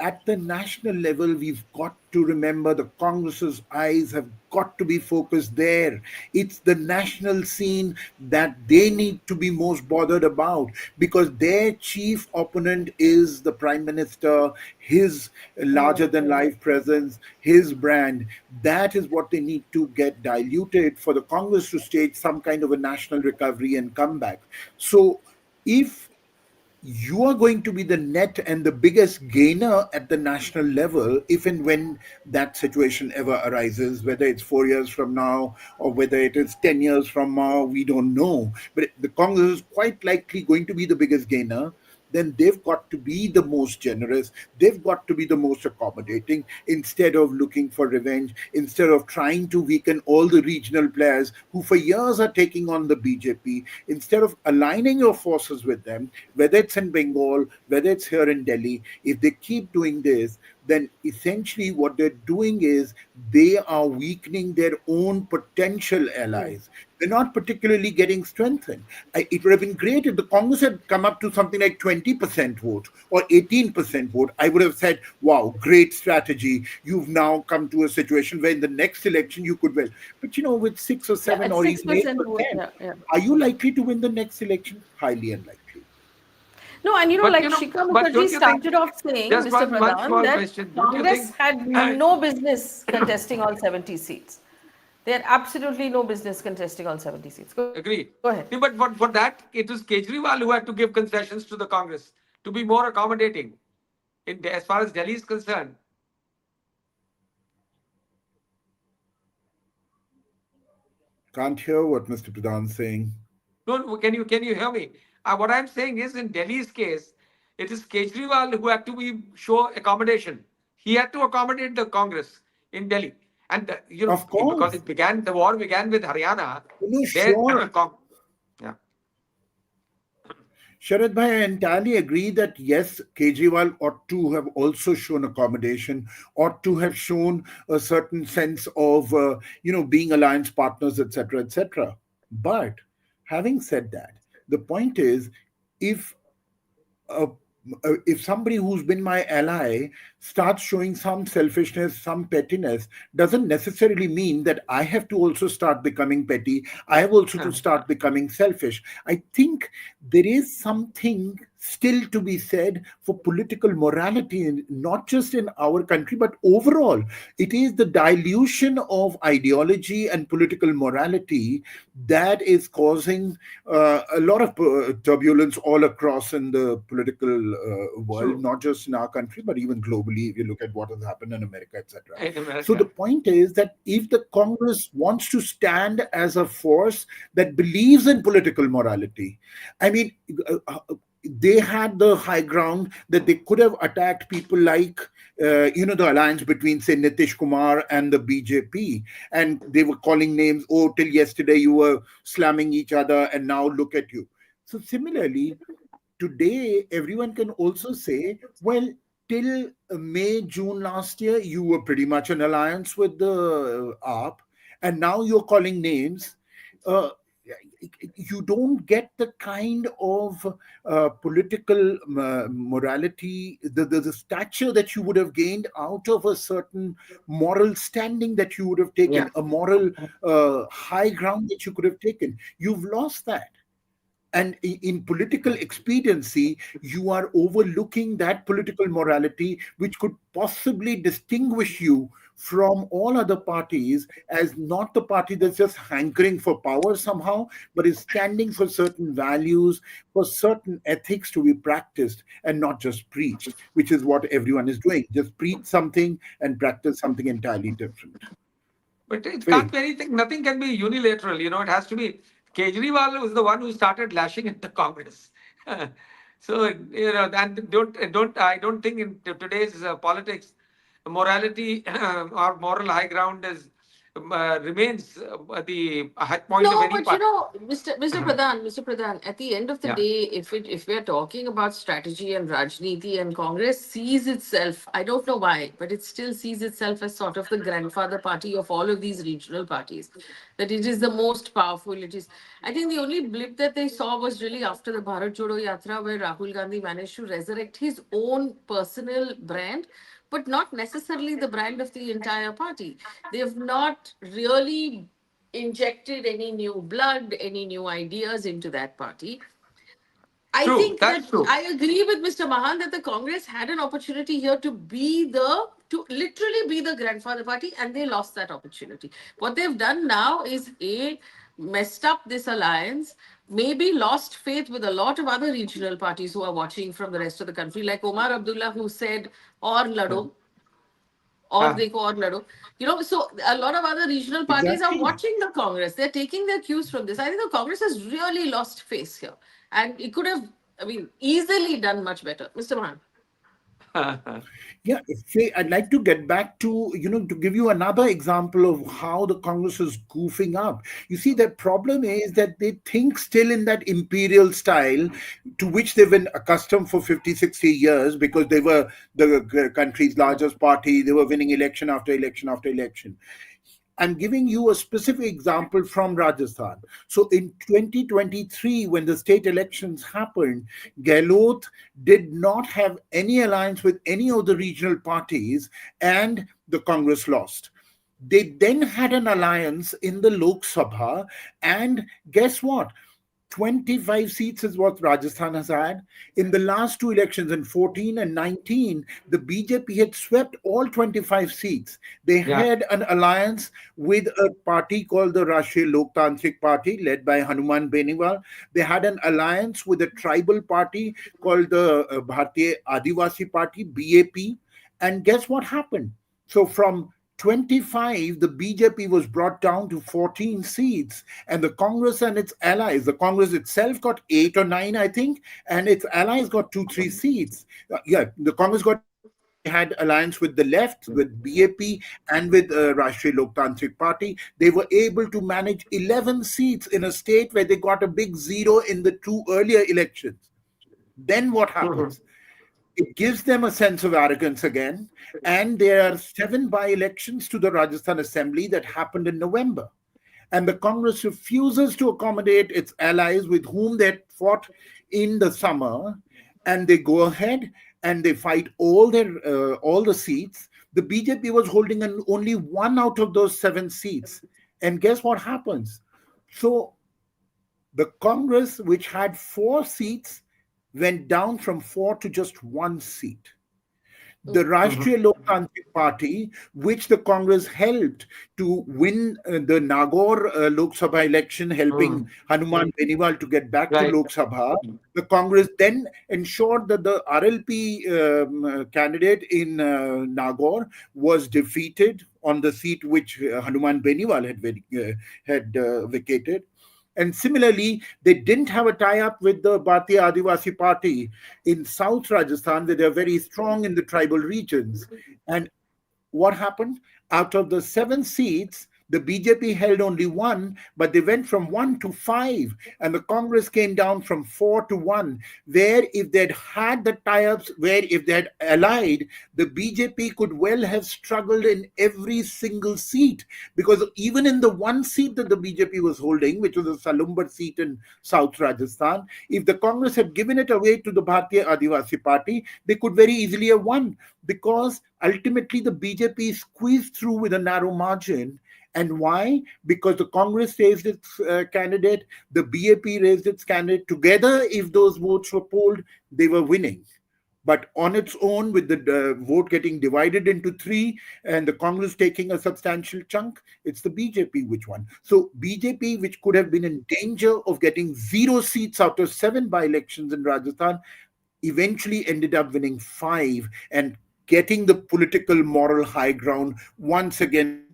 at the national level, we've got to remember the Congress's eyes have got to be focused there. It's the national scene that they need to be most bothered about because their chief opponent is the Prime Minister, his larger than life presence, his brand. That is what they need to get diluted for the Congress to stage some kind of a national recovery and comeback. So, if you are going to be the net and the biggest gainer at the national level if and when that situation ever arises, whether it's 4 years from now or whether it is 10 years from now, we don't know. But the Congress is quite likely going to be the biggest gainer. Then they've got to be the most generous. They've got to be the most accommodating instead of looking for revenge, instead of trying to weaken all the regional players who for years are taking on the BJP, instead of aligning your forces with them, whether it's in Bengal, whether it's here in Delhi. If they keep doing this, then essentially what they're doing is they are weakening their own potential allies. They're not particularly getting strengthened. It would have been great if the Congress had come up to something like 20% vote or 18% vote. I would have said, wow, great strategy. You've now come to a situation where in the next election you could win. But with 6 or Yeah, 7 at or even 6% vote. 8%, Yeah, yeah. are you likely to win the next election? Highly unlikely. No, and But like Shikha but Mukherjee don't you think? started off saying, Just Mr. one Pradhan, small that question. Don't you Congress think? had no business contesting all 70 seats. They had absolutely no business contesting all 70 seats. Go ahead. Agree. Yeah, but for that, it was Kejriwal who had to give concessions to the Congress to be more accommodating. As far as Delhi is concerned, Can't hear what Mr. Pradhan's saying. no, can you hear me? What I'm saying is, in Delhi's case, it is Kejriwal who had to show accommodation. He had to accommodate the Congress in Delhi, and Of because course. the war began with Haryana. There, Sure. yeah. Sharat Bhai, I entirely agree that yes, Kejriwal ought to have also shown accommodation, ought to have shown a certain sense of, being alliance partners, etc., etc. But having said that, the point is, if uh, if somebody who's been my ally starts showing some selfishness, some pettiness, doesn't necessarily mean that I have to also start becoming petty. I have also to start becoming selfish. I think there is something still to be said for political morality, not just in our country, but overall. It is the dilution of ideology and political morality that is causing a lot of turbulence all across in the political world, True. not just in our country, but even globally. If you look at what has happened in America, etc. In So the America. point is that if the Congress wants to stand as a force that believes in political morality, I mean, they had the high ground that they could have attacked people like, the alliance between, say, Nitish Kumar and the BJP. And they were calling names, oh, till yesterday you were slamming each other, and now look at you. So, similarly, today, everyone can also say, well, till May, June last year, you were pretty much an alliance with the AAP, and now you're calling names. Uh, you don't get the kind of political morality, the stature that you would have gained out of a certain moral standing that you would have taken, Yeah. a moral high ground that you could have taken. You've lost that. And in political expediency, you are overlooking that political morality which could possibly distinguish you from all other parties as not the party that's just hankering for power somehow, but is standing for certain values, for certain ethics to be practiced and not just preached, which is what everyone is doing. Just preach something and practice something entirely different. But it can't Faye. be anything. Nothing can be unilateral. It has to be. Kejriwal was the one who started lashing at the Congress. So and I don't think in today's politics, morality or moral high ground is remains the high point of No, any but party. Mr. Pradhan, at the end of the Yeah. day, if we're talking about strategy and Rajniti, and Congress sees itself, I don't know why, but it still sees itself as sort of the grandfather party of all of these regional parties. That it is the most powerful. It is. I think the only blip that they saw was really after the Bharat Jodo Yatra, where Rahul Gandhi managed to resurrect his own personal brand, but not necessarily the brand of the entire party. They've not really injected any new blood, any new ideas into that party. I True. think that That's true. I agree with Mr. Mahan that the Congress had an opportunity here to literally be the grandfather party, and they lost that opportunity. What they've done now is messed up this alliance, maybe lost faith with a lot of other regional parties who are watching from the rest of the country, like Omar Abdullah, who said, or Lado, or Ah. Dekho or Lado. So a lot of other regional parties are Exactly. watching the Congress. They're taking their cues from this. I think the Congress has really lost face here. And it could have, easily done much better. Mr. Mahan. Yeah, say I'd like to get back to, to give you another example of how the Congress is goofing up. You see, the problem is that they think still in that imperial style to which they've been accustomed for 50, 60 years because they were the country's largest party. They were winning election after election after election. I'm giving you a specific example from Rajasthan. So in 2023, when the state elections happened, Gehlot did not have any alliance with any of the regional parties, and the Congress lost. They then had an alliance in the Lok Sabha, and guess what? 25 seats is what Rajasthan has had. In the last two elections, in 14 and 19, the BJP had swept all 25 seats. They Yeah. had an alliance with a party called the Rashtriya Loktantrik Party, led by Hanuman Beniwal. They had an alliance with a tribal party called the Bharatiya Adivasi Party, BAP. And guess what happened? So from 25, the BJP was brought down to 14 seats, and the Congress and its allies, the Congress itself got 8 or 9, I think, and its allies got 2, 3 seats. Yeah, the Congress got 8 because they had alliance with the left, with BAP, and with Rashtriya Loktantrik Party. They were able to manage 11 seats in a state where they got a big zero in the two earlier elections. Then what happens? It gives them a sense of arrogance again. And there are 7 by elections to the Rajasthan Assembly that happened in November. And the Congress refuses to accommodate its allies with whom they had fought in the summer. And they go ahead and they fight all the seats. The BJP was holding only 1 out of those 7 seats. And guess what happens? So the Congress, which had 4 seats, went down from 4 to just 1 seat. The Rashtriya Loktantrik Party, which the Congress helped to win the Nagaur Lok Sabha election, helping Hanuman Beniwal to get back to Right. Lok Sabha, the Congress then ensured that the RLP candidate in Nagaur was defeated on the seat which Hanuman Beniwal had vacated. And similarly, they didn't have a tie-up with the Bharatiya Adivasi Party in South Rajasthan, where they're very strong in the tribal regions. And what happened? Out of the 7 seats, The BJP held only one, but they went from one to five, and the Congress came down from four to one. Where if they'd had the tie ups, where if they had allied, the BJP could well have struggled in every single seat. Because even in the one seat that the BJP was holding, which was a Salumbar seat in South Rajasthan, if the Congress had given it away to the Bharatiya Adivasi Party, they could very easily have won, because ultimately the BJP squeezed through with a narrow margin. And why? Because the Congress raised its candidate, the BAP raised its candidate. Together, if those votes were polled, they were winning. But on its own, with the vote getting divided into three and the Congress taking a substantial chunk, it's the BJP which won. So BJP, which could have been in danger of getting 0 seats out of 7 by-elections in Rajasthan, eventually ended up winning 5 and getting the political moral high ground once again.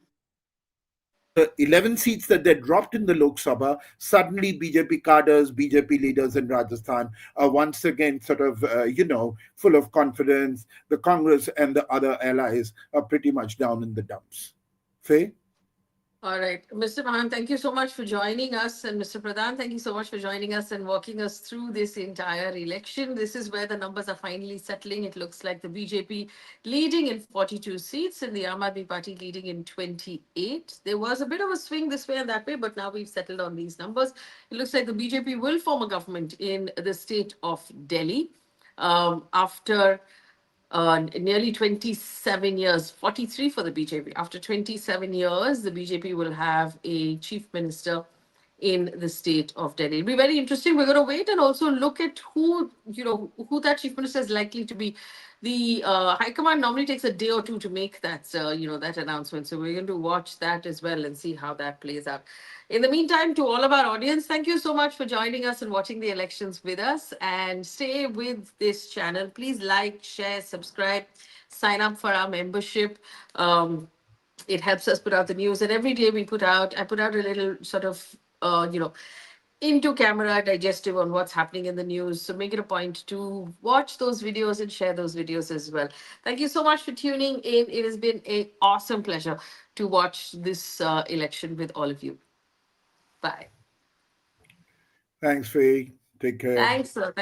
The 11 seats that they dropped in the Lok Sabha, suddenly BJP cadres, BJP leaders in Rajasthan are once again sort of, full of confidence. The Congress and the other allies are pretty much down in the dumps. Faye? All right. Mr. Mahan, thank you so much for joining us. And Mr. Pradhan, thank you so much for joining us and walking us through this entire election. This is where the numbers are finally settling. It looks like the BJP leading in 42 seats and the Aam Aadmi Party leading in 28. There was a bit of a swing this way and that way, but now we've settled on these numbers. It looks like the BJP will form a government in the state of Delhi after nearly 27 years, 43 for the BJP. After 27 years, the BJP will have a chief minister in the state of Delhi. It'll be very interesting. We're going to wait and also look at who that chief minister is likely to be. The High Command normally takes a day or two to make that announcement. So we're going to watch that as well and see how that plays out. In the meantime, to all of our audience, thank you so much for joining us and watching the elections with us. And stay with this channel. Please like, share, subscribe, sign up for our membership. It helps us put out the news. And every day I put out a little sort of, into camera digestive on what's happening in the news. So make it a point to watch those videos and share those videos as well. Thank you so much for tuning in. It has been an awesome pleasure to watch this election with all of you. Bye. Thanks, Faye. Take care. Thanks, sir.